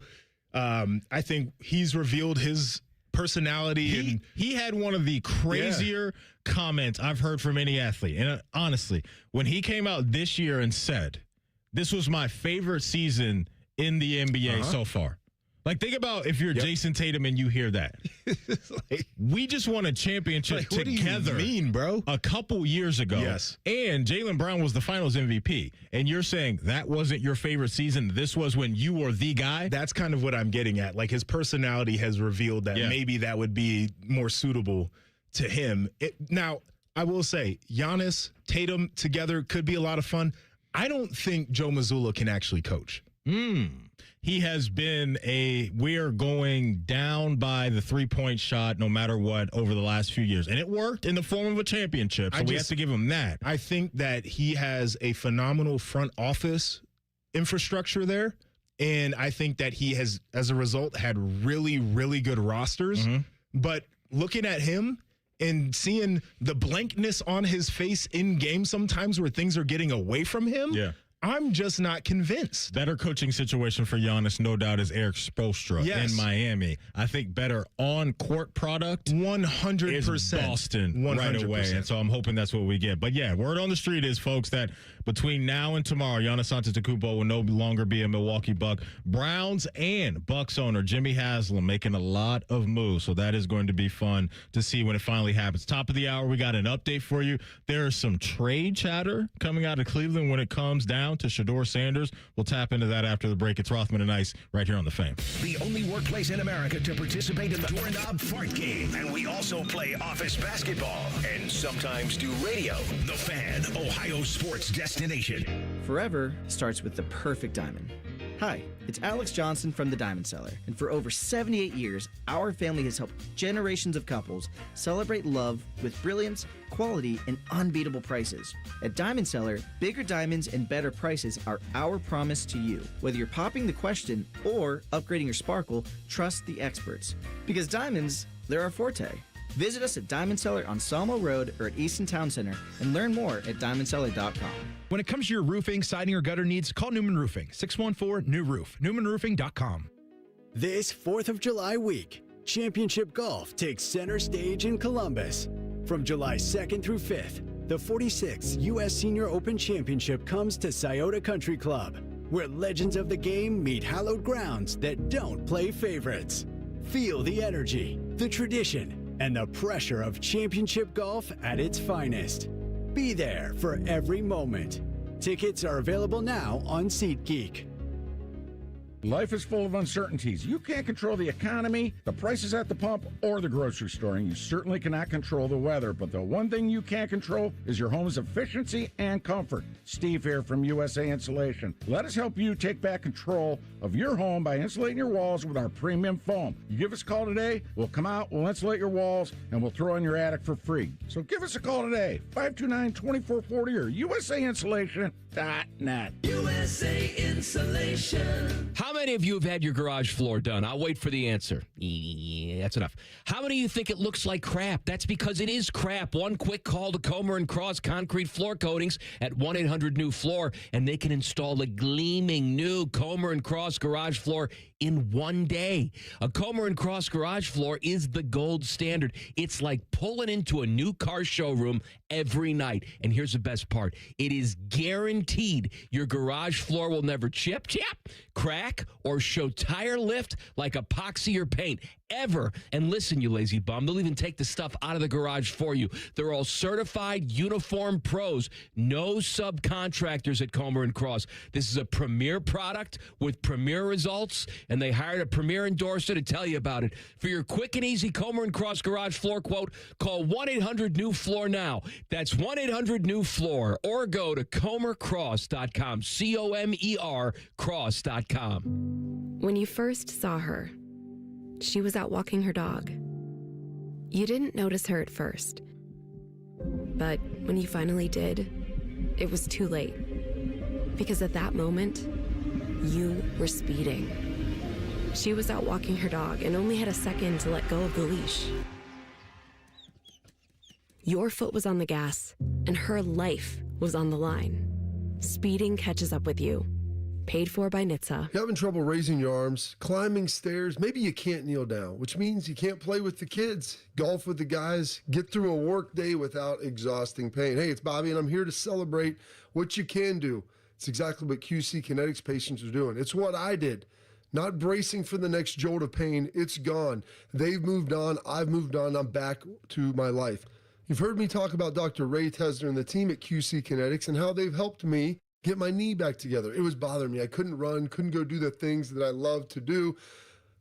I think he's revealed his personality. He had one of the crazier comments I've heard from any athlete. And honestly, when he came out this year and said, this was my favorite season in the NBA so far. Like, think about if you're Jason Tatum and you hear that. We just won a championship what together. Do you mean, bro? A couple years ago. Yes. And Jaylen Brown was the finals MVP. And you're saying that wasn't your favorite season. This was when you were the guy. That's kind of what I'm getting at. Like, his personality has revealed that maybe that would be more suitable to him. Now, I will say, Giannis, Tatum together could be a lot of fun. I don't think Joe Mazzulla can actually coach. He has been we're going down by the three-point shot no matter what over the last few years. And it worked in the form of a championship, so we have to give him that. I think that he has a phenomenal front office infrastructure there. And I think that he has, as a result, had really, really good rosters. But looking at him and seeing the blankness on his face in game sometimes where things are getting away from him, I'm just not convinced. Better coaching situation for Giannis, no doubt, is Eric Spoelstra in Miami. I think better on-court product 100% is Boston 100%. Right away. And so I'm hoping that's what we get. But, yeah, word on the street is, folks, that between now and tomorrow, Giannis Antetokounmpo will no longer be a Milwaukee Buck. Browns and Bucks owner Jimmy Haslam making a lot of moves. So that is going to be fun to see when it finally happens. Top of the hour, we got an update for you. There is some trade chatter coming out of Cleveland when it comes down to Shedeur Sanders. We'll tap into that after the break. It's Rothman and Ice right here on The Fan. The only workplace in America to participate in the Doorknob Fart Game. And we also play office basketball and sometimes do radio. The Fan, Ohio sports destination. Forever starts with the perfect diamond. Hi, it's Alex Johnson from the Diamond Cellar, and for over 78 years, our family has helped generations of couples celebrate love with brilliance, quality, and unbeatable prices. At Diamond Cellar, bigger diamonds and better prices are our promise to you. Whether you're popping the question or upgrading your sparkle, trust the experts. Because diamonds, they're our forte. Visit us at Diamond Cellar on Sawmill Road or at Easton Town Center and learn more at diamondcellar.com. When it comes to your roofing, siding, or gutter needs, call Newman Roofing, 614-NEW-ROOF, newmanroofing.com. This 4th of July week, Championship Golf takes center stage in Columbus. From July 2nd through 5th, the 46th U.S. Senior Open Championship comes to Scioto Country Club, where legends of the game meet hallowed grounds that don't play favorites. Feel the energy, the tradition, and the pressure of championship golf at its finest. Be there for every moment. Tickets are available now on SeatGeek. Life is full of uncertainties. You can't control the economy, the prices at the pump, or the grocery store, and you certainly cannot control the weather. But the one thing you can control is your home's efficiency and comfort. Steve here from USA Insulation. Let us help you take back control of your home by insulating your walls with our premium foam. You give us a call today, we'll come out, we'll insulate your walls, and we'll throw in your attic for free. So give us a call today, 529-2440 or USAinsulation.net. USA Insulation. How many of you have had your garage floor done? I'll wait for the answer. Yeah. Okay, that's enough. How many of you think it looks like crap? That's because it is crap. One quick call to Comer and Cross Concrete Floor Coatings at 1-800-NEW-FLOOR, and they can install a gleaming new Comer and Cross garage floor in one day. A Comer and Cross garage floor is the gold standard. It's like pulling into a new car showroom every night. And here's the best part. It is guaranteed your garage floor will never chip, crack, or show tire lift like epoxy or paint ever. And listen, you lazy bum, they'll even take the stuff out of the garage for you. They're all certified uniform pros. No subcontractors at Comer and Cross. This is a premier product with premier results, and they hired a premier endorser to tell you about it. For your quick and easy Comer and Cross garage floor quote, call 1-800-NEW-FLOOR now. That's 1-800-NEW-FLOOR, or go to comercross.com, COMER cross.com. When you first saw her, she was out walking her dog. You didn't notice her at first, but when you finally did, it was too late. Because at that moment, you were speeding. She was out walking her dog and only had a second to let go of the leash. Your foot was on the gas, and her life was on the line. Speeding catches up with you. Paid for by NHTSA. You're having trouble raising your arms, climbing stairs, maybe you can't kneel down, which means you can't play with the kids, golf with the guys, get through a work day without exhausting pain. Hey, it's Bobby, and I'm here to celebrate what you can do. It's exactly what QC Kinetics patients are doing. It's what I did. Not bracing for the next jolt of pain. It's gone. They've moved on. I've moved on. I'm back to my life. You've heard me talk about Dr. Ray Tesner and the team at QC Kinetics and how they've helped me get my knee back together. It was bothering me. I couldn't run, couldn't go do the things that I love to do,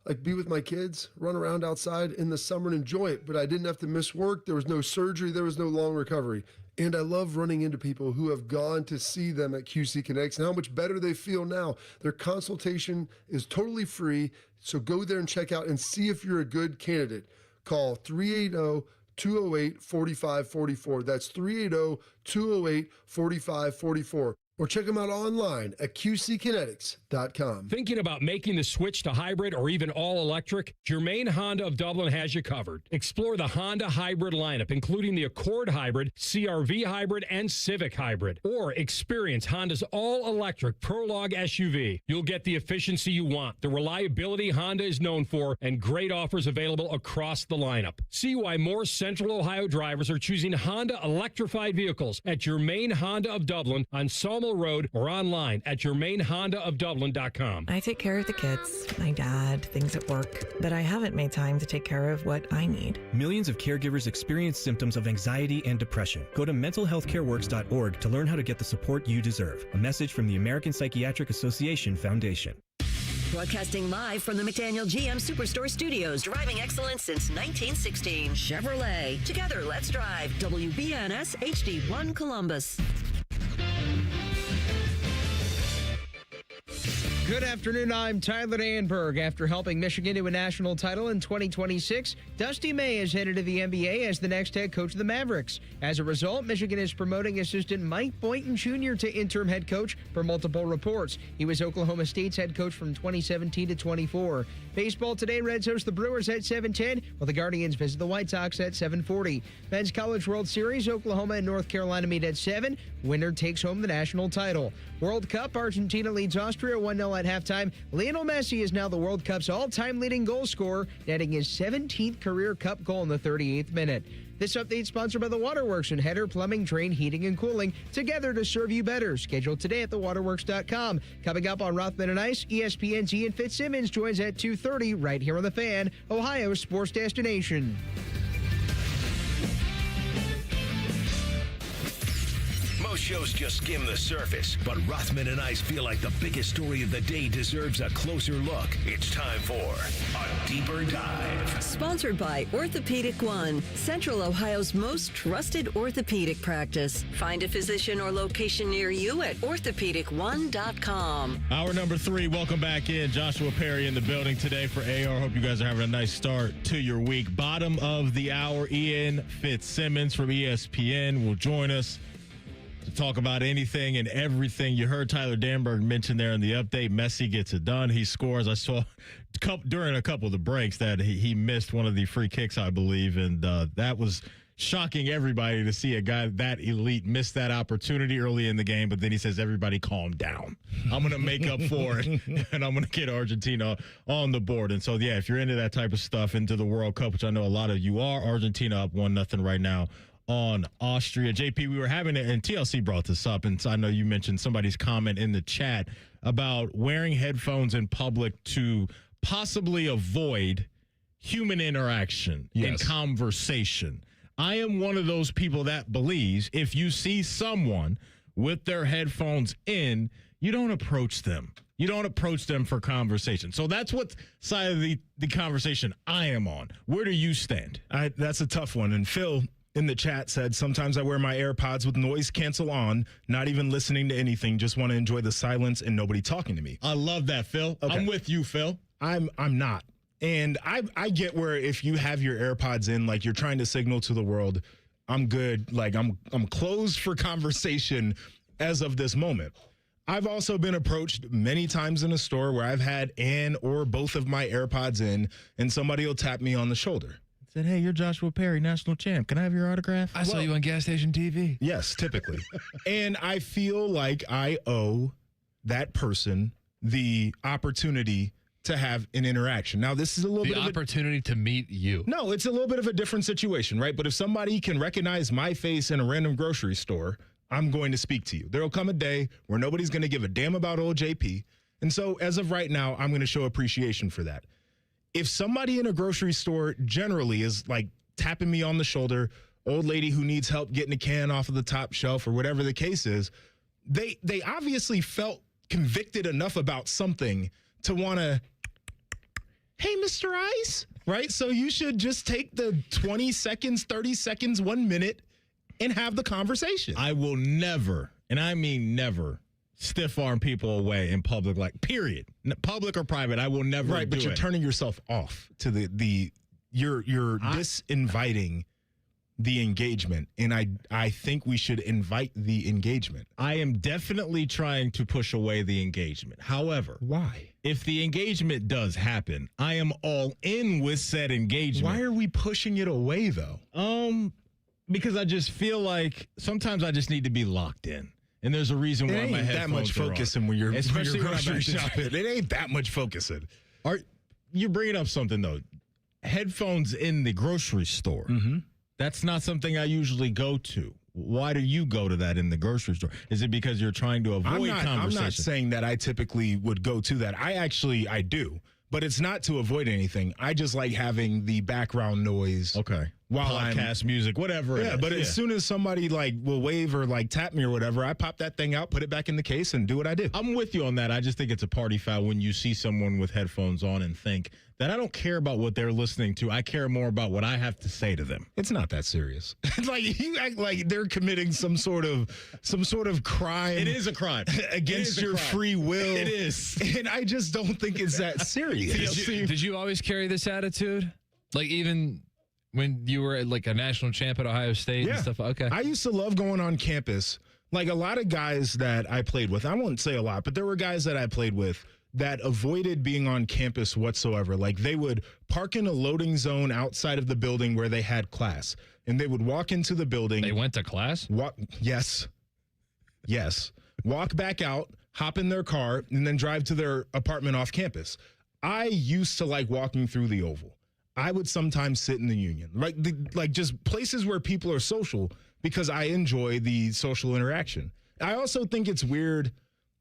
like be with my kids, run around outside in the summer and enjoy it. But I didn't have to miss work. There was no surgery. There was no long recovery. And I love running into people who have gone to see them at QC Kinetics and how much better they feel now. Their consultation is totally free. So go there and check out and see if you're a good candidate. Call 380-208-4544. That's 380-208-4544. Or check them out online at qckinetics.com. Thinking about making the switch to hybrid or even all-electric? Germain Honda of Dublin has you covered. Explore the Honda hybrid lineup, including the Accord Hybrid, CR-V Hybrid, and Civic Hybrid. Or experience Honda's all-electric Prologue SUV. You'll get the efficiency you want, the reliability Honda is known for, and great offers available across the lineup. See why more Central Ohio drivers are choosing Honda electrified vehicles at Germain Honda of Dublin on Sawmill Road or online at GermainHondaofDublin.com. I take care of the kids, my dad, things at work, but I haven't made time to take care of what I need. Millions of caregivers experience symptoms of anxiety and depression. Go to mentalhealthcareworks.org to learn how to get the support you deserve. A message from the American Psychiatric Association Foundation. Broadcasting live from the McDaniel GM Superstore Studios, driving excellence since 1916. Chevrolet. Together, let's drive. WBNS HD1 Columbus. Good afternoon, I'm Tyler Anberg. After helping Michigan to a national title in 2026, Dusty May is headed to the NBA as the next head coach of the Mavericks. As a result, Michigan is promoting assistant Mike Boynton Jr. to interim head coach per multiple reports. He was Oklahoma State's head coach from 2017 to 24. Baseball today, Reds host the Brewers at 7:10, while the Guardians visit the White Sox at 7:40. Men's College World Series, Oklahoma and North Carolina meet at 7. Winner takes home the national title. World Cup, Argentina leads Austria 1-0 at halftime. Lionel Messi is now the World Cup's all-time leading goal scorer, netting his 17th career Cup goal in the 38th minute. This update sponsored by the Waterworks and Header Plumbing, Drain, Heating, and Cooling, together to serve you better. Scheduled today at thewaterworks.com. Coming up on Rothman Ice, ESPN's Ian Fitzsimmons joins at 2:30 right here on The Fan, Ohio's sports destination. Most shows just skim the surface, but Rothman and Ice feel like the biggest story of the day deserves a closer look. It's time for a deeper dive. Sponsored by Orthopedic One, Central Ohio's most trusted orthopedic practice. Find a physician or location near you at orthopedic1.com. Hour number 3, welcome back in. Joshua Perry in the building today for AR. Hope you guys are having a nice start to your week. Bottom of the hour, Ian Fitzsimmons from ESPN will join us to talk about anything and everything. You heard Tyler Danberg mention there in the update. Messi gets it done. He scores. I saw during a couple of the breaks that he missed one of the free kicks, I believe, and that was shocking everybody to see a guy that elite miss that opportunity early in the game. But then he says, everybody calm down. I'm going to make up for it, and I'm going to get Argentina on the board. And so, yeah, if you're into that type of stuff, into the World Cup, which I know a lot of you are, Argentina up 1-0 right now on Austria. JP, we were having it, and TLC brought this up, and so I know you mentioned somebody's comment in the chat about wearing headphones in public to possibly avoid human interaction and conversation. I am one of those people that believes if you see someone with their headphones in, you don't approach them. You don't approach them for conversation. So that's what side of the conversation I am on. Where do you stand? That's a tough one. And Phil in the chat said, sometimes I wear my AirPods with noise cancel on, not even listening to anything, just want to enjoy the silence and nobody talking to me. I love that, Phil. Okay. I'm with you, Phil. I'm not. And I get where if you have your AirPods in, like you're trying to signal to the world, I'm good. Like I'm closed for conversation as of this moment. I've also been approached many times in a store where I've had an or both of my AirPods in and somebody will tap me on the shoulder. Said, hey, you're Joshua Perry, national champ. Can I have your autograph? I saw you on gas station TV. Yes, typically. And I feel like I owe that person the opportunity to have an interaction. Now, this is a little bit of the opportunity to meet you. No, it's a little bit of a different situation, right? But if somebody can recognize my face in a random grocery store, I'm going to speak to you. There will come a day where nobody's going to give a damn about old JP. And so as of right now, I'm going to show appreciation for that. If somebody in a grocery store generally is like tapping me on the shoulder, old lady who needs help getting a can off of the top shelf or whatever the case is, they obviously felt convicted enough about something to want to, hey, Mr. Ice, right? So you should just take the 20 seconds, 30 seconds, 1 minute and have the conversation. I will never, and I mean never, stiff arm people away in public, like period. Public or private, I will never right, but you're turning yourself off to you're disinviting the engagement, and I think we should invite the engagement. I am definitely trying to push away the engagement. However, why? If the engagement does happen, I am all in with said engagement. Why are we pushing it away, though? Because I just feel like sometimes I just need to be locked in. And there's a reason why my headphones that much focusing when you're grocery shopping. It ain't that much focusing. You're bringing up something, though. Headphones in the grocery store. Mm-hmm. That's not something I usually go to. Why do you go to that in the grocery store? Is it because you're trying to avoid conversation? I'm not saying that I typically would go to that. I do. But it's not to avoid anything. I just like having the background noise. Okay. While podcast music, whatever. Yeah, but as soon as somebody like will wave or like tap me or whatever, I pop that thing out, put it back in the case, and do what I do. I'm with you on that. I just think it's a party foul when you see someone with headphones on and think that I don't care about what they're listening to. I care more about what I have to say to them. It's not that serious. Like you act like they're committing some sort of crime. It is a crime against your free will. It is, and I just don't think it's that serious. Did you always carry this attitude? Like even when you were like a national champ at Ohio State and stuff? Okay. I used to love going on campus. Like a lot of guys that I played with, I won't say a lot, but there were guys that I played with that avoided being on campus whatsoever. Like they would park in a loading zone outside of the building where they had class, and they would walk into the building. They went to class? Yes. Walk back out, hop in their car, and then drive to their apartment off campus. I used to like walking through the Oval. I would sometimes sit in the Union, like just places where people are social, because I enjoy the social interaction. I also think it's weird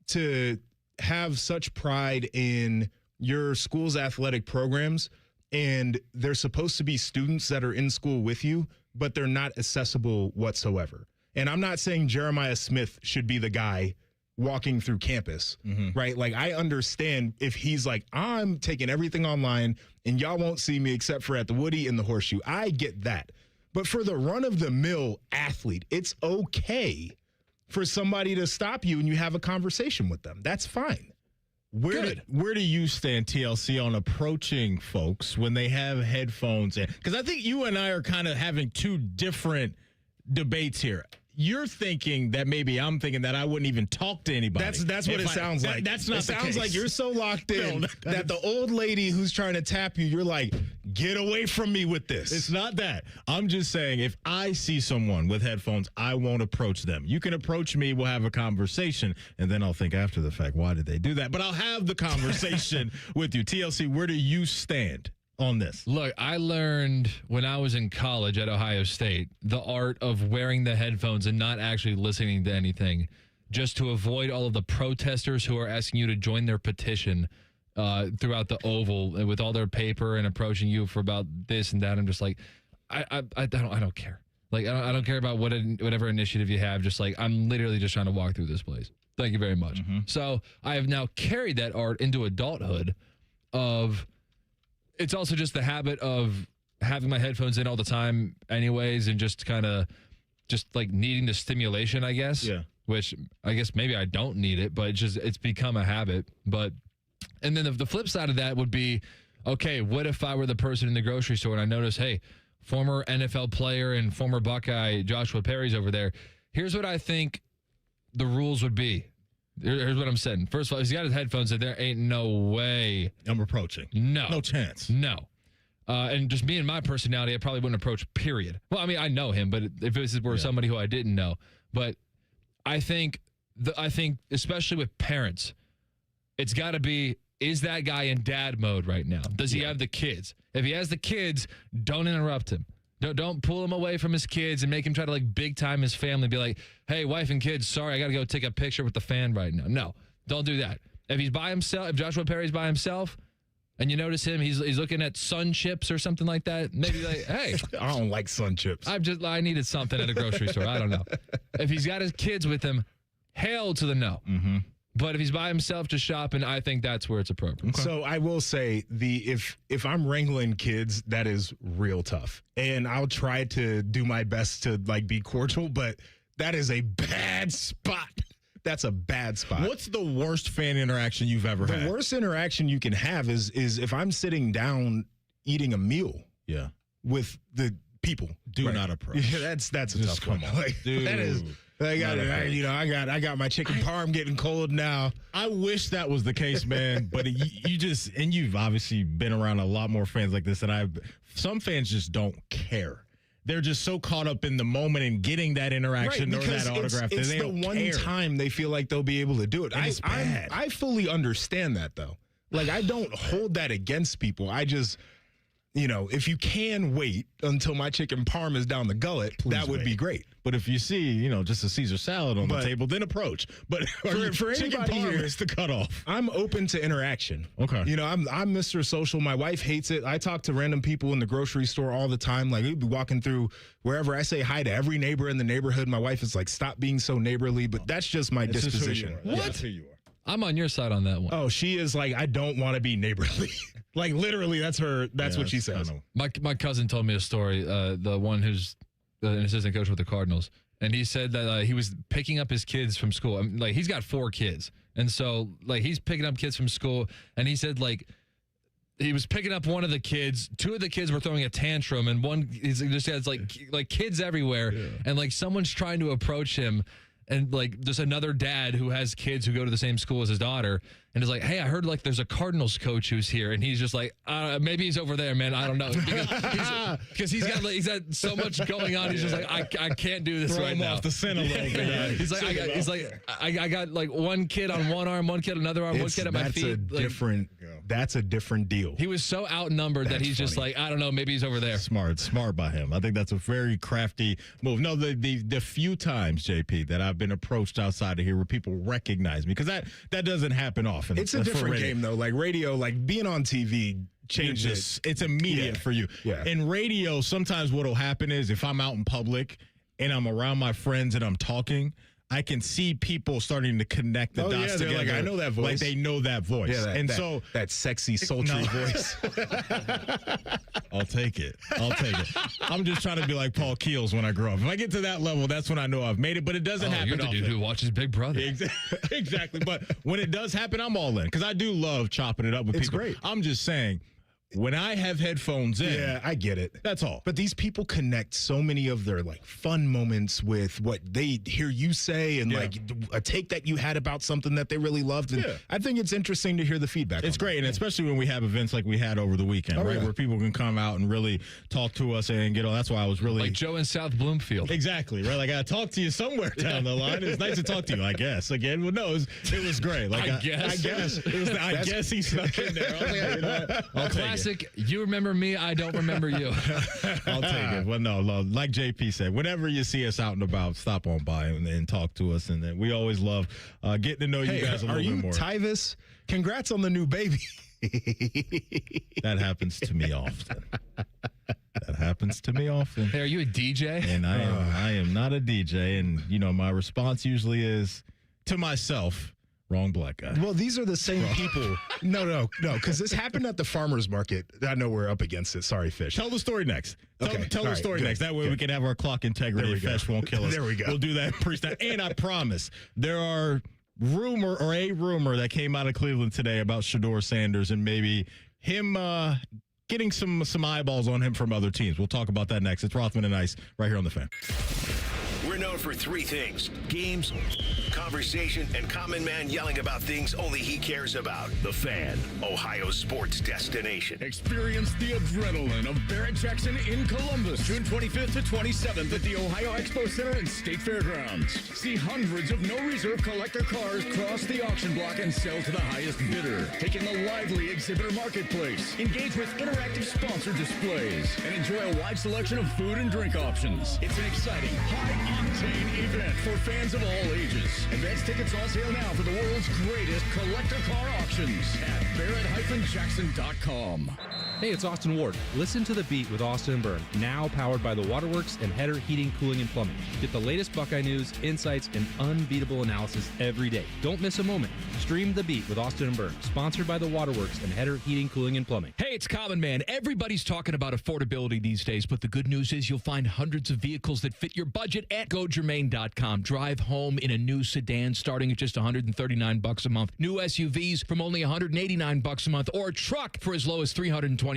to have such pride in your school's athletic programs, and they're supposed to be students that are in school with you, but they're not accessible whatsoever. And I'm not saying Jeremiah Smith should be the guy walking through campus, right? Like I understand if he's like, I'm taking everything online and y'all won't see me except for at the Woody and the Horseshoe. I get that. But for the run-of-the-mill athlete, it's okay for somebody to stop you and you have a conversation with them. That's fine. Where do you stand, TLC, on approaching folks when they have headphones in? Because I think you and I are kind of having two different debates here. you're thinking that maybe I'm thinking that I wouldn't even talk to anybody. That's what it sounds like. That's not it the sounds case. like you're so locked in that the old lady who's trying to tap you, you're like, get away from me with this. It's not that. I'm just saying if I see someone with headphones, I won't approach them. You can approach me, we'll have a conversation, and then I'll think after the fact, why did they do that? But I'll have the conversation with you. TLC, where do you stand on this? Look, I learned when I was in college at Ohio State the art of wearing the headphones and not actually listening to anything, just to avoid all of the protesters who are asking you to join their petition throughout the Oval with all their paper and approaching you for about this and that. I'm just like, I don't care. Like, I don't care about whatever initiative you have. Just like, I'm literally just trying to walk through this place. Thank you very much. So I have now carried that art into adulthood of... It's also just the habit of having my headphones in all the time anyways, and just kind of just like needing the stimulation, I guess. Yeah. Which I guess maybe I don't need it, but it's become a habit. But, and then the flip side of that would be, okay, what if I were the person in the grocery store and I noticed, hey, former NFL player and former Buckeye Joshua Perry's over there. Here's what I think the rules would be. Here's what I'm saying. First of all, if he's got his headphones in, there ain't no way I'm approaching. No chance. No. And just me and my personality, I probably wouldn't approach, period. Well, I mean, I know him, but if this were somebody who I didn't know. But I think especially with parents, it's got to be, is that guy in dad mode right now? Does he have the kids? If he has the kids, don't interrupt him. Don't pull him away from his kids and make him try to like big time his family. Be like, hey, wife and kids, sorry, I got to go take a picture with the fan right now. No, don't do that. If he's by himself, if Joshua Perry's by himself, and you notice him, he's looking at Sun Chips or something like that, maybe like, hey. I don't like Sun Chips. I needed something at a grocery store. I don't know. If he's got his kids with him, hail to the no. Mm-hmm. But if he's by himself just shopping, I think that's where it's appropriate. Okay. So I will say if I'm wrangling kids, that is real tough. And I'll try to do my best to like be cordial, but that is a bad spot. That's a bad spot. What's the worst fan interaction you've ever had? The worst interaction you can have is if I'm sitting down eating a meal. Yeah. With the people. Do not approach. Yeah, that's a just tough one. Like, that is. I got my chicken parm getting cold now. I wish that was the case, man. But you've obviously been around a lot more fans like this than some fans just don't care. They're just so caught up in the moment and getting that interaction or that autograph. It's they the don't one care. time they feel like they'll be able to do it. It's bad. I fully understand that though. Like I don't hold that against people. I just. If you can wait until my chicken parm is down the gullet, that would be great. But if you see, just a Caesar salad on the table, then approach. But for anybody here, is the cutoff. I'm open to interaction. Okay. I'm Mr. Social. My wife hates it. I talk to random people in the grocery store all the time. Like we'd be walking through wherever. I say hi to every neighbor in the neighborhood. My wife is like, stop being so neighborly. But that's just my disposition. Just who you are. That's who you are. I'm on your side on that one. Oh, she is like, I don't want to be neighborly. Like literally, that's what she says. My cousin told me a story. The one who's an assistant coach with the Cardinals, and he said that he was picking up his kids from school. Like he's got 4 kids, and so like he's picking up kids from school, and he said like he was picking up one of the kids. 2 of the kids were throwing a tantrum, and one just has like kids everywhere, and like someone's trying to approach him. And like there's another dad who has kids who go to the same school as his daughter and is like, hey, I heard like there's a Cardinals coach who's here. And he's just like, maybe he's over there, man. I don't know. Because he's got so much going on. He's just like, I can't do this right now. Off the scent a little bit. He's like, I got like one kid on one arm, one kid on another arm, one kid at my feet. That's a different deal. He was so outnumbered that he's just like, I don't know, maybe he's over there. Smart by him. I think that's a very crafty move. No, the few times, JP, that I've been approached outside of here where people recognize me, because that doesn't happen often. It's a different game though. Like radio, like being on TV changes. It's immediate for you. Yeah. In radio, sometimes what'll happen is if I'm out in public and I'm around my friends and I'm talking, I can see people starting to connect the dots together. Like, I know that voice. Like they know that voice. Yeah, so that sexy, sultry voice. I'll take it. I'm just trying to be like Paul Keels when I grow up. If I get to that level, that's when I know I've made it. But it doesn't happen You're the often. dude who watches Big Brother. Exactly. But when it does happen, I'm all in, because I do love chopping it up with people. Great. I'm just saying, When I have headphones in. Yeah, I get it. That's all. But these people connect so many of their like fun moments with what they hear you say and like a take that you had about something that they really loved. And I think it's interesting to hear the feedback. It's great, and especially when we have events like we had over the weekend, right? Where people can come out and really talk to us and get on. That's why I was really like Joe in South Bloomfield. Exactly, right? Like I talked to you somewhere down the line. It's nice to talk to you, I guess. Again, well, no, it was great. Like I guess he snuck in there. I was like, you know what? I'll Classic. You remember me, I don't remember you. I'll take it. Well, no, like JP said, whenever you see us out and about, stop on by and talk to us. And then we always love getting to know you guys a little bit more. Tyvis? Congrats on the new baby. That happens to me often. Hey, are you a DJ? And I am not a DJ. And, you know, my response usually is to myself, wrong black guy. Well, these are the same people. No, because this happened at the farmer's market. I know we're up against it. Sorry, Fish. Tell the story next. Tell the story next. That way we can have our clock integrity and Fish won't kill us. There we go. We'll do that pre-snap. And I promise, there are a rumor that came out of Cleveland today about Shedeur Sanders and maybe him getting some eyeballs on him from other teams. We'll talk about that next. It's Rothman and Ice right here on The Fan. We're known for three things: games, conversation, and Common Man yelling about things only he cares about. The Fan, Ohio's sports destination. Experience the adrenaline of Barrett-Jackson in Columbus, June 25th to 27th at the Ohio Expo Center and State Fairgrounds. See hundreds of no-reserve collector cars cross the auction block and sell to the highest bidder. Take in the lively exhibitor marketplace. Engage with interactive sponsored displays and enjoy a wide selection of food and drink options. It's an exciting, high-octane event for fans of all ages. Advance tickets on sale now for the world's greatest collector car auctions at barrett-jackson.com. Hey, it's Austin Ward. Listen to The Beat with Austin and Byrne, now powered by the Waterworks and Header Heating, Cooling, and Plumbing. Get the latest Buckeye news, insights, and unbeatable analysis every day. Don't miss a moment. Stream The Beat with Austin and Byrne, sponsored by the Waterworks and Header Heating, Cooling, and Plumbing. Hey, it's Common Man. Everybody's talking about affordability these days, but the good news is you'll find hundreds of vehicles that fit your budget at GoGermain.com. Drive home in a new sedan starting at just $139 a month. New SUVs from only $189 a month, or a truck for as low as $329.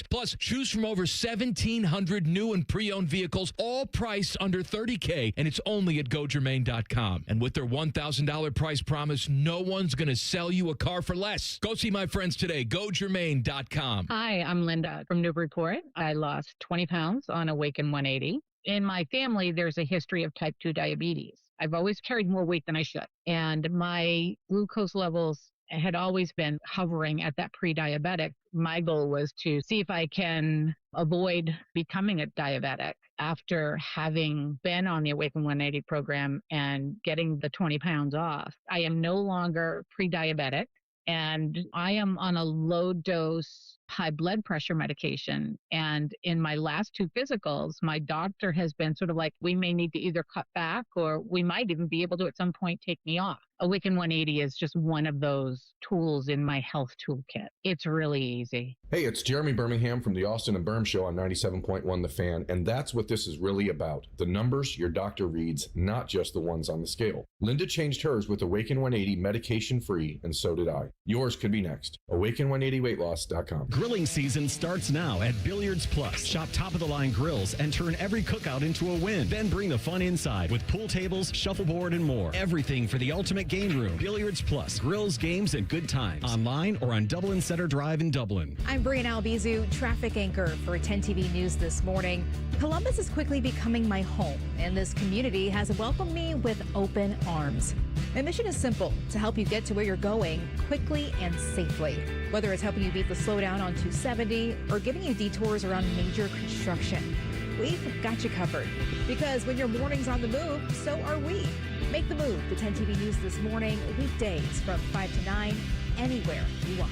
Plus, choose from over 1,700 new and pre-owned vehicles, all priced under $30K, and it's only at GoGermain.com. And with their $1,000 price promise, no one's going to sell you a car for less. Go see my friends today. GoGermain.com. Hi, I'm Linda from Newburyport. I lost 20 pounds on Awaken 180. In my family, there's a history of type 2 diabetes. I've always carried more weight than I should, and my glucose levels had always been hovering at that pre-diabetic. My goal was to see if I can avoid becoming a diabetic after having been on the Awaken 180 program and getting the 20 pounds off. I am no longer pre-diabetic, and I am on a low dose high blood pressure medication. And in my last two physicals, my doctor has been sort of like, we may need to either cut back or we might even be able to at some point take me off. Awaken 180 is just one of those tools in my health toolkit. It's really easy. Hey, it's Jeremy Birmingham from the Austin and Berm Show on 97.1 The Fan, and that's what this is really about. The numbers your doctor reads, not just the ones on the scale. Linda changed hers with Awaken 180 medication-free, and so did I. Yours could be next. Awaken180weightloss.com. Grilling season starts now at Billiards Plus. Shop top-of-the-line grills and turn every cookout into a win. Then bring the fun inside with pool tables, shuffleboard, and more. Everything for the ultimate game room. Billiards Plus. Grills, games, and good times. Online or on Dublin Center Drive in Dublin. I'm Brian Albizu, traffic anchor for 10 TV News this morning. Columbus is quickly becoming my home, and this community has welcomed me with open arms. My mission is simple: to help you get to where you're going quickly and safely. Whether it's helping you beat the slowdown on 270 or giving you detours around major construction, we've got you covered. Because when your morning's on the move, so are we. Make the move to 10 TV News this morning, weekdays from 5 to 9, anywhere you watch.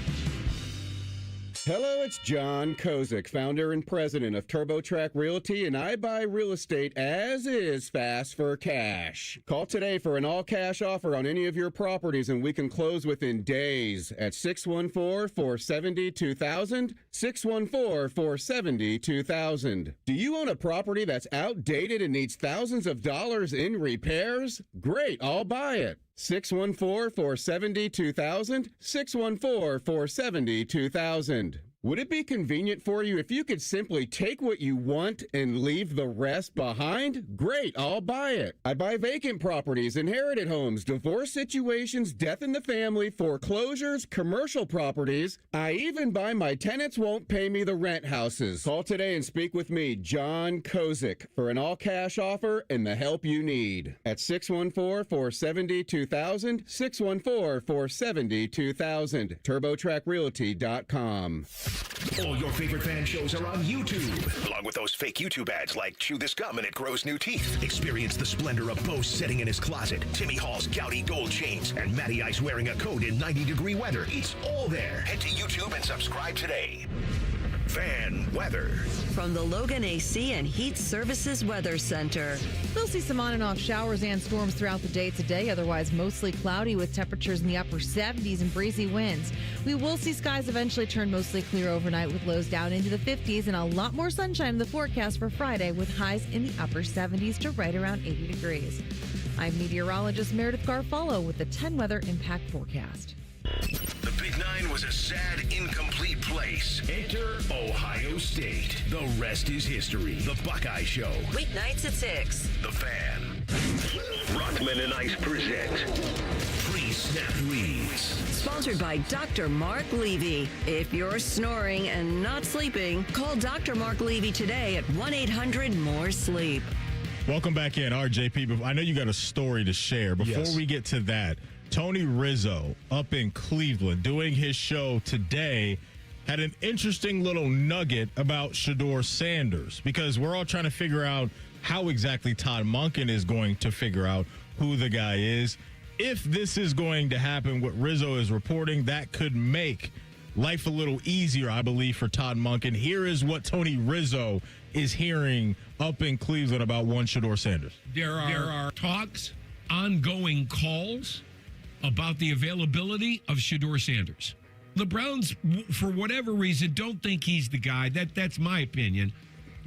Hello, it's John Kozik, founder and president of TurboTrack Realty, and I buy real estate as is, fast for cash. Call today for an all-cash offer on any of your properties, and we can close within days at 614-470-2000, 614-470-2000. Do you own a property that's outdated and needs thousands of dollars in repairs? Great, I'll buy it. 614-470-2000, 614-470-2000. Would it be convenient for you if you could simply take what you want and leave the rest behind? Great, I'll buy it. I buy vacant properties, inherited homes, divorce situations, death in the family, foreclosures, commercial properties. I even buy my tenants won't pay me the rent houses. Call today and speak with me, John Kozik, for an all-cash offer and the help you need. At 614-470-2000, 614-470-2000, TurboTrackRealty.com. All your favorite fan shows are on YouTube, along with those fake YouTube ads like Chew This Gum and It Grows New Teeth. Experience the splendor of Bo sitting in his closet, Timmy Hall's gouty gold chains, and Matty Ice wearing a coat in 90-degree weather. It's all there. Head to YouTube and subscribe today. Fan weather. From the Logan AC and Heat Services Weather Center. We'll see some on and off showers and storms throughout the day today, otherwise mostly cloudy with temperatures in the upper 70s and breezy winds. We will see skies eventually turn mostly clear overnight with lows down into the 50s and a lot more sunshine in the forecast for Friday with highs in the upper 70s to right around 80 degrees. I'm meteorologist Meredith Garfalo with the 10 Weather Impact Forecast. The Big Nine was a sad, incomplete place. Enter Ohio State. The rest is history. The Buckeye Show. Weeknights at 6. The Fan. Rothman and Ice present Pre-Snap Reads. Sponsored by Dr. Mark Levy. If you're snoring and not sleeping, call Dr. Mark Levy today at 1-800-MORE-SLEEP. Welcome back in, RJP. I know you got a story to share. Before we get to that, Tony Rizzo up in Cleveland doing his show today had an interesting little nugget about Shedeur Sanders, because we're all trying to figure out how exactly Todd Monken is going to figure out who the guy is. If this is going to happen, what Rizzo is reporting, that could make life a little easier, I believe, for Todd Monken. Here is what Tony Rizzo is hearing up in Cleveland about one Shedeur Sanders. There are talks, ongoing calls about the availability of Shedeur Sanders. The Browns, for whatever reason, don't think he's the guy. That's my opinion.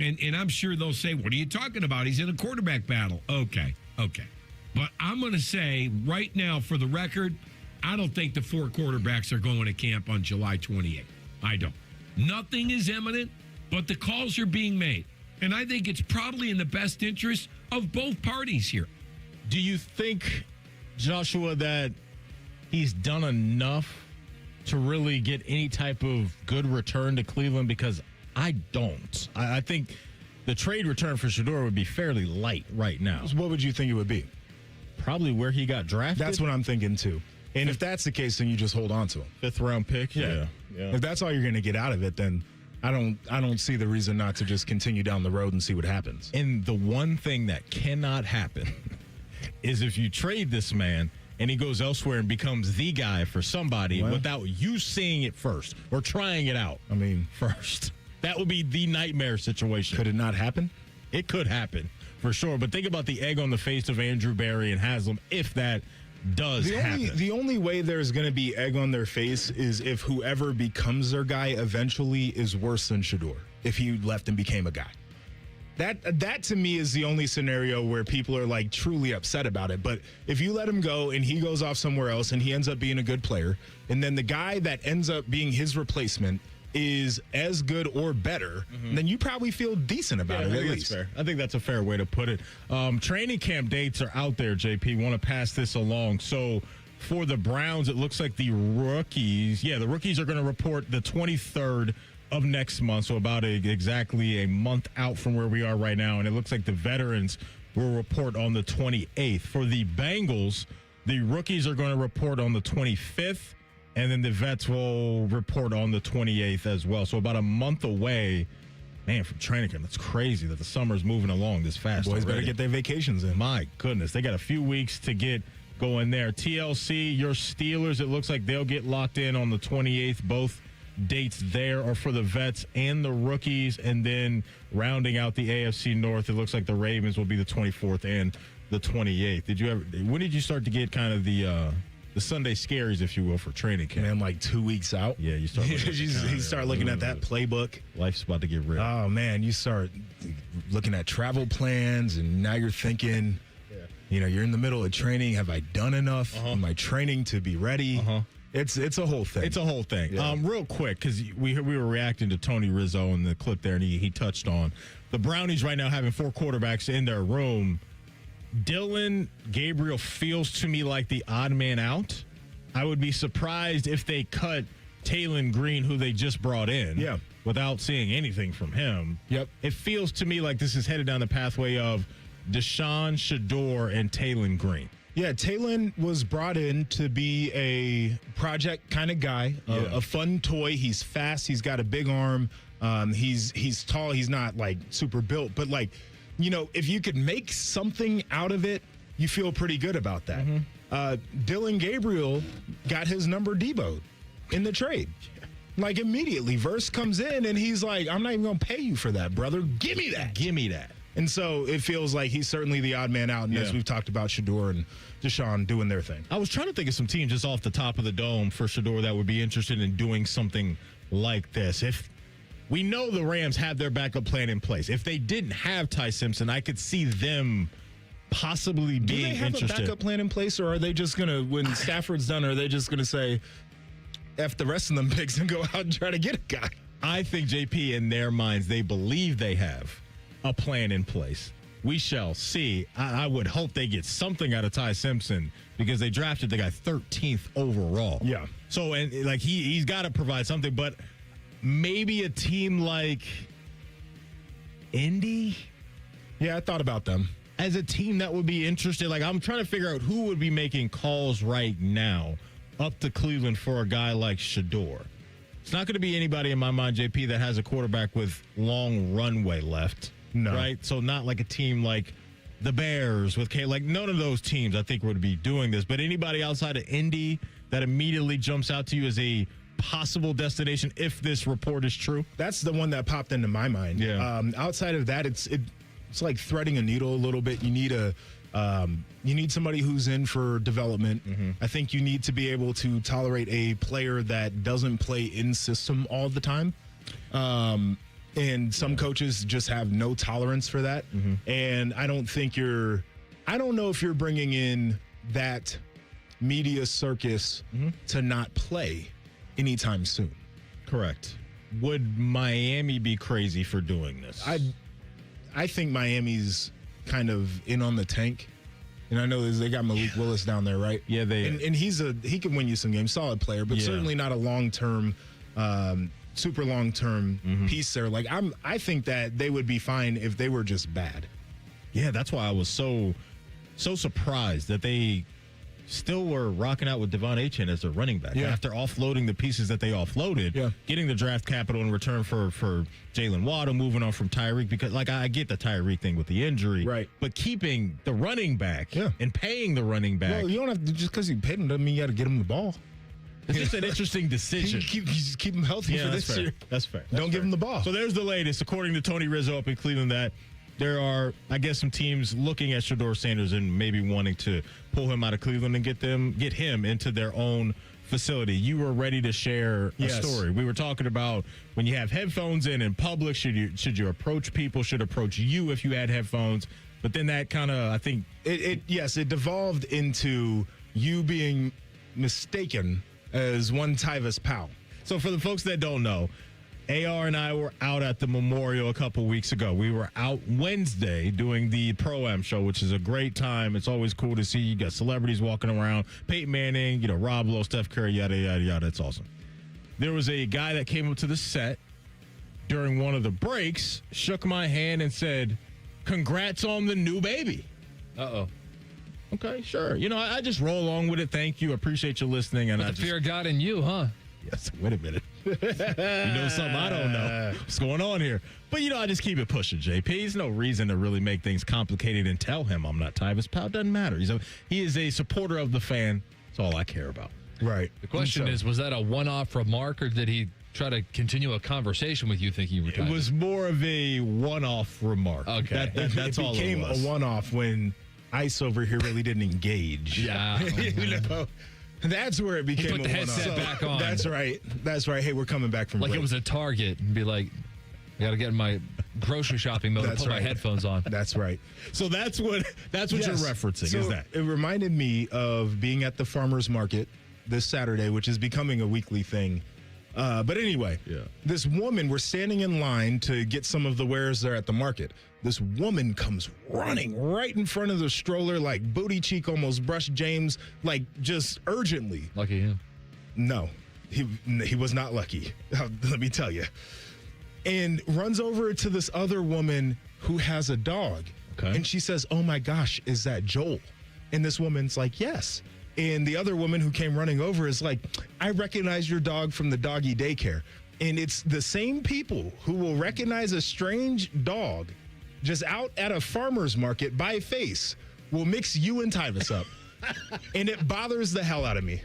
And I'm sure they'll say, what are you talking about? He's in a quarterback battle. Okay. But I'm going to say right now, for the record, I don't think the 4 quarterbacks are going to camp on July 28th. I don't. Nothing is imminent, but the calls are being made. And I think it's probably in the best interest of both parties here. Do you think, Joshua, that he's done enough to really get any type of good return to Cleveland? Because I don't. I think the trade return for Shedeur would be fairly light right now. What would you think it would be? Probably where he got drafted. That's what I'm thinking too. And if that's the case, then you just hold on to him. 5th round pick. Yeah. If that's all you're going to get out of it, then I don't see the reason not to just continue down the road and see what happens. And the one thing that cannot happen is if you trade this man and he goes elsewhere and becomes the guy for somebody without you seeing it first or trying it out. First. That would be the nightmare situation. Could it not happen? It could happen, for sure. But think about the egg on the face of Andrew Berry and Haslam if that does happen. The only way there's going to be egg on their face is if whoever becomes their guy eventually is worse than Shedeur, if he left and became a guy. That to me is the only scenario where people are like truly upset about it. But if you let him go and he goes off somewhere else and he ends up being a good player, and then the guy that ends up being his replacement is as good or better, then you probably feel decent about it, at least. Fair. I think that's a fair way to put it. Training camp dates are out there, JP. Want to pass this along. So for the Browns, it looks like the rookies are going to report the 23rd of next month, so about exactly a month out from where we are right now. And it looks like the veterans will report on the 28th. For the Bengals, the rookies are going to report on the 25th, and then the vets will report on the 28th as well. So about a month away, man, from training camp. That's crazy that the summer's moving along this fast. Boys better get their vacations in. My goodness, they got a few weeks to get going there. TLC, your Steelers, it looks like they'll get locked in on the 28th. Both dates there are for the vets and the rookies, and then rounding out the AFC North, it looks like the Ravens will be the 24th and the 28th. When did you start to get kind of the Sunday scaries, if you will, for training camp? Man, like 2 weeks out. Yeah, you start looking at that playbook. Life's about to get real. Oh man, you start looking at travel plans, and now you're thinking, you're in the middle of training. Have I done enough? Am I training to be ready? It's a whole thing. It's a whole thing. Yeah. Real quick, because we were reacting to Tony Rizzo in the clip there, and he touched on the Brownies right now having 4 quarterbacks in their room. Dylan Gabriel feels to me like the odd man out. I would be surprised if they cut Taylon Green, who they just brought in, without seeing anything from him. Yep. It feels to me like this is headed down the pathway of Deshaun, Shador, and Taylon Green. Yeah, Taylon was brought in to be a project kind of guy, a fun toy. He's fast. He's got a big arm. He's tall. He's not like super built, but like, if you could make something out of it, you feel pretty good about that. Dylan Gabriel got his number demoed in the trade. Like immediately, Verse comes in and he's like, I'm not even going to pay you for that, brother. Give me that. Give me that. And so it feels like he's certainly the odd man out. And as we've talked about, Shador and Deshaun doing their thing. I was trying to think of some teams just off the top of the dome for Shador that would be interested in doing something like this. If we know the Rams have their backup plan in place. If they didn't have Ty Simpson, I could see them possibly being Do they have interested. a backup plan in place, or are they just going to, when Stafford's done, are they just going to say, F the rest of them picks and go out and try to get a guy? I think, JP, in their minds, they believe they have a plan in place. We shall see. I would hope they get something out of Ty Simpson because they drafted the guy 13th overall. Yeah. So, and like he's got to provide something, but maybe a team like Indy? Yeah, I thought about them. As a team that would be interested. Like, I'm trying to figure out who would be making calls right now up to Cleveland for a guy like Shador. It's not going to be anybody in my mind, JP, that has a quarterback with long runway left. No. Right? So not like a team like the Bears with K. Like, none of those teams, I think, would be doing this. But anybody outside of Indy that immediately jumps out to you as a possible destination if this report is true? That's the one that popped into my mind. Yeah. Outside of that, it's like threading a needle a little bit. You need somebody who's in for development. I think you need to be able to tolerate a player that doesn't play in system all the time. And some coaches just have no tolerance for that. And I don't know if you're bringing in that media circus to not play anytime soon. Correct. Would Miami be crazy for doing this? I think Miami's kind of in on the tank. And I know they got Malik Willis down there, right? Yeah, and he can win you some games, solid player, but certainly not a long-term super long-term piece there. Like I think that they would be fine if they were just bad. Yeah, that's why I was so surprised that they still were rocking out with Devon Achane as their running back after offloading the pieces that they offloaded, getting the draft capital in return for Jalen Waddle, moving on from Tyreek, because like I get the Tyreek thing with the injury, right? But keeping the running back and paying the running back. Well, you don't have to, just because you paid him doesn't mean you got to get him the ball. It's just an interesting decision. Keep him healthy for this year. That's fair. Don't give him the ball. So there's the latest, according to Tony Rizzo up in Cleveland, that there are, I guess, some teams looking at Shador Sanders and maybe wanting to pull him out of Cleveland and get him into their own facility. You were ready to share a story. We were talking about when you have headphones in public, should you approach people, should approach you if you had headphones. But then that kind of, I think, it devolved into you being mistaken as one Tyvis Powell. So for the folks that don't know, AR and I were out at the Memorial a couple weeks ago. We were out Wednesday doing the Pro-Am show, which is a great time. It's always cool to see. You got celebrities walking around. Peyton Manning, Rob Lowe, Steph Curry, yada, yada, yada. It's awesome. There was a guy that came up to the set during one of the breaks, shook my hand and said, "Congrats on the new baby." Uh-oh. Okay, sure. I just roll along with it. Thank you. Appreciate you listening. And the fear of God in you, huh? Yes. Wait a minute. You know something I don't know. What's going on here? But, I just keep it pushing, JP. There's no reason to really make things complicated and tell him I'm not Tyvis Powell. Doesn't matter. He is a supporter of the fan. That's all I care about. Right. The question is, was that a one-off remark, or did he try to continue a conversation with you thinking you were Tyvis? It was more of a one-off remark. Okay. That's all it became was. a one-off when Ice over here really didn't engage. Yeah. That's where it became he put the headset back on. That's right. Hey, we're coming back from break. It was a Target and be like, I got to get in my grocery shopping mode and put my headphones on. That's right. So that's what you're referencing, so is that? It reminded me of being at the farmer's market this Saturday, which is becoming a weekly thing. But anyway, this woman, we're standing in line to get some of the wares there at the market. This woman comes running right in front of the stroller, like booty cheek almost brushed James, like just urgently. Lucky him. No, he was not lucky. Let me tell you. And runs over to this other woman who has a dog. Okay. And she says, "Oh my gosh, is that Joel?" And this woman's like, "Yes." And the other woman who came running over is like, "I recognize your dog from the doggy daycare." And it's the same people who will recognize a strange dog just out at a farmer's market by face will mix you and Tyvis up. And it bothers the hell out of me.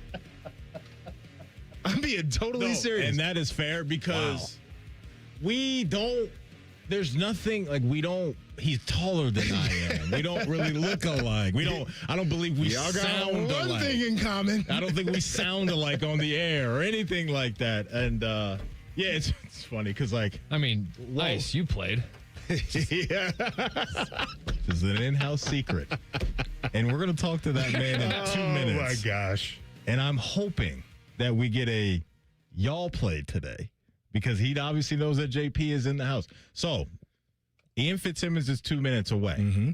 I'm being totally serious. And that is fair because we don't, there's nothing, like we don't, he's taller than I am. We don't really look alike. I don't believe we all got sound one alike. thing in common. I don't think we sound alike on the air or anything like that. And yeah, it's funny because I mean, Ice, you played. Yeah. This is an in-house secret. And we're going to talk to that man in 2 minutes. Oh, my gosh. And I'm hoping that we get a y'all played today because he obviously knows that JP is in the house. So, Ian Fitzsimmons is 2 minutes away. Mm-hmm.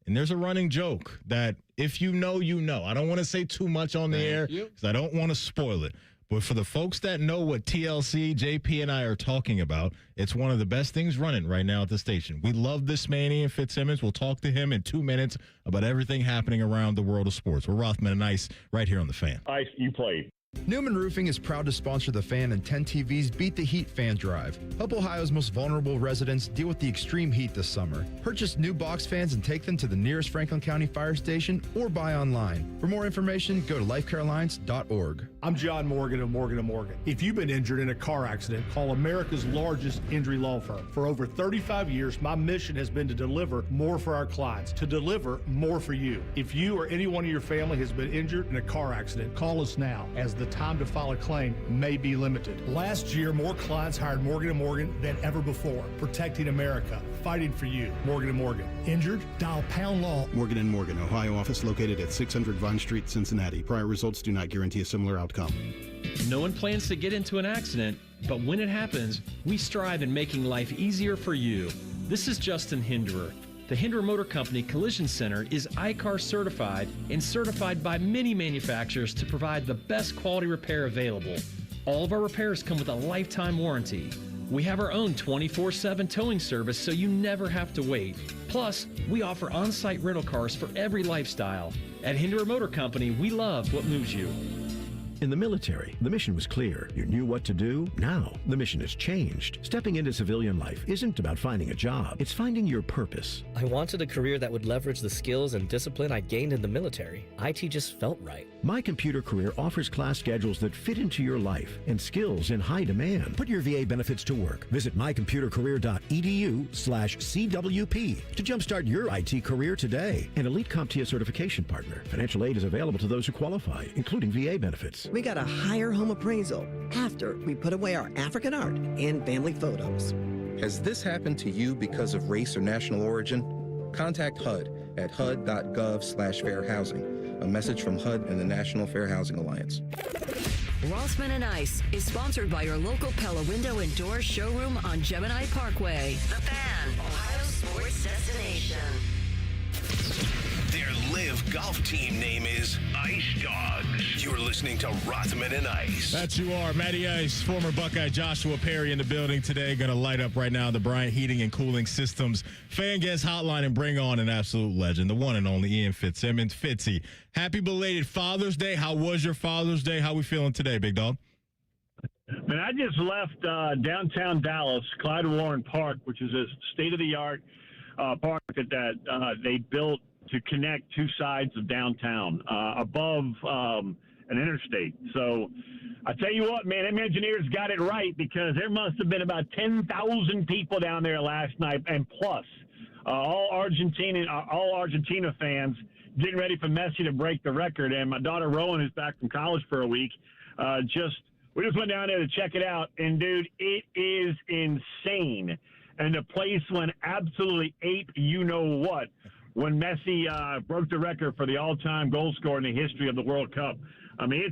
And there's a running joke that if you know, you know. I don't want to say too much on the air because I don't want to spoil it. But for the folks that know what TLC, JP, and I are talking about, it's one of the best things running right now at the station. We love this man, Ian Fitzsimmons. We'll talk to him in 2 minutes about everything happening around the world of sports. We're Rothman Ice right here on The Fan. Ice, you played. Newman Roofing is proud to sponsor The Fan and 10 TV's Beat the Heat fan drive. Help Ohio's most vulnerable residents deal with the extreme heat this summer. Purchase new box fans and take them to the nearest Franklin County fire station or buy online. For more information, go to lifecarealliance.org. I'm John Morgan of Morgan & Morgan. If you've been injured in a car accident, call America's largest injury law firm. For over 35 years, my mission has been to deliver more for our clients, to deliver more for you. If you or anyone in your family has been injured in a car accident, call us now, as the time to file a claim may be limited. Last year, more clients hired Morgan & Morgan than ever before. Protecting America, fighting for you. Morgan & Morgan. Injured? Dial pound law. Morgan & Morgan, Ohio office located at 600 Vine Street, Cincinnati. Prior results do not guarantee a similar outcome. No one plans to get into an accident, but when it happens, we strive in making life easier for you. This is Justin Hinderer. The Hinderer Motor Company Collision Center is ICAR certified and certified by many manufacturers to provide the best quality repair available. All of our repairs come with a lifetime warranty. We have our own 24/7 towing service so you never have to wait. Plus, we offer on-site rental cars for every lifestyle. At Hinderer Motor Company, we love what moves you. In the military, the mission was clear. You knew what to do. Now, the mission has changed. Stepping into civilian life isn't about finding a job. It's finding your purpose. I wanted a career that would leverage the skills and discipline I gained in the military. IT just felt right. My Computer Career offers class schedules that fit into your life and skills in high demand. Put your VA benefits to work. Visit mycomputercareer.edu/CWP to jumpstart your IT career today. An Elite CompTIA certification partner. Financial aid is available to those who qualify, including VA benefits. We got a higher home appraisal after we put away our African art and family photos. Has this happened to you because of race or national origin? Contact HUD at hud.gov/fair housing. A message from HUD and the National Fair Housing Alliance. Rothman and Ice is sponsored by your local Pella Window and Door showroom on Gemini Parkway. The Fan, Ohio sports destination. Their live golf team name is Ice Dogs. You're listening to Rothman and Ice. That you are. Matty Ice, former Buckeye Joshua Perry in the building today. Going to light up right now the Bryant Heating and Cooling Systems fan guest hotline and bring on an absolute legend, the one and only Ian Fitzsimmons. Fitzy, happy belated Father's Day. How was your Father's Day? How we feeling today, big dog? Man, I just left downtown Dallas, Clyde Warren Park, which is a state-of-the-art park that they built to connect two sides of downtown above an interstate. So I tell you what, man, them engineers got it right because there must have been about 10,000 people down there last night, and plus all Argentina fans getting ready for Messi to break the record. And my daughter Rowan, who's back from college for a week, we just went down there to check it out, and dude, it is insane. And the place went absolutely ape, you know what, when Messi broke the record for the all-time goal scorer in the history of the World Cup. I mean,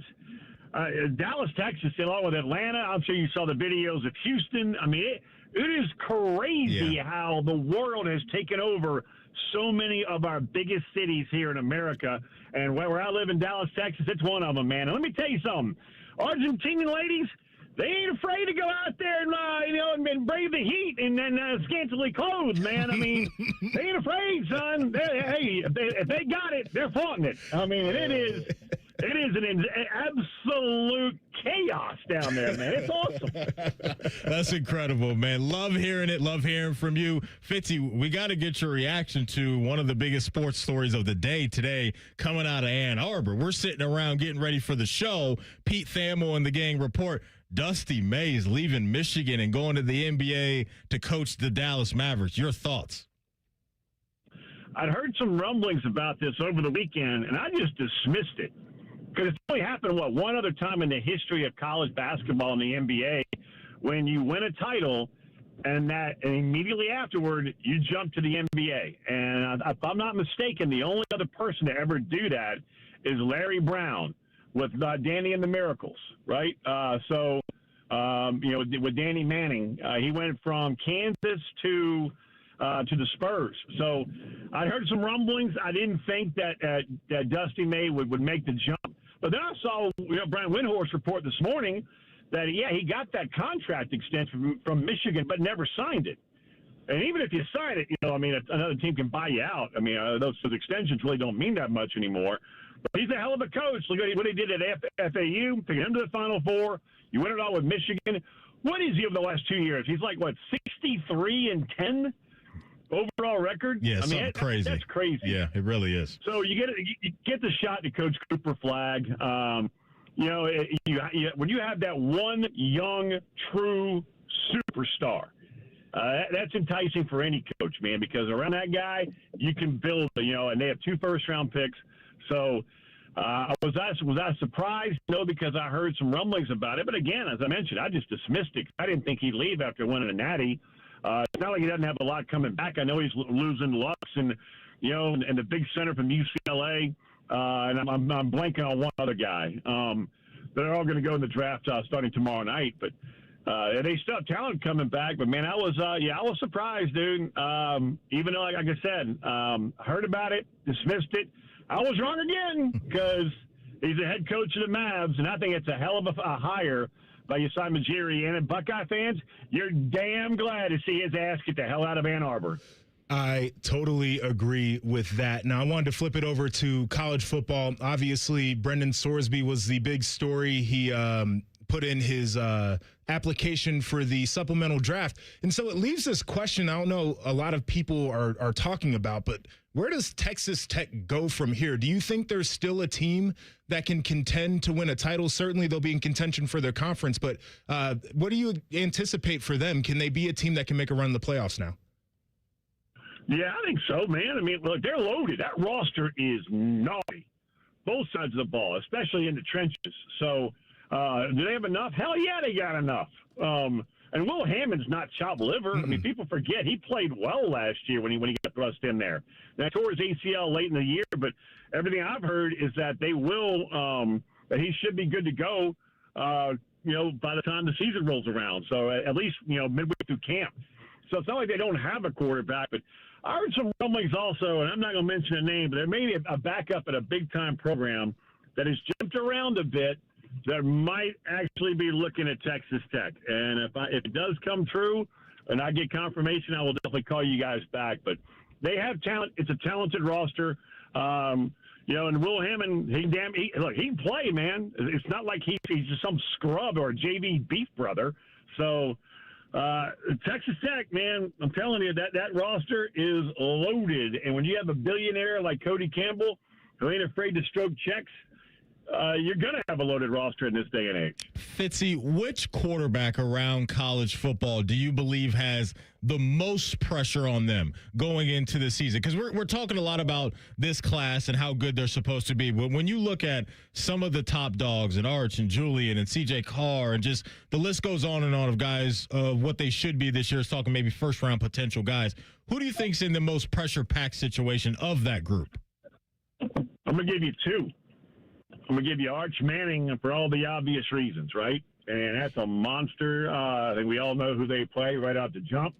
Dallas, Texas, along with Atlanta. I'm sure you saw the videos of Houston. I mean, it is crazy how the world has taken over so many of our biggest cities here in America. And where I live in Dallas, Texas, it's one of them, man. And let me tell you something. Argentinian ladies, they ain't afraid to go out there and brave the heat and then scantily clothed, man. I mean, they ain't afraid, son. If they got it, they're flaunting it. I mean, it is an absolute chaos down there, man. It's awesome. That's incredible, man. Love hearing it. Love hearing from you. Fitzy, we got to get your reaction to one of the biggest sports stories of the day today coming out of Ann Arbor. We're sitting around getting ready for the show. Pete Thamel and the gang report Dusty Mays leaving Michigan and going to the NBA to coach the Dallas Mavericks. Your thoughts? I'd heard some rumblings about this over the weekend, and I just dismissed it. Because it's only happened, one other time in the history of college basketball in the NBA when you win a title and immediately afterward you jump to the NBA. And if I'm not mistaken, the only other person to ever do that is Larry Brown with Danny and the Miracles, right? With Danny Manning, he went from Kansas to the Spurs. So I heard some rumblings. I didn't think that Dusty May would make the jump. But then I saw Brian Windhorst report this morning that, he got that contract extension from Michigan but never signed it. And even if you sign it, another team can buy you out. I mean, those extensions really don't mean that much anymore. But he's a hell of a coach. Look at what he did at FAU, took him to the Final Four. You win it all with Michigan. What is he over the last 2 years? He's like, 63-10? Overall record? Yeah, something crazy. That's crazy. Yeah, it really is. So you get the shot to Coach Cooper Flag. When you have that one young, true superstar, that's enticing for any coach, man, because around that guy, you can build, and they have 2 first-round picks. So was I surprised? No, because I heard some rumblings about it. But again, as I mentioned, I just dismissed it. I didn't think he'd leave after winning a natty. It's not like he doesn't have a lot coming back. I know he's losing Lux and the big center from UCLA. And I'm blanking on one other guy. They're all going to go in the draft starting tomorrow night. But they still have talent coming back. But man, I was surprised, dude. Even though, like I said, heard about it, dismissed it. I was wrong again because he's the head coach of the Mavs, and I think it's a hell of a hire by Usai Majiri. And Buckeye fans, you're damn glad to see his ass get the hell out of Ann Arbor. I totally agree with that. Now, I wanted to flip it over to college football. Obviously, Brendan Sorsby was the big story. He put in his application for the supplemental draft. And so it leaves this question I don't know a lot of people are talking about, but where does Texas Tech go from here? Do you think there's still a team that can contend to win a title? Certainly they'll be in contention for their conference, but what do you anticipate for them? Can they be a team that can make a run in the playoffs now? Yeah, I think so, man. I mean, look, they're loaded. That roster is naughty. Both sides of the ball, especially in the trenches. So do they have enough? Hell yeah, they got enough. And Will Hammond's not chopped liver. I mean, people forget he played well last year when he got thrust in there. Now, tore his ACL late in the year, but everything I've heard is that they will that he should be good to go. By the time the season rolls around. So at least midway through camp. So it's not like they don't have a quarterback, but I heard some rumblings also, and I'm not going to mention a name, but there may be a backup at a big-time program that has jumped around a bit that might actually be looking at Texas Tech. And if it does come true and I get confirmation, I will definitely call you guys back. But they have talent. It's a talented roster. And Will Hammond, he can play, man. It's not like he's just some scrub or a JV beef brother. So Texas Tech, man, I'm telling you, that roster is loaded. And when you have a billionaire like Cody Campbell who ain't afraid to stroke checks, you're going to have a loaded roster in this day and age. Fitzy, which quarterback around college football do you believe has the most pressure on them going into the season? Because we're talking a lot about this class and how good they're supposed to be. But when you look at some of the top dogs and Arch and Julian and CJ Carr and just the list goes on and on of guys of what they should be this year, it's talking maybe first-round potential guys. Who do you think's in the most pressure-packed situation of that group? I'm going to give you two. I'm going to give you Arch Manning for all the obvious reasons, right? And that's a monster. I think we all know who they play right out the jump.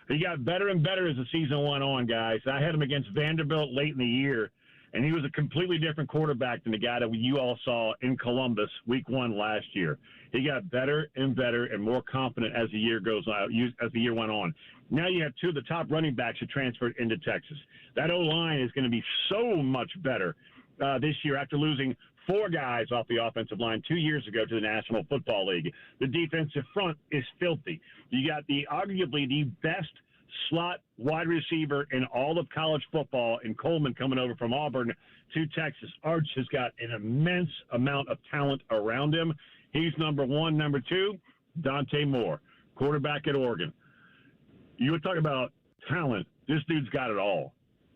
He got better and better as the season went on, guys. I had him against Vanderbilt late in the year, and he was a completely different quarterback than the guy that you all saw in Columbus week 1 last year. He got better and better and more confident as the year went on. Now you have 2 of the top running backs who transferred into Texas. That O-line is going to be so much better this year after losing 4 guys off the offensive line 2 years ago to the National Football League. The defensive front is filthy. You got arguably the best slot wide receiver in all of college football in Coleman coming over from Auburn to Texas. Arch has got an immense amount of talent around him. He's number 1. Number 2, Dante Moore, quarterback at Oregon. You would talk about talent. This dude's got it all.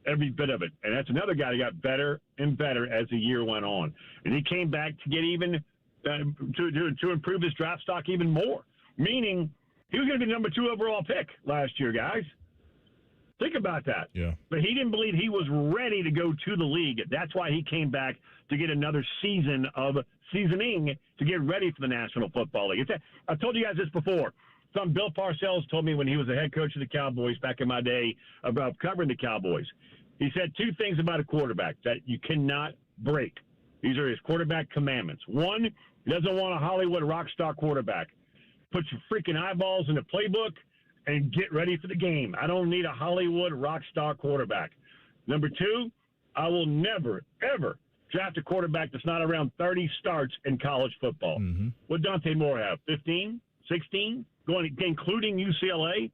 Every bit of it. And that's another guy that got better and better as the year went on. And he came back to get even to improve his draft stock even more, meaning he was going to be number 2 overall pick last year, guys. Think about that. Yeah. But he didn't believe he was ready to go to the league. That's why he came back to get another season of seasoning to get ready for the National Football League. I told you guys this before. Something Bill Parcells told me when he was the head coach of the Cowboys back in my day about covering the Cowboys. He said 2 things about a quarterback that you cannot break. These are his quarterback commandments. 1, he doesn't want a Hollywood rock star quarterback. Put your freaking eyeballs in the playbook and get ready for the game. I don't need a Hollywood rock star quarterback. Number 2, I will never, ever draft a quarterback that's not around 30 starts in college football. Mm-hmm. What Dante Moore have? 15, 16, including UCLA?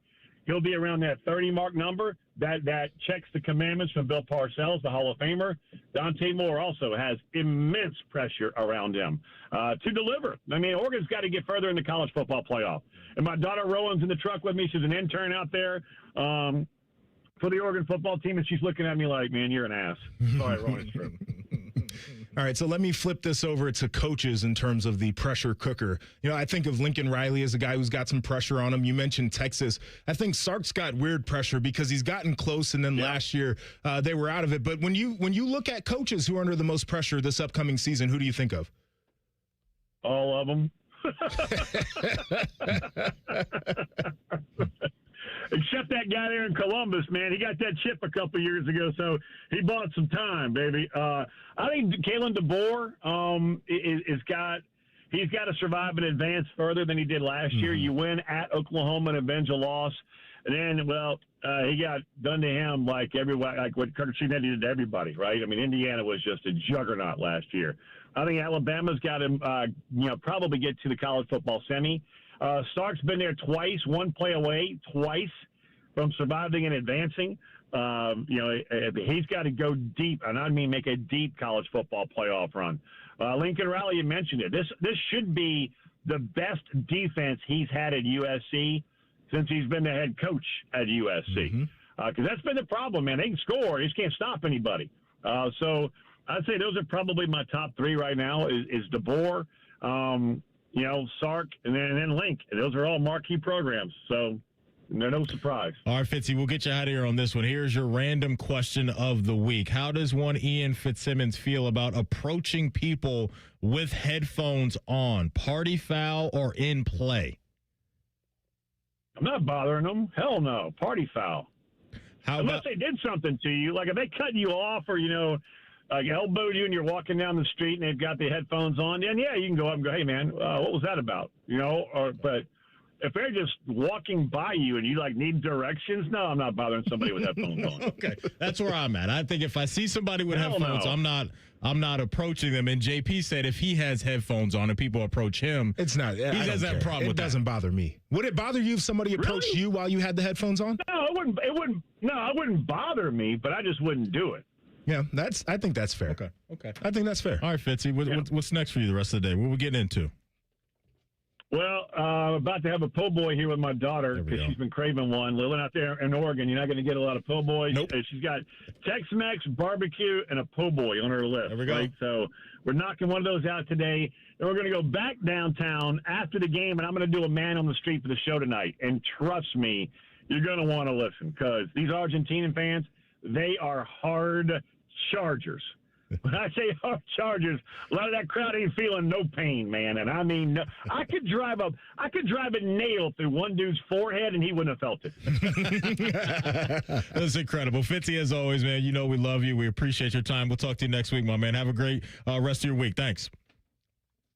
He'll be around that 30 mark number. That checks the commandments from Bill Parcells, the Hall of Famer. Dante Moore also has immense pressure around him to deliver. I mean, Oregon's got to get further in the college football playoff. And my daughter Rowan's in the truck with me. She's an intern out there for the Oregon football team, and she's looking at me like, man, you're an ass. Sorry, Rowan, it's true. All right, so let me flip this over to coaches in terms of the pressure cooker. You know, I think of Lincoln Riley as a guy who's got some pressure on him. You mentioned Texas. I think Sark's got weird pressure because he's gotten close, and then last year they were out of it. But when you look at coaches who are under the most pressure this upcoming season, who do you think of? All of them. Except that guy there in Columbus, man. He got that chip a couple years ago, so he bought some time, baby. I think Kalen DeBoer he's got to survive and advance further than he did last year. You win at Oklahoma and avenge a loss, and then he got done to him like what Kirk Cincinnati did to everybody, right? I mean, Indiana was just a juggernaut last year. I think Alabama's got him, probably get to the college football semi. Stark's been there twice, 1 play away, twice from surviving and advancing. He's got to go deep, and I mean make a deep college football playoff run. Lincoln Riley, you mentioned it. This should be the best defense he's had at USC since he's been the head coach at USC. Because that's been the problem, man. They can score, they just can't stop anybody. So I'd say those are probably my top 3 right now. Is DeBoer, Sark, and then Link. Those are all marquee programs, so they're no surprise. All right, Fitzy, we'll get you out of here on this one. Here's your random question of the week. How does one Ian Fitzsimmons feel about approaching people with headphones on? Party foul or in play? I'm not bothering them. Hell no. Party foul. Unless they did something to you, like if they cut you off or, like elbowed you and you're walking down the street and they've got the headphones on, then yeah, you can go up and go, hey man, what was that about? But if they're just walking by you and you need directions, no, I'm not bothering somebody with headphones on. Okay, that's where I'm at. I think if I see somebody with headphones, no. I'm not approaching them. And JP said if he has headphones on and people approach him, it's not. He has that problem. It doesn't bother me. Would it bother you if somebody approached you while you had the headphones on? No, it wouldn't. No, it wouldn't bother me, but I just wouldn't do it. Yeah, I think that's fair. Okay. I think that's fair. All right, Fitzy, what's next for you the rest of the day? What are we getting into? Well, I'm about to have a po' boy here with my daughter because she's been craving one. Living out there in Oregon, you're not going to get a lot of po' boys. Nope. She's got Tex-Mex, barbecue, and a po' boy on her list. There we go. Right? So we're knocking one of those out today. Then we're going to go back downtown after the game, and I'm going to do a man on the street for the show tonight. And trust me, you're going to want to listen because these Argentinian fans, they are hard chargers. When I say hard chargers, a lot of that crowd ain't feeling no pain, man. And I mean, I could drive a nail through one dude's forehead, and he wouldn't have felt it. That's incredible. Fitzy, as always, man, you know we love you. We appreciate your time. We'll talk to you next week, my man. Have a great rest of your week. Thanks.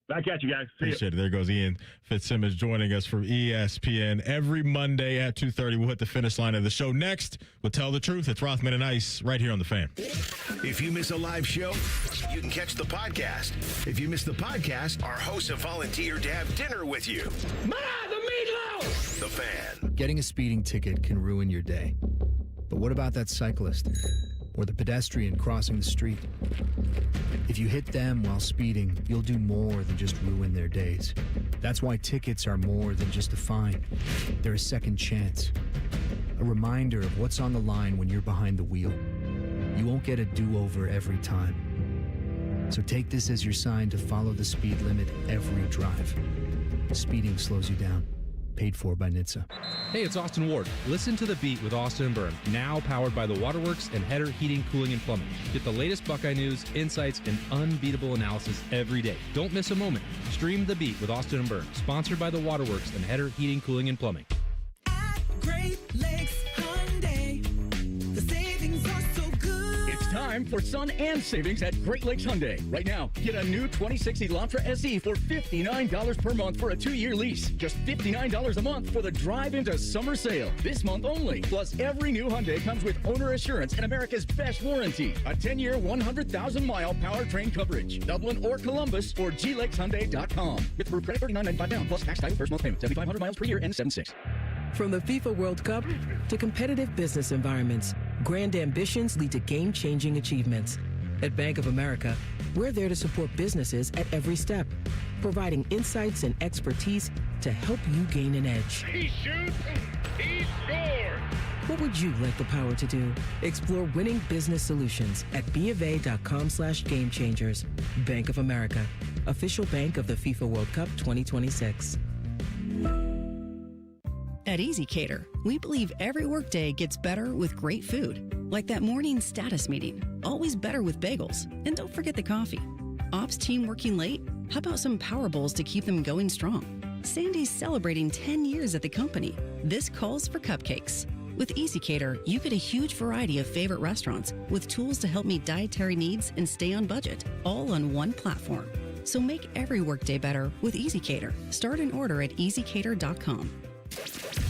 Back at you guys. See Appreciate it. There goes Ian Fitzsimmons joining us from ESPN every Monday at 2:30. We'll hit the finish line of the show next. We'll tell the truth. It's Rothman and Ice right here on The Fan. If you miss a live show, you can catch the podcast. If you miss the podcast, our hosts have volunteered to have dinner with you. Ma, the meatloaf! The Fan. Getting a speeding ticket can ruin your day. But what about that cyclist or the pedestrian crossing the street? If you hit them while speeding, you'll do more than just ruin their days. That's why tickets are more than just a fine. They're a second chance. A reminder of what's on the line when you're behind the wheel. You won't get a do-over every time. So take this as your sign to follow the speed limit every drive. Speeding slows you down. Paid for by NHTSA. Hey, it's Austin Ward. Listen to The Beat with Austin and Byrne, now powered by the Waterworks and Header Heating, Cooling, and Plumbing. Get the latest Buckeye news, insights, and unbeatable analysis every day. Don't miss a moment. Stream The Beat with Austin and Byrne, sponsored by the Waterworks and Header Heating, Cooling, and Plumbing. Great Lakes Hyundai. The savings are so good. It's time for sun and savings at Great Lakes Hyundai. Right now, get a new 2060 Elantra SE for $59 per month for a 2-year lease. Just $59 a month for the drive into summer sale. This month only. Plus, every new Hyundai comes with owner assurance and America's best warranty. A 10-year, 100,000-mile powertrain coverage. Dublin or Columbus or glakeshyundai.com. With approved credit $39.95 down plus tax title first month payment. 7,500 miles per year and 7.6. From the FIFA World Cup to competitive business environments, grand ambitions lead to game-changing achievements. At Bank of America, we're there to support businesses at every step, providing insights and expertise to help you gain an edge. He shoots, he scores! What would you like the power to do? Explore winning business solutions at BofA.com/gamechangers. Bank of America, official bank of the FIFA World Cup 2026. At EasyCater, we believe every workday gets better with great food. Like that morning status meeting, always better with bagels. And don't forget the coffee. Ops team working late? How about some power bowls to keep them going strong? Sandy's celebrating 10 years at the company. This calls for cupcakes. With EasyCater, you get a huge variety of favorite restaurants with tools to help meet dietary needs and stay on budget, all on one platform. So make every workday better with EasyCater. Start an order at easycater.com.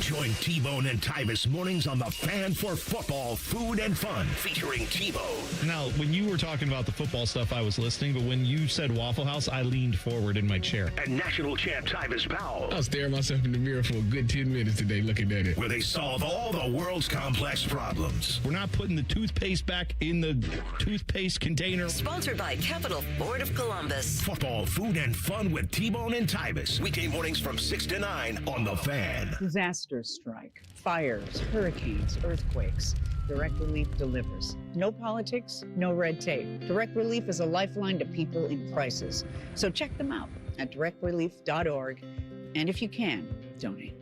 Join T-Bone and Tyvis mornings on The Fan for football, food, and fun, featuring T-Bone. Now, when you were talking about the football stuff, I was listening, but when you said Waffle House, I leaned forward in my chair. And national champ Tyvis Powell. I was staring myself in the mirror for a good 10 minutes today looking at it. Where they solve all the world's complex problems. We're not putting the toothpaste back in the toothpaste container. Sponsored by Capital Ford of Columbus. Football, food, and fun with T-Bone and Tyvis. Weekday mornings from 6 to 9 on The Fan. Disaster strike, fires, hurricanes, earthquakes. Direct Relief delivers. No politics, no red tape. Direct Relief is a lifeline to people in crisis. So check them out at directrelief.org. And if you can, donate.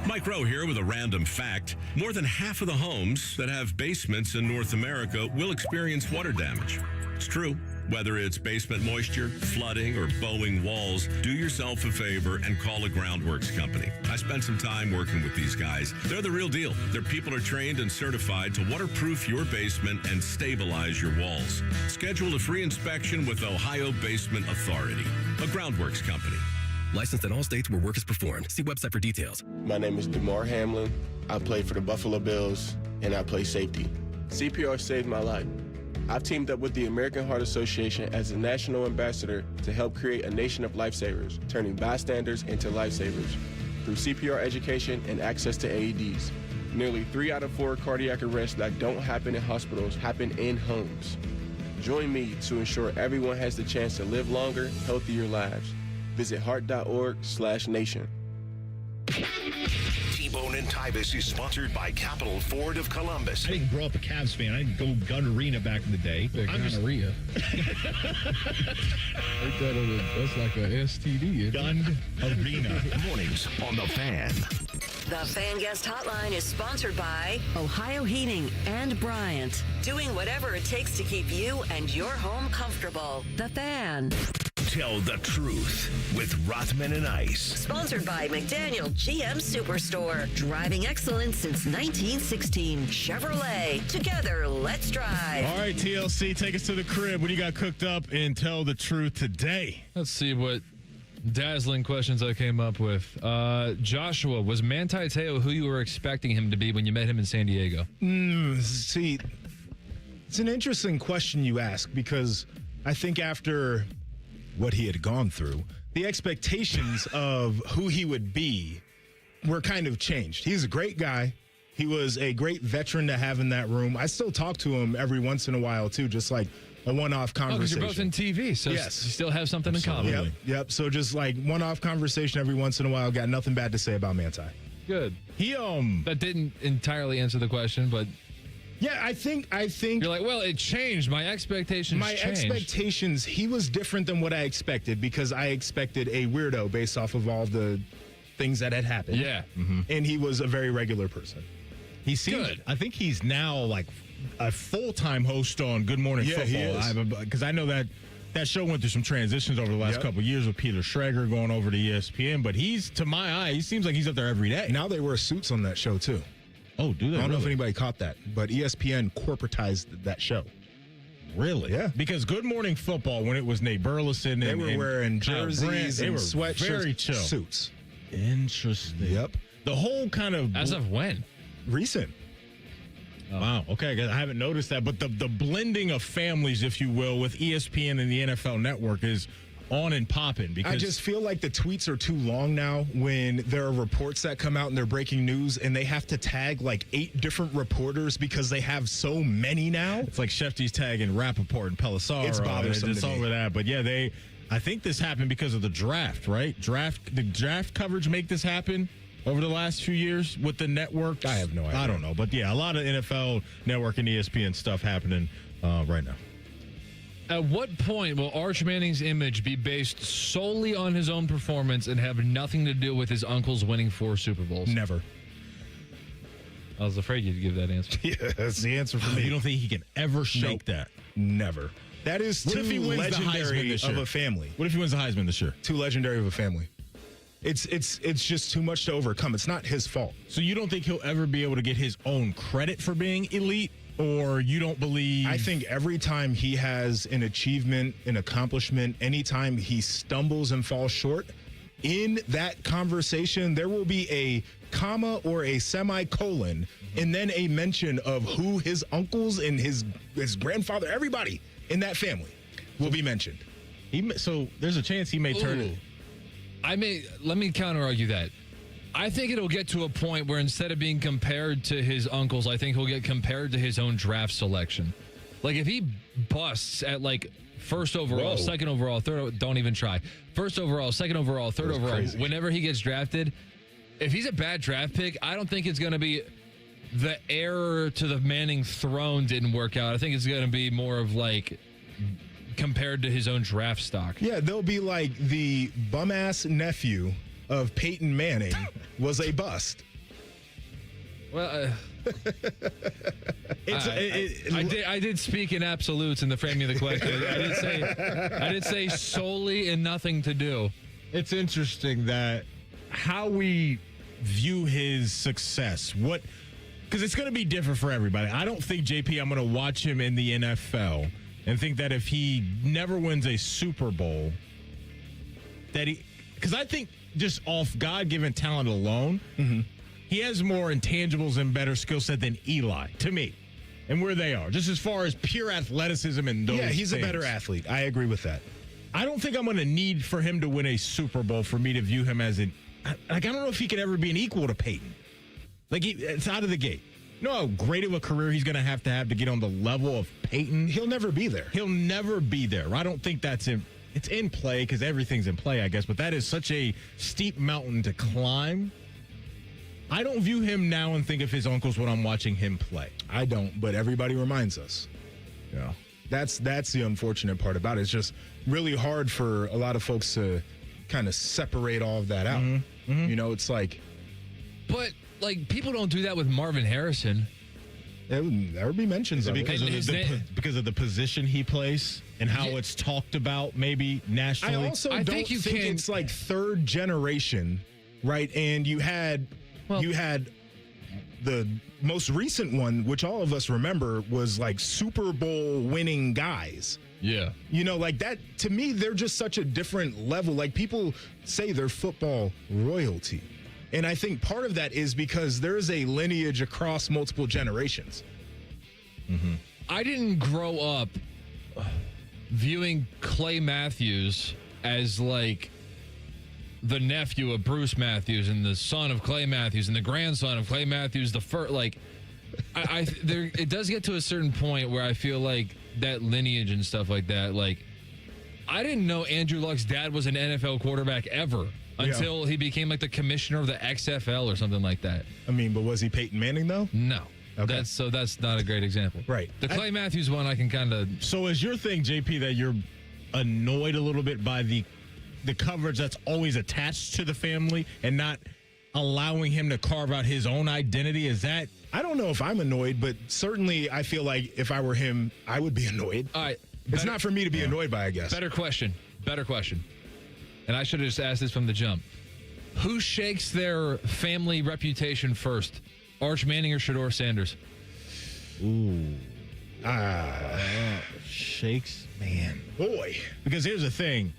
Mike Rowe here with a random fact. More than half of the homes that have basements in North America will experience water damage. It's true. Whether it's basement moisture, flooding, or bowing walls, do yourself a favor and call a groundworks company. I spent some time working with these guys. They're the real deal. Their people are trained and certified to waterproof your basement and stabilize your walls. Schedule a free inspection with Ohio Basement Authority, a groundworks company. Licensed in all states where work is performed. See website for details. My name is DeMar Hamlin. I play for the Buffalo Bills, and I play safety. CPR saved my life. I've teamed up with the American Heart Association as a national ambassador to help create a nation of lifesavers, turning bystanders into lifesavers. Through CPR education and access to AEDs, nearly 3 out of 4 cardiac arrests that don't happen in hospitals happen in homes. Join me to ensure everyone has the chance to live longer, healthier lives. Visit heart.org/nation. T-Bone and Tybus is sponsored by Capital Ford of Columbus. I didn't grow up a Cavs fan. I didn't go Gun Arena back in the day. Gonorrhea. That's like a STD. Gun Arena. Mornings on The Fan. The Fan Guest Hotline is sponsored by Ohio Heating and Bryant. Doing whatever it takes to keep you and your home comfortable. The Fan. Tell the truth with Rothman and Ice. Sponsored by McDaniel GM Superstore. Driving excellence since 1916. Chevrolet. Together, let's drive. All right, TLC, take us to the crib. What do you got cooked up in Tell the Truth today? Let's see what dazzling questions I came up with. Joshua, was Manti Te'o who you were expecting him to be when you met him in San Diego? See, it's an interesting question you ask because I think after what he had gone through, the expectations of who he would be were kind of changed. He's a great guy. He was a great veteran to have in that room. I still talk to him every once in a while, too, just like a one-off conversation. You're both in TV, so yes. You still have something in common. Yep. So just like one-off conversation every once in a while. Got nothing bad to say about Manti. Good. That didn't entirely answer the question, but yeah, I think you're like, well, it changed. My expectations changed. Expectations, he was different than what I expected because I expected a weirdo based off of all the things that had happened. Yeah. And he was a very regular person. He seems good. I think he's now like a full-time host on Good Morning Football. He is. Because I know that show went through some transitions over the last couple of years with Peter Schrager going over to ESPN, but he's, to my eye, he seems like he's up there every day. Now they wear suits on that show, too. Oh, do they? I don't know if anybody caught that, but ESPN corporatized that show. Really? Yeah. Because Good Morning Football, when it was Nate Burleson, they were wearing jerseys and sweatshirts, very chill suits. Interesting. Yep. The whole kind of as of when? Recent. Oh. Wow. Okay, I haven't noticed that, but the blending of families, if you will, with ESPN and the NFL Network is on and popping. Because I just feel like the tweets are too long now when there are reports that come out and they're breaking news and they have to tag like 8 different reporters because they have so many now. It's like Shefty's tagging Rappaport and Pelissaro. It's bothersome It's to me. over that. But yeah, I think this happened because of the draft, right? The draft coverage make this happen over the last few years with the networks? I have no idea. I don't know. But yeah, a lot of NFL Network and ESPN stuff happening right now. At what point will Arch Manning's image be based solely on his own performance and have nothing to do with his uncles winning 4 Super Bowls? Never. I was afraid you'd give that answer. Yeah, that's the answer for me. You don't think he can ever shake that? Never. That is too legendary of a family. What if he wins the Heisman this year? Too legendary of a family. It's just too much to overcome. It's not his fault. So you don't think he'll ever be able to get his own credit for being elite? Or you don't believe? I think every time he has an achievement, an accomplishment, anytime he stumbles and falls short, in that conversation, there will be a comma or a semicolon and then a mention of who his uncles and his grandfather, everybody in that family will be mentioned. So there's a chance he may turn it. Let me counter argue that. I think it'll get to a point where instead of being compared to his uncles, I think he'll get compared to his own draft selection. Like if he busts at like first overall, second overall, third, don't even try. First overall, second overall, third overall, crazy. Whenever he gets drafted, if he's a bad draft pick, I don't think it's going to be the heir to the Manning throne didn't work out. I think it's going to be more of like compared to his own draft stock. Yeah, they'll be like the bum-ass nephew of Peyton Manning was a bust. Well, I did speak in absolutes in the framing of the question. I did say solely and nothing to do. It's interesting that how we view his success. Because it's going to be different for everybody. I don't think, JP, I'm going to watch him in the NFL and think that if he never wins a Super Bowl, because I think just off God-given talent alone, he has more intangibles and better skill set than Eli, to me, and where they are, just as far as pure athleticism and those he's things. a better athlete. I agree with that. I don't think I'm going to need for him to win a Super Bowl for me to view him as I don't know if he could ever be an equal to Peyton. It's out of the gate. You know how great of a career he's going to have to get on the level of Peyton? He'll never be there. He'll never be there. I don't think that's him. It's in play because everything's in play, I guess, but that is such a steep mountain to climb. I don't view him now and think of his uncles when I'm watching him play. I don't, but everybody reminds us. Yeah. That's the unfortunate part about it. It's just really hard for a lot of folks to kind of separate all of that out. Mm-hmm. You know, it's like... But, like, people don't do that with Marvin Harrison. There would be mentions of because it. Because of the position he plays and how it's talked about maybe nationally. I also don't think it's like third generation, right? And you had the most recent one, which all of us remember, was like Super Bowl winning guys. Yeah. You know, like that, to me, they're just such a different level. Like people say they're football royalty. And I think part of that is because there's a lineage across multiple generations. Mm-hmm. I didn't grow up viewing Clay Matthews as like the nephew of Bruce Matthews and the son of Clay Matthews and the grandson of Clay Matthews. The first, like, it does get to a certain point where I feel like that lineage and stuff like that. Like, I didn't know Andrew Luck's dad was an NFL quarterback ever. Until he became like the commissioner of the XFL or something like that. I mean, but was he Peyton Manning though? No. Okay. That's not a great example. Right. The Clay Matthews one I can kind of... So is your thing, JP, that you're annoyed a little bit by the coverage that's always attached to the family and not allowing him to carve out his own identity? Is that... I don't know if I'm annoyed, but certainly I feel like if I were him, I would be annoyed. All right. It's not for me to be annoyed by, I guess. Better question. And I should have just asked this from the jump. Who shakes their family reputation first? Arch Manning or Shedeur Sanders? Ooh. Shakes? Man. Boy. Because here's the thing.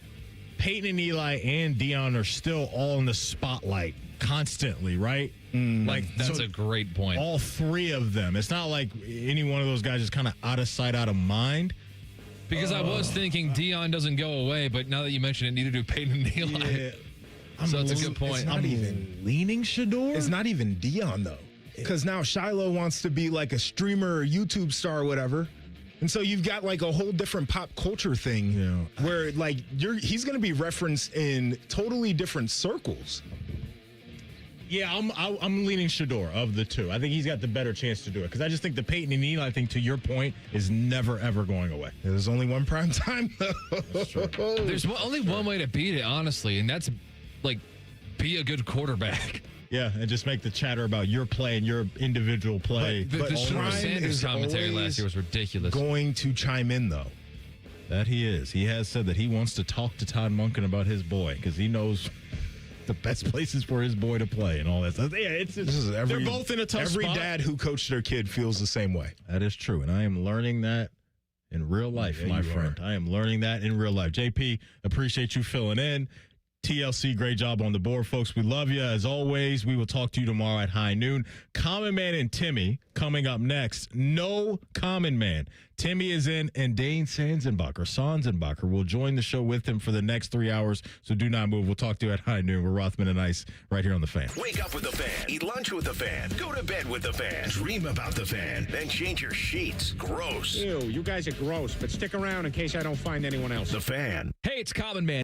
Peyton and Eli and Deion are still all in the spotlight constantly, right? Like that's a great point. All three of them. It's not like any one of those guys is kind of out of sight, out of mind. Because I was thinking Deion doesn't go away, but now that you mention it, neither do Peyton and Eli. Yeah. So that's a good point. It's not even leaning Shedeur. It's not even Deion though, because now Shiloh wants to be like a streamer, or YouTube star, or whatever, and so you've got like a whole different pop culture thing where like he's going to be referenced in totally different circles. Yeah, I'm leaning Shedeur of the two. I think he's got the better chance to do it because I just think the Peyton and Eli thing, to your point, is never ever going away. There's only one prime time. There's only one way to beat it, honestly, and that's like be a good quarterback. Yeah, and just make the chatter about your play and your individual play. But the Shedeur Sanders commentary last year was ridiculous. Going to chime in though. That he is. He has said that he wants to talk to Todd Monken about his boy because he knows the best places for his boy to play and all that stuff. Yeah, they're both in a tough spot. Every dad who coached their kid feels the same way. That is true, and I am learning that in real life, my friend. I am learning that in real life. JP, appreciate you filling in. TLC, great job on the board, folks. We love you. As always, we will talk to you tomorrow at high noon. Common Man and Timmy coming up next. No Common Man. Timmy is in, and Dane Sanzenbacher will join the show with him for the next 3 hours, so do not move. We'll talk to you at high noon. We're Rothman and Ice right here on The Fan. Wake up with The Fan. Eat lunch with The Fan. Go to bed with The Fan. Dream about The Fan. Then change your sheets. Gross. Ew, you guys are gross, but stick around in case I don't find anyone else. The Fan. Hey, it's Common Man.